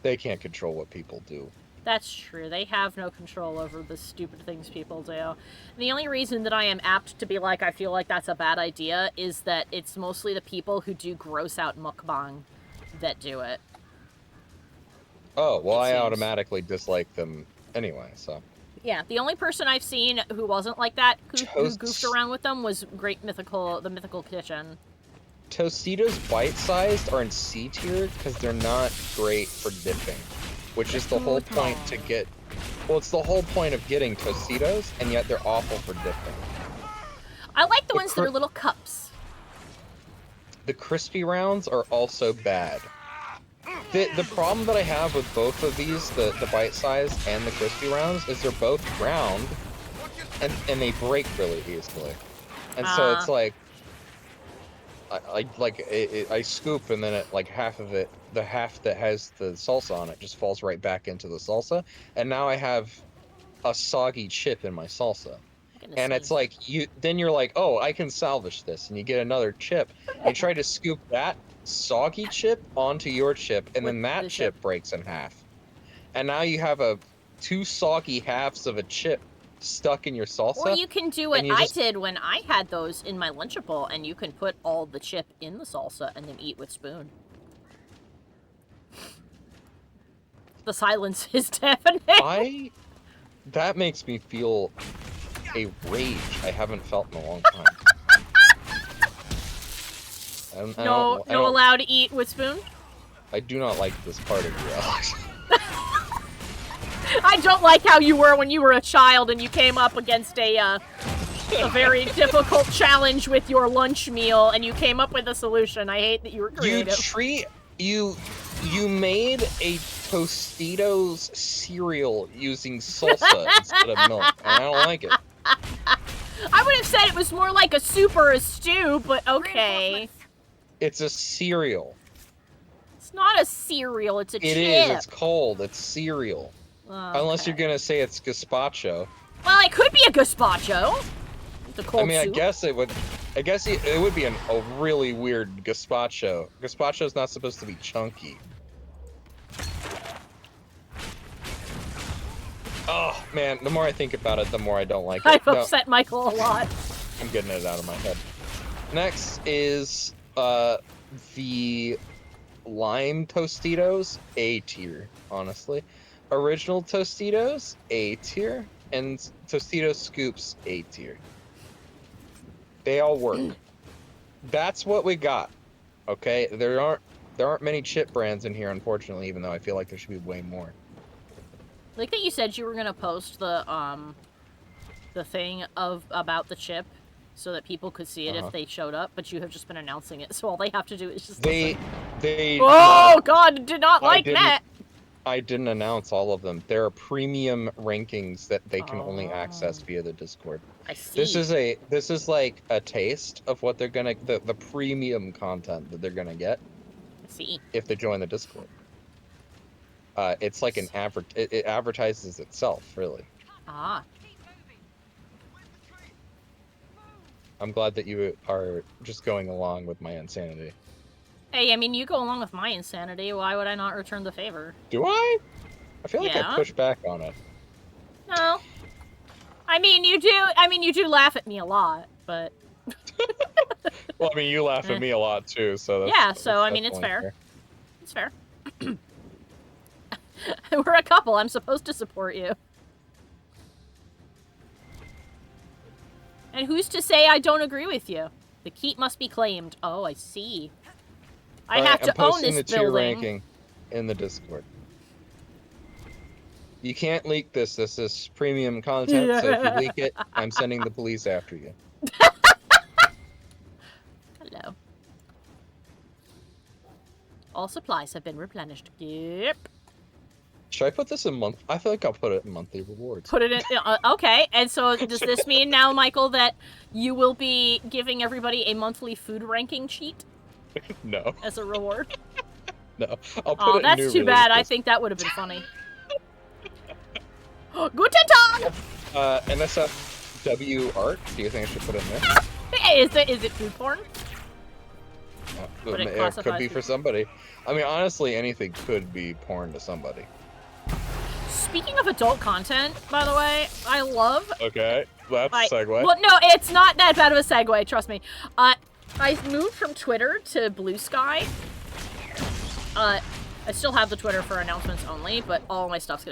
they can't control what people do. That's true. They have no control over the stupid things people do. And the only reason that I am apt to be like, I feel like that's a bad idea, is that it's mostly the people who do gross out mukbang that do it. Oh, well, I seems. automatically dislike them anyway, so. Yeah, the only person I've seen who wasn't like that, who Toasts. goofed around with them, was the Mythical Kitchen. Tostitos bite-sized are in C tier because they're not great for dipping, which is the whole point to get. Well, it's the whole point of getting Tostitos, and yet they're awful for dipping. I like the ones that are little cups. The crispy rounds are also bad. The problem that I have with both of these, the bite-sized and the crispy rounds, is they're both round, and they break really easily. And so it's like, I scoop and then it, like half of it, the half that has the salsa on it just falls right back into the salsa, and now I have a soggy chip in my salsa. And it's like, then you're like, oh, I can salvage this, and you get another chip. You try to scoop that soggy chip onto your chip, and then that chip breaks in half. And now you have two soggy halves of a chip stuck in your salsa. Or you can do what I did when I had those in my Lunchable, and you can put all the chip in the salsa and then eat with spoon. The silence is deafening. That makes me feel a rage I haven't felt in a long time. No allowed to eat with spoon? I do not like this part of you, Alex. I don't like how you were when you were a child and you came up against a very difficult challenge with your lunch meal and you came up with a solution. I hate that you were creative. You made a Tostitos cereal using salsa instead of milk, and I don't like it. I would have said it was more like a soup or a stew, but okay. It's a cereal. It's not a cereal, it's a chip. It is, it's cold, it's cereal. Okay. Unless you're gonna say it's gazpacho. Well, it could be a gazpacho. The cold soup. I guess it would be a really weird gazpacho. Gazpacho's not supposed to be chunky. Oh, man, the more I think about it, the more I don't like it. I've upset Michael a lot. I'm getting it out of my head. Next is the lime Tostitos, A tier, honestly. Original Tostitos, A tier. And Tostitos Scoops, A tier. They all work. That's what we got. Okay? There aren't many chip brands in here, unfortunately, even though I feel like there should be way more. I like that you said you were gonna post the thing about the chip so that people could see it if they showed up, but you have just been announcing it, so all they have to do is just they Oh God, did not like that. I didn't announce all of them. There are premium rankings that they can only access via the Discord. I see. This is like a taste of what they're gonna the premium content that they're gonna get. I see. If they join the Discord. It's like it advertises itself, really. Ah. I'm glad that you are just going along with my insanity. Hey, I mean, you go along with my insanity. Why would I not return the favor? Do I? I feel like I push back on it. No. I mean, you do laugh at me a lot, but... Well, I mean, you laugh at me a lot, too, so that's... Yeah, so, I mean, it's fair. It's fair. We're a couple. I'm supposed to support you. And who's to say I don't agree with you? The keep must be claimed. Oh, I see. I have to own this the tier building. ranking in the Discord. You can't leak this. This is premium content, so if you leak it, I'm sending the police after you. Hello. All supplies have been replenished. Yep. Should I put this in month? I feel like I'll put it in monthly rewards. Put it in. Okay. And so does this mean now, Michael, that you will be giving everybody a monthly food ranking cheat No. as a reward? No. I'll put Oh, it in that's new too bad. I releases. think that would have been funny. Guten Tag! NSFW art? Do you think I should put it in there? Is it food porn? Would it It classify could be as for somebody. I mean, honestly, anything could be porn to somebody. Speaking of adult content, by the way, I love... Okay, that's a segue. Well, no, it's not that bad of a segue, trust me. I moved from Twitter to Blue Sky. I still have the Twitter for announcements only, but all my stuff's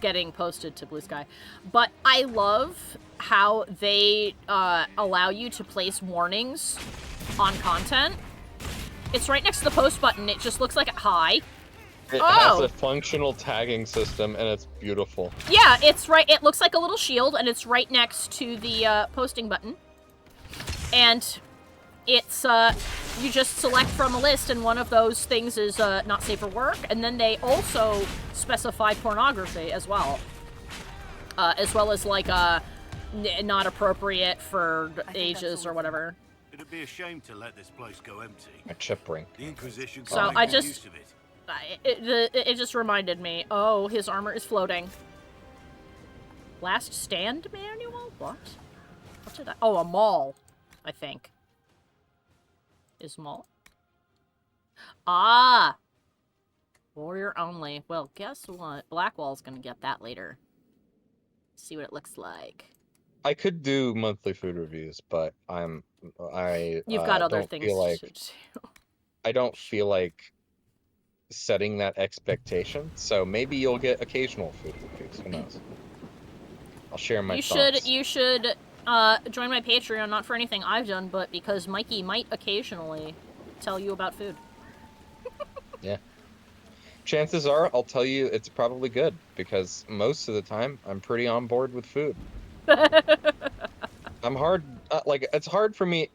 getting posted to Blue Sky. But I love how they allow you to place warnings on content. It's right next to the post button. It just looks like a hi. It has a functional tagging system, and it's beautiful. Yeah, it's right. It looks like a little shield, and it's right next to the posting button. And it's you just select from a list, and one of those things is not safe for work, and then they also specify pornography as well as like not appropriate for ages or whatever. It'd be a shame to let this place go empty. A chip ring. The Inquisition So can't I make just- use of it. It just reminded me. Oh, his armor is floating. Last stand manual? What? What did I? Oh, a mall. I think. Is mall? Ah! Warrior only. Well, guess what? Blackwall's gonna get that later. See what it looks like. I could do monthly food reviews, but You've got other don't things feel like to do. I don't feel like setting that expectation. So maybe you'll get occasional food reviews. Who knows? I'll share my thoughts. You should join my Patreon, not for anything I've done, but because Mikey might occasionally tell you about food. Yeah. Chances are I'll tell you it's probably good, because most of the time I'm pretty on board with food. I'm hard, it's hard for me,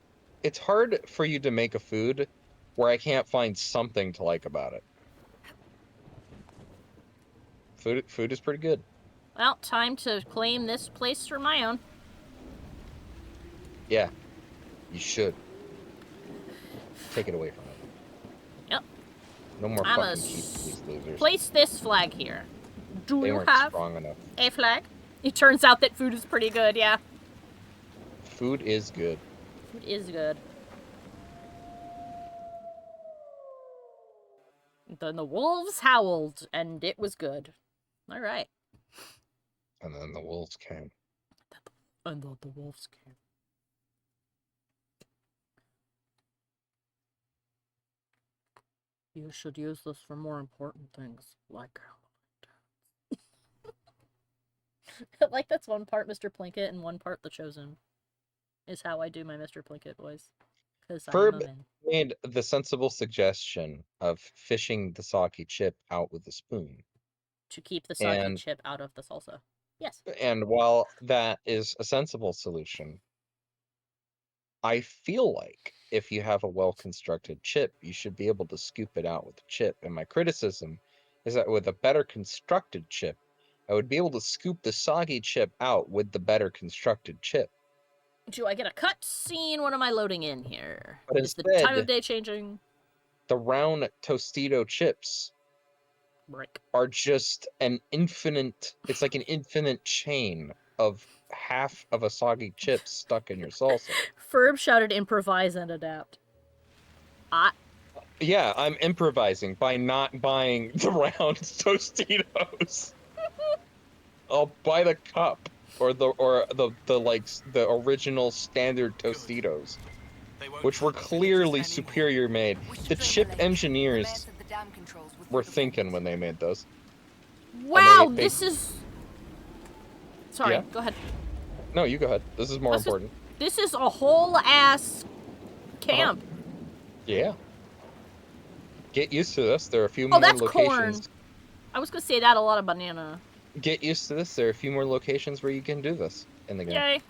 it's hard for you to make a food where I can't find something to like about it. Food is pretty good. Well, time to claim this place for my own. Yeah, you should. Take it away from it. Yep. No more I'm fucking keep these losers. Place this flag here. Do They you weren't have strong enough. a flag? It turns out that food is pretty good, yeah. Food is good. Food is good. Then the wolves howled, and it was good. Alright. And then the wolves came. And then the wolves came. You should use this for more important things, like like that's one part Mr. Plinkett and one part The Chosen. Is how I do my Mr. Plinkett voice. Because I'm a Ferb man. made the sensible suggestion of fishing the soggy chip out with a spoon. To keep the soggy And- chip out of the salsa. Yes. And while that is a sensible solution, I feel like if you have a well-constructed chip, you should be able to scoop it out with a chip. And my criticism is that with a better constructed chip, I would be able to scoop the soggy chip out with the better constructed chip. Do I get a cut scene? What am I loading in here? But Is the instead- time of day changing? The round Tostito chips Brick. are just an infinite, it's like an infinite chain of half of a soggy chip stuck in your salsa. Ferb shouted improvise and adapt. Yeah, I'm improvising by not buying the round Tostitos. I'll buy the cup or the original standard Tostitos. which were clearly superior made. We should The drain chip lake. The mayor engineers said the dam controls were through the thinking when they made those. Wow, they- this is. Sorry, Yeah? go ahead. No, you go ahead. This is more Let's just- important. This is a whole ass camp. Yeah. Get used to this. There are a few Oh, more that's corn. locations. I was gonna say that a lot of banana. Get used to this. There are a few more locations where you can do this in the game. Yay.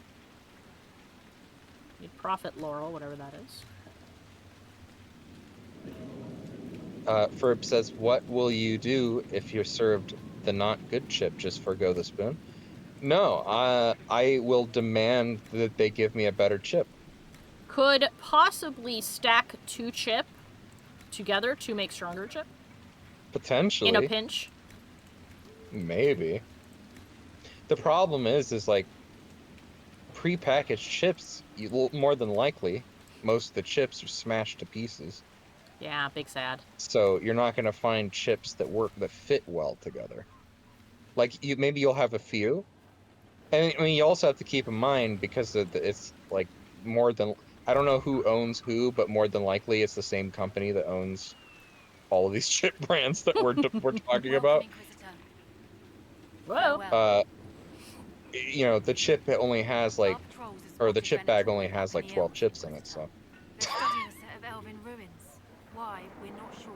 Need profit laurel, whatever that is. Ferb says, what will you do if you're served the not good chip? Just forgo the spoon? No, I will demand that they give me a better chip. Could possibly stack 2 chip together to make stronger chip Potentially. in a pinch. Maybe. The problem is like, prepackaged chips, more than likely, most of the chips are smashed to pieces. Yeah, big sad. So you're not going to find chips that fit well together. Like, maybe you'll have a few. And I mean, you also have to keep in mind, because it's like more than, I don't know who owns who, but more than likely it's the same company that owns all of these chip brands that we're talking about. Whoa. You know, the chip only has like, or the chip bag only has like 12 chips in it, so. They're studying a set of elven ruins. Why, we're not sure.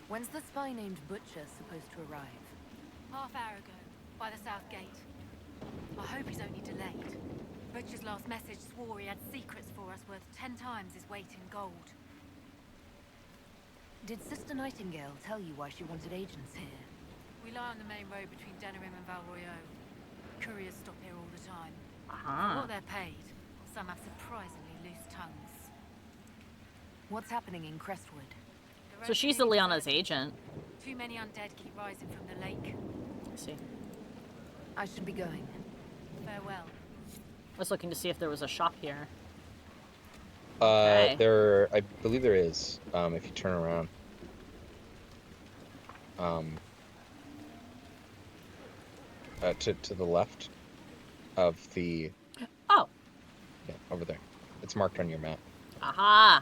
When's the spy named Butcher supposed to arrive? Half hour ago, by the south gate. I hope he's only delayed. Butcher's last message swore he had secrets for us worth 10 times his weight in gold. Did Sister Nightingale tell you why she wanted agents here? We lie on the main road between Denerim and Valroyo. Couriers stop here all the time. For what they're paid, some have surprisingly loose tongues. What's happening in Crestwood? The So she's road Ileana's leads agent. Too many undead keep rising from the lake. I see. I should be going. Farewell. I was looking to see if there was a shop here. I believe there is, if you turn around. To the left of the... Oh. Yeah, over there. It's marked on your map. Aha.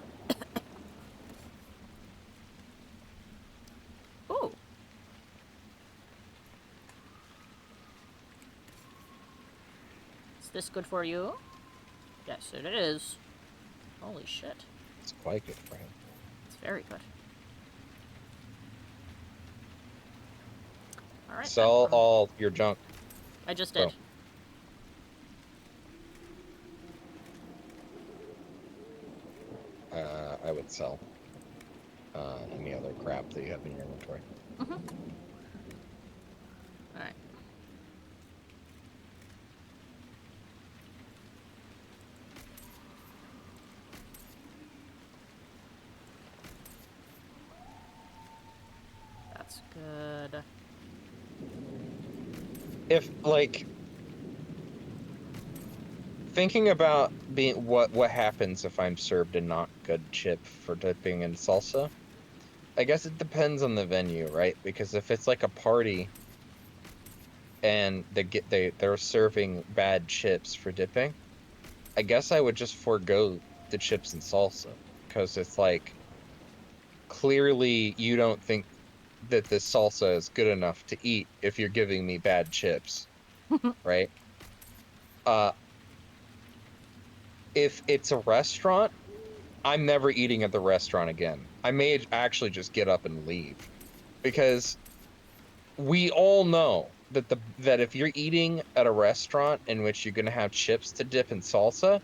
Ooh. Is this good for you? Yes, it is. Holy shit. It's quite good for him. It's very good. Alright. Sell all your junk. I just did. I would sell any other crap that you have in your inventory. Mm-hmm. Alright. That's good. If, like, thinking about what happens if I'm served a not good chip for dipping in salsa, I guess it depends on the venue, right? Because if it's like a party and they're serving bad chips for dipping, I guess I would just forego the chips and salsa, because it's like, clearly you don't think that this salsa is good enough to eat if you're giving me bad chips, right? If it's a restaurant, I'm never eating at the restaurant again. I may actually just get up and leave, because we all know that if you're eating at a restaurant in which you're gonna have chips to dip in salsa,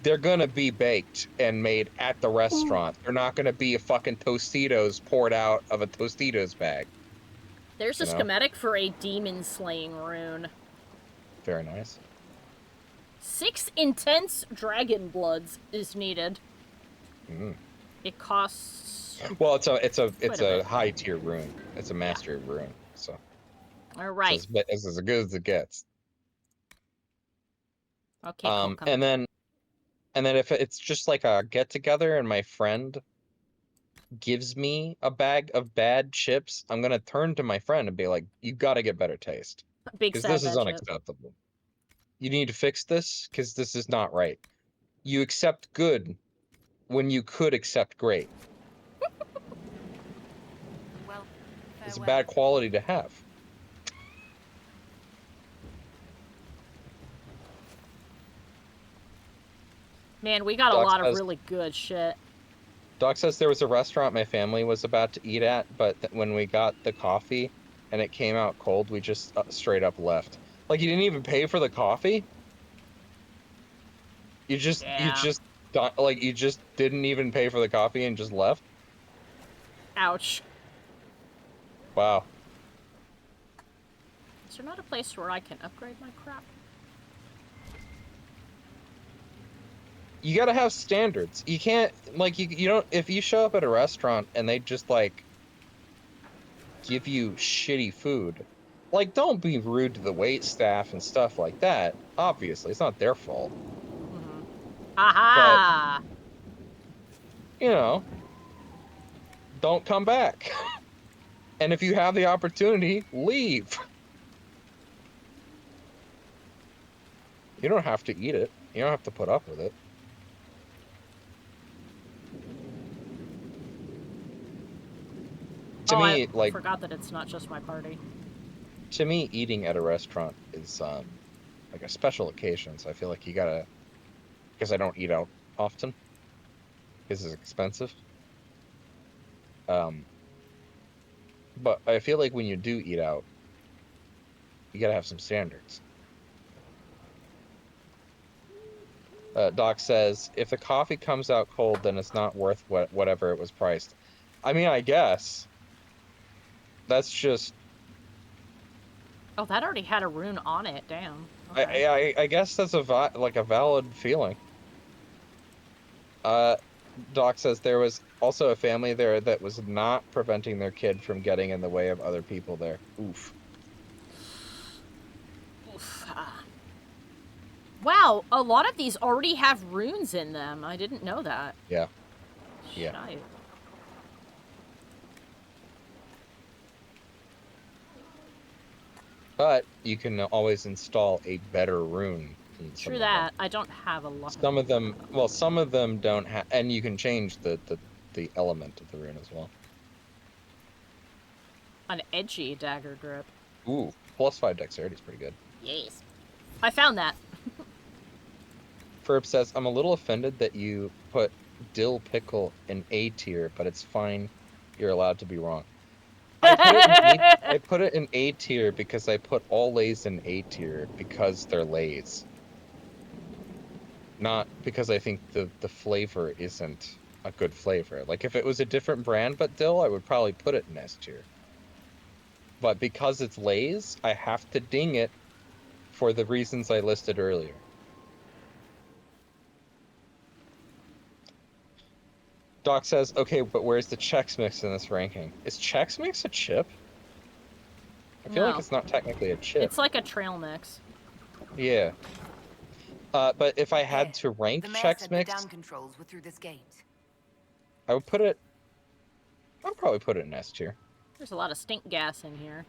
they're gonna be baked and made at the restaurant. They're not gonna be a fucking Tostitos poured out of a Tostitos bag. There's a schematic for a demon slaying rune. Very nice. 6 intense dragon bloods is needed. Mm. It costs. Well, it's a bit. high tier rune. It's a mastery rune, so. All right. It's as good as it gets. Okay. Cool, and then if it's just like a get together and my friend gives me a bag of bad chips, I'm gonna turn to my friend and be like, "You gotta get better taste, big because sad this is bad chip. unacceptable." You need to fix this because this is not right. You accept good when you could accept great. Well, It's a farewell. bad quality to have. Man, we got a Doc lot of says- really good shit. Doc says there was a restaurant my family was about to eat at, but when we got the coffee and it came out cold, we just straight up left. Like, you didn't even pay for the coffee? You just didn't even pay for the coffee and just left? Ouch. Wow. Is there not a place where I can upgrade my crap? You gotta have standards. You can't, like, you don't, if you show up at a restaurant and they just, like, give you shitty food, like, don't be rude to the wait staff and stuff like that. Obviously, it's not their fault. Aha! You know, don't come back. And if you have the opportunity, leave. You don't have to eat it. You don't have to put up with it. To me, I like, forgot that it's not just my party. to me, eating at a restaurant is like a special occasion. So I feel like you gotta, because I don't eat out often, because it's expensive. But I feel like when you do eat out, you gotta have some standards. Doc says, if the coffee comes out cold, then it's not worth whatever it was priced. I mean, I guess. That's just... Oh, that already had a rune on it. Damn. Okay. I guess that's a valid feeling. Doc says there was also a family there that was not preventing their kid from getting in the way of other people there. Oof. Oof. Wow, a lot of these already have runes in them. I didn't know that. Yeah. Yeah. Shite. But you can always install a better rune. True that. I don't have a lot. Some of them don't have, and you can change the element of the rune as well. An edgy dagger grip. Ooh, +5 dexterity is pretty good. Yes. I found that. Ferb says, I'm a little offended that you put dill pickle in A tier, but it's fine. You're allowed to be wrong. I put it in A tier because I put all lays in A tier because they're lays. Not because I think the flavor isn't a good flavor. Like, if it was a different brand but dill, I would probably put it in S tier. But because it's lays, I have to ding it for the reasons I listed earlier. Doc says, okay, but where's the Chex Mix in this ranking? Is Chex Mix a chip? I feel like it's not technically a chip. It's like a trail mix. Yeah. But if I had to rank Chex Mix, down controls were through this gate. I would put it... I'd probably put it in S tier. There's a lot of stink gas in here.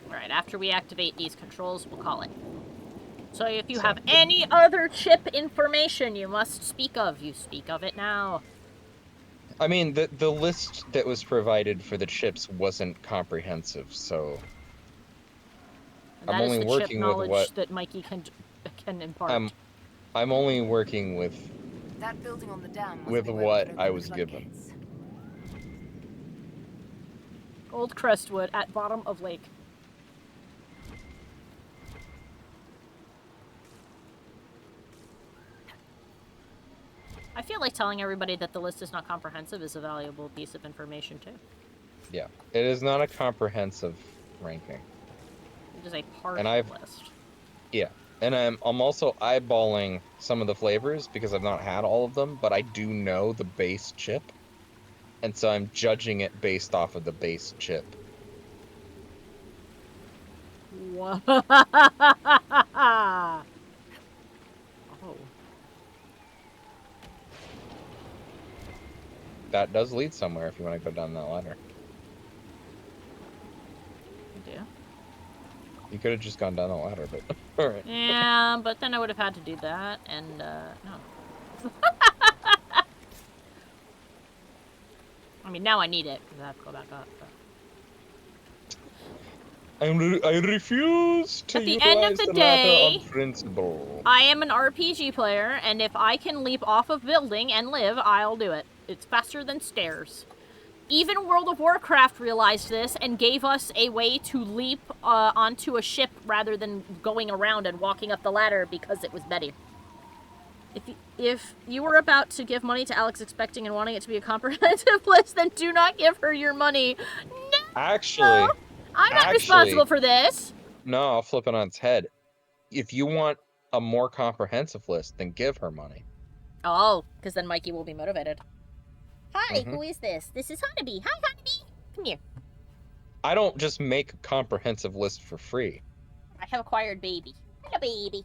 Alright, after we activate these controls, we'll call it. So if you have any other chip information you must speak of, you speak of it now. I mean, the list that was provided for the chips wasn't comprehensive, so... And that is the chip knowledge that Mikey can impart. I'm only working with... That building on the dam with what I was given. Old Crestwood at bottom of lake. I feel like telling everybody that the list is not comprehensive is a valuable piece of information, too. Yeah, it is not a comprehensive ranking. It is a partial list. Yeah, and I'm also eyeballing some of the flavors because I've not had all of them, but I do know the base chip. And so I'm judging it based off of the base chip. Whoa. Oh. that does lead somewhere if you want to go down that ladder. I do. You could have just gone down the ladder, but alright. Yeah, but then I would have had to do that, and, no. I mean, now I need it, because I have to go back up, but... I refuse to At the utilize end of the ladder day, on principle. I am an RPG player, and if I can leap off of building and live, I'll do it. It's faster than stairs. Even World of Warcraft realized this and gave us a way to leap onto a ship rather than going around and walking up the ladder because it was better. If you were about to give money to Alex expecting and wanting it to be a comprehensive list, then do not give her your money. No! Actually... I'm not responsible for this. No, I'll flip it on its head. If you want a more comprehensive list, then give her money. Oh, because then Mikey will be motivated. Hi, who is this? This is Honeybee. Hi, Honeybee. Come here. I don't just make a comprehensive list for free. I have acquired baby. Hello, baby.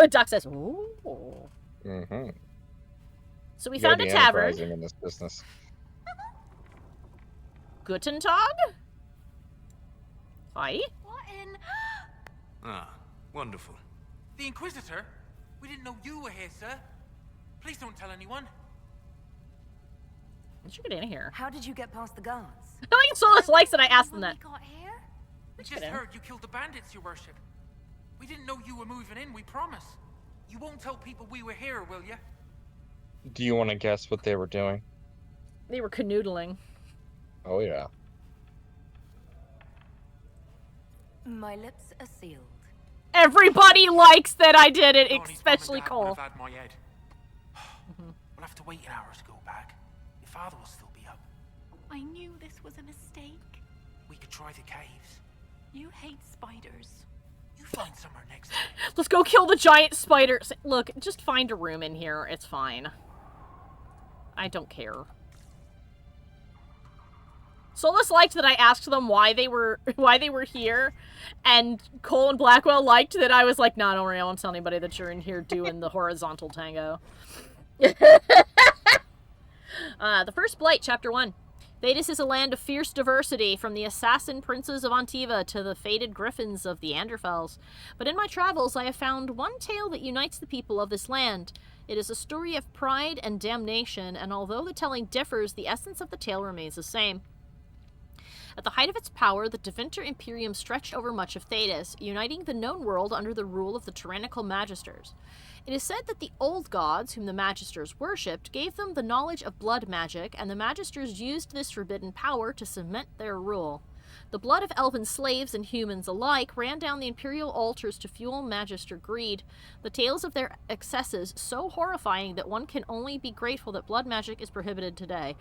Doc says, ooh. Mm-hmm. So we found a tavern. In this business. Guten Tag? Hi? What in... Ah, wonderful. The Inquisitor? We didn't know you were here, sir. Please don't tell anyone. Let's get in here. How did you get past the guards? I think Solus likes that I asked them that. We got here? We just heard you killed the bandits, your worship. We didn't know you were moving in, we promise. You won't tell people we were here, will you? Do you want to guess what they were doing? They were canoodling. Oh, yeah. My lips are sealed. Everybody likes that I did it, especially Cole. I've had my head. We'll have to wait an hour to go back. Your father will still be up. I knew this was a mistake. We could try the caves. You hate spiders. You find somewhere next time. Let's go kill the giant spiders. Look, just find a room in here. It's fine. I don't care. Solus liked that I asked them why they were here, and Cole and Blackwell liked that I was like, nah, don't worry, I won't tell anybody that you're in here doing the horizontal tango. The First Blight, Chapter 1. Thedas is a land of fierce diversity, from the assassin princes of Antiva to the fated griffins of the Anderfels. But in my travels, I have found one tale that unites the people of this land. It is a story of pride and damnation, and although the telling differs, the essence of the tale remains the same. At the height of its power, the Deventer Imperium stretched over much of Thedas, uniting the known world under the rule of the tyrannical Magisters. It is said that the old gods, whom the Magisters worshipped, gave them the knowledge of blood magic, and the Magisters used this forbidden power to cement their rule. The blood of elven slaves and humans alike ran down the Imperial altars to fuel Magister greed, the tales of their excesses so horrifying that one can only be grateful that blood magic is prohibited today.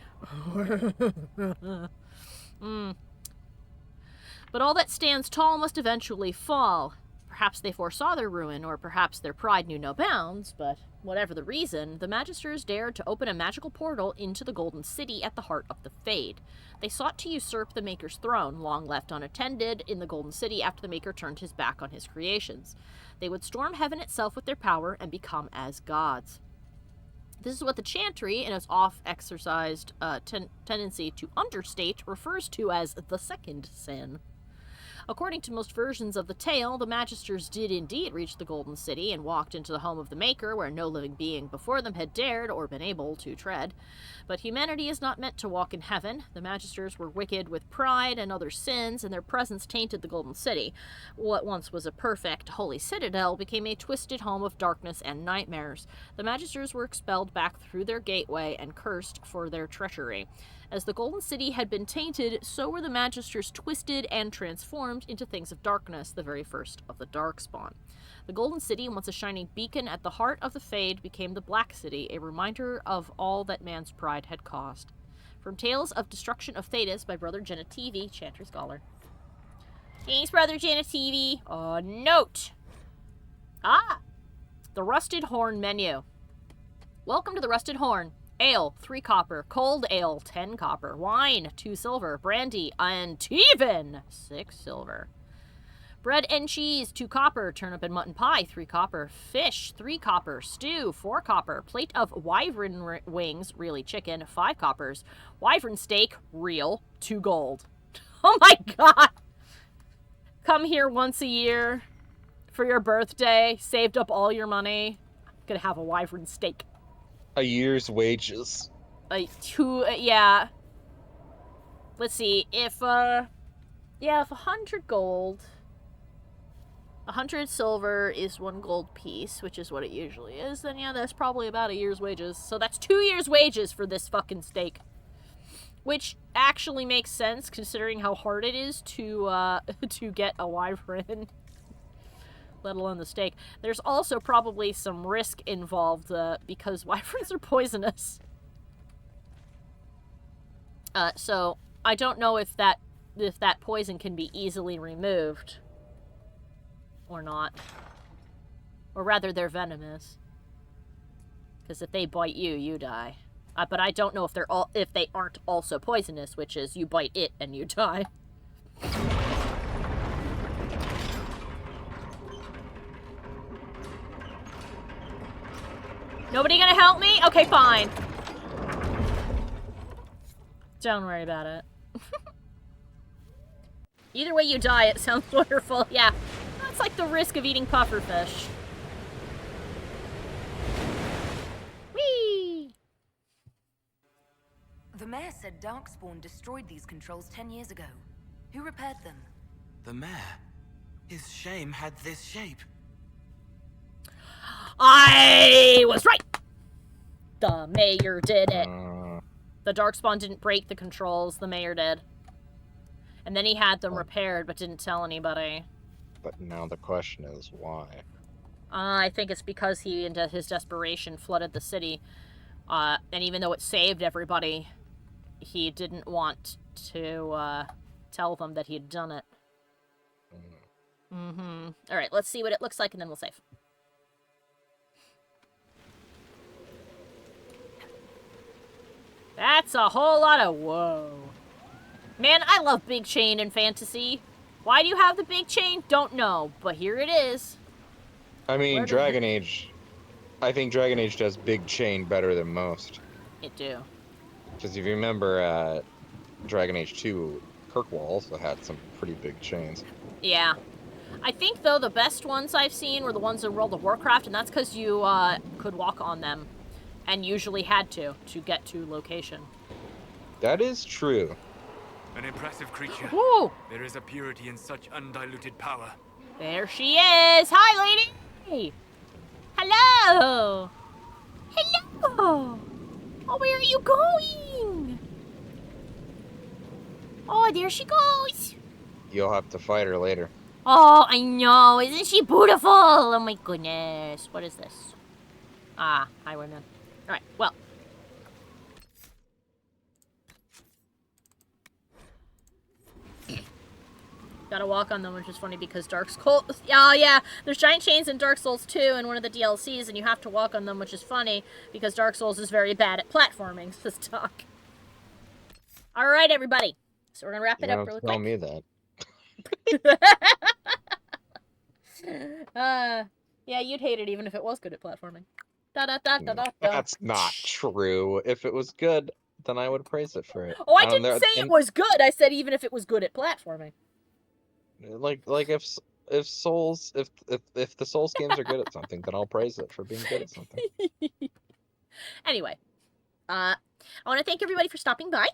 But all that stands tall must eventually fall. Perhaps they foresaw their ruin, or perhaps their pride knew no bounds, but whatever the reason, the Magisters dared to open a magical portal into the Golden City at the heart of the Fade. They sought to usurp the Maker's throne, long left unattended in the Golden City after the Maker turned his back on his creations. They would storm heaven itself with their power and become as gods. This is what the Chantry, in its oft-exercised tendency to understate, refers to as the second sin. According to most versions of the tale, the Magisters did indeed reach the Golden City and walked into the home of the Maker, where no living being before them had dared or been able to tread. But humanity is not meant to walk in heaven. The Magisters were wicked with pride and other sins, and their presence tainted the Golden City. What once was a perfect, holy citadel became a twisted home of darkness and nightmares. The Magisters were expelled back through their gateway and cursed for their treachery. As the Golden City had been tainted, so were the Magisters twisted and transformed into things of darkness, the very first of the Darkspawn. The Golden City, once a shining beacon at the heart of the Fade, became the Black City, a reminder of all that man's pride had caused. From Tales of Destruction of Thedas by Brother Genetivi, Chantry Scholar. Thanks, Brother Genetivi. A note. The Rusted Horn menu. Welcome to the Rusted Horn. Ale, 3 copper. Cold ale, 10 copper. Wine, 2 silver. Brandy, and even 6 silver. Bread and cheese, 2 copper. Turnip and mutton pie, 3 copper. Fish, 3 copper. Stew, 4 copper. Plate of wyvern wings, really chicken, 5 coppers. Wyvern steak, real, 2 gold. Oh my god! Come here once a year for your birthday, saved up all your money. Gonna have a wyvern steak. A year's wages. Yeah. Let's see, if 100 gold... 100 silver is 1 gold piece, which is what it usually is, then yeah, that's probably about a year's wages. So that's 2 years' wages for this fucking steak. Which actually makes sense, considering how hard it is to get a wyvern. Let alone the steak. There's also probably some risk involved, because wyverns are poisonous. So, I don't know if that poison can be easily removed. Or not. Or rather, they're venomous. Because if they bite you, you die. But I don't know if they aren't also poisonous, which is you bite it and you die. Nobody gonna help me? Okay, fine. Don't worry about it. Either way you die, it sounds wonderful. Yeah. That's like the risk of eating pufferfish. Whee! The mayor said Darkspawn destroyed these controls 10 years ago. Who repaired them? The mayor? His shame had this shape. I was right! The mayor did it. The Darkspawn didn't break the controls, the mayor did. And then he had them repaired, but didn't tell anybody. But now the question is, why? I think it's because he, in his desperation, flooded the city. And even though it saved everybody, he didn't want to tell them that he had done it. Alright, let's see what it looks like, and then we'll save. That's a whole lot of whoa. Man, I love big chain in fantasy. Why do you have the big chain? Don't know, but here it is. I mean, Dragon Age... I think Dragon Age does big chain better than most. It do. Because if you remember, Dragon Age 2, Kirkwall also had some pretty big chains. Yeah. I think, though, the best ones I've seen were the ones in World of Warcraft, and that's because you could walk on them. And usually had to get to location. That is true. An impressive creature. Woo! There is a purity in such undiluted power. There she is! Hi, lady! Hello! Hello! Oh, where are you going? Oh, there she goes! You'll have to fight her later. Oh, I know! Isn't she beautiful? Oh my goodness. What is this? Ah, highwayman. Alright, well. Gotta walk on them, which is funny because Dark Souls... Oh, yeah, there's giant chains in Dark Souls 2 in one of the DLCs, and you have to walk on them, which is funny because Dark Souls is very bad at platforming, says Doc. Alright, everybody. So we're gonna wrap it up really quick. Tell me that. Yeah, you'd hate it even if it was good at platforming. That's not true. If it was good, then I would praise it for it. Oh, I didn't say it was good. I said even if it was good at platforming. Like if the Souls games are good at something, then I'll praise it for being good at something. Anyway, I want to thank everybody for stopping by.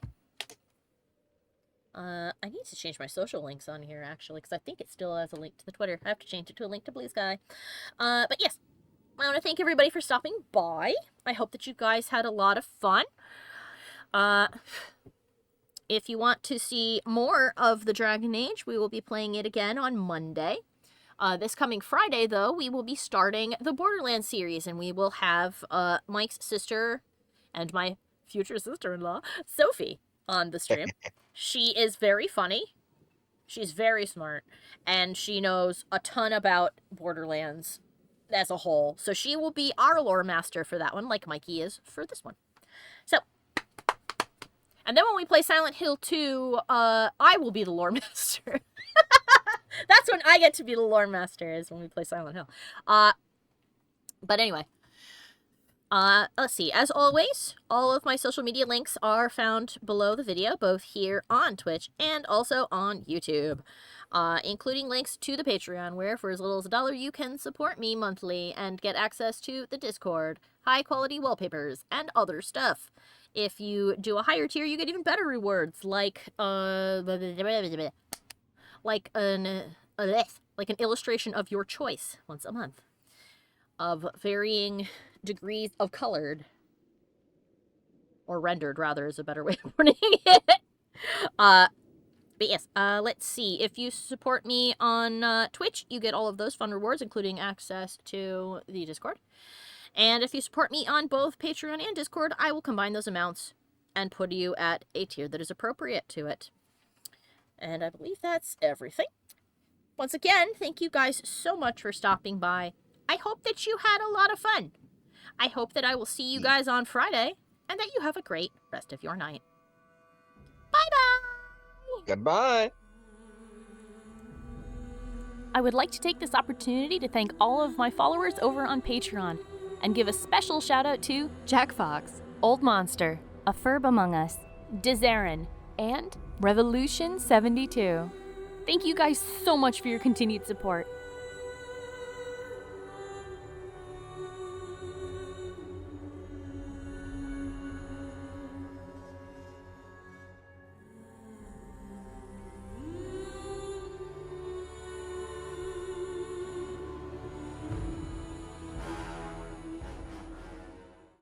I need to change my social links on here, actually, because I think it still has a link to the Twitter. I have to change it to a link to Blue Sky. But yes, I want to thank everybody for stopping by. I hope that you guys had a lot of fun. If you want to see more of the Dragon Age, we will be playing it again on Monday. This coming Friday, though, we will be starting the Borderlands series, and we will have Mike's sister and my future sister-in-law, Sophie, on the stream. She is very funny. She's very smart. And she knows a ton about Borderlands as a whole. So she will be our lore master for that one, like Mikey is for this one. So, and then when we play Silent Hill 2, I will be the lore master. That's when I get to be the lore master, is when we play Silent Hill. But anyway. Let's see. As always, all of my social media links are found below the video, both here on Twitch and also on YouTube, including links to the Patreon, where for as little as $1 you can support me monthly and get access to the Discord, high-quality wallpapers, and other stuff. If you do a higher tier, you get even better rewards, like an illustration of your choice once a month, of varying degrees of colored, or rendered rather is a better way of putting it. But yes, let's see. If you support me on Twitch, you get all of those fun rewards, including access to the Discord. And if you support me on both Patreon and Discord, I will combine those amounts and put you at a tier that is appropriate to it. And I believe that's everything. Once again, thank you guys so much for stopping by. I hope that you had a lot of fun. I hope that I will see you guys on Friday, and that you have a great rest of your night. Bye-bye! Goodbye! I would like to take this opportunity to thank all of my followers over on Patreon, and give a special shout out to Jack Fox, Old Monster, A Ferb Among Us, Dizarin, and Revolution 72. Thank you guys so much for your continued support.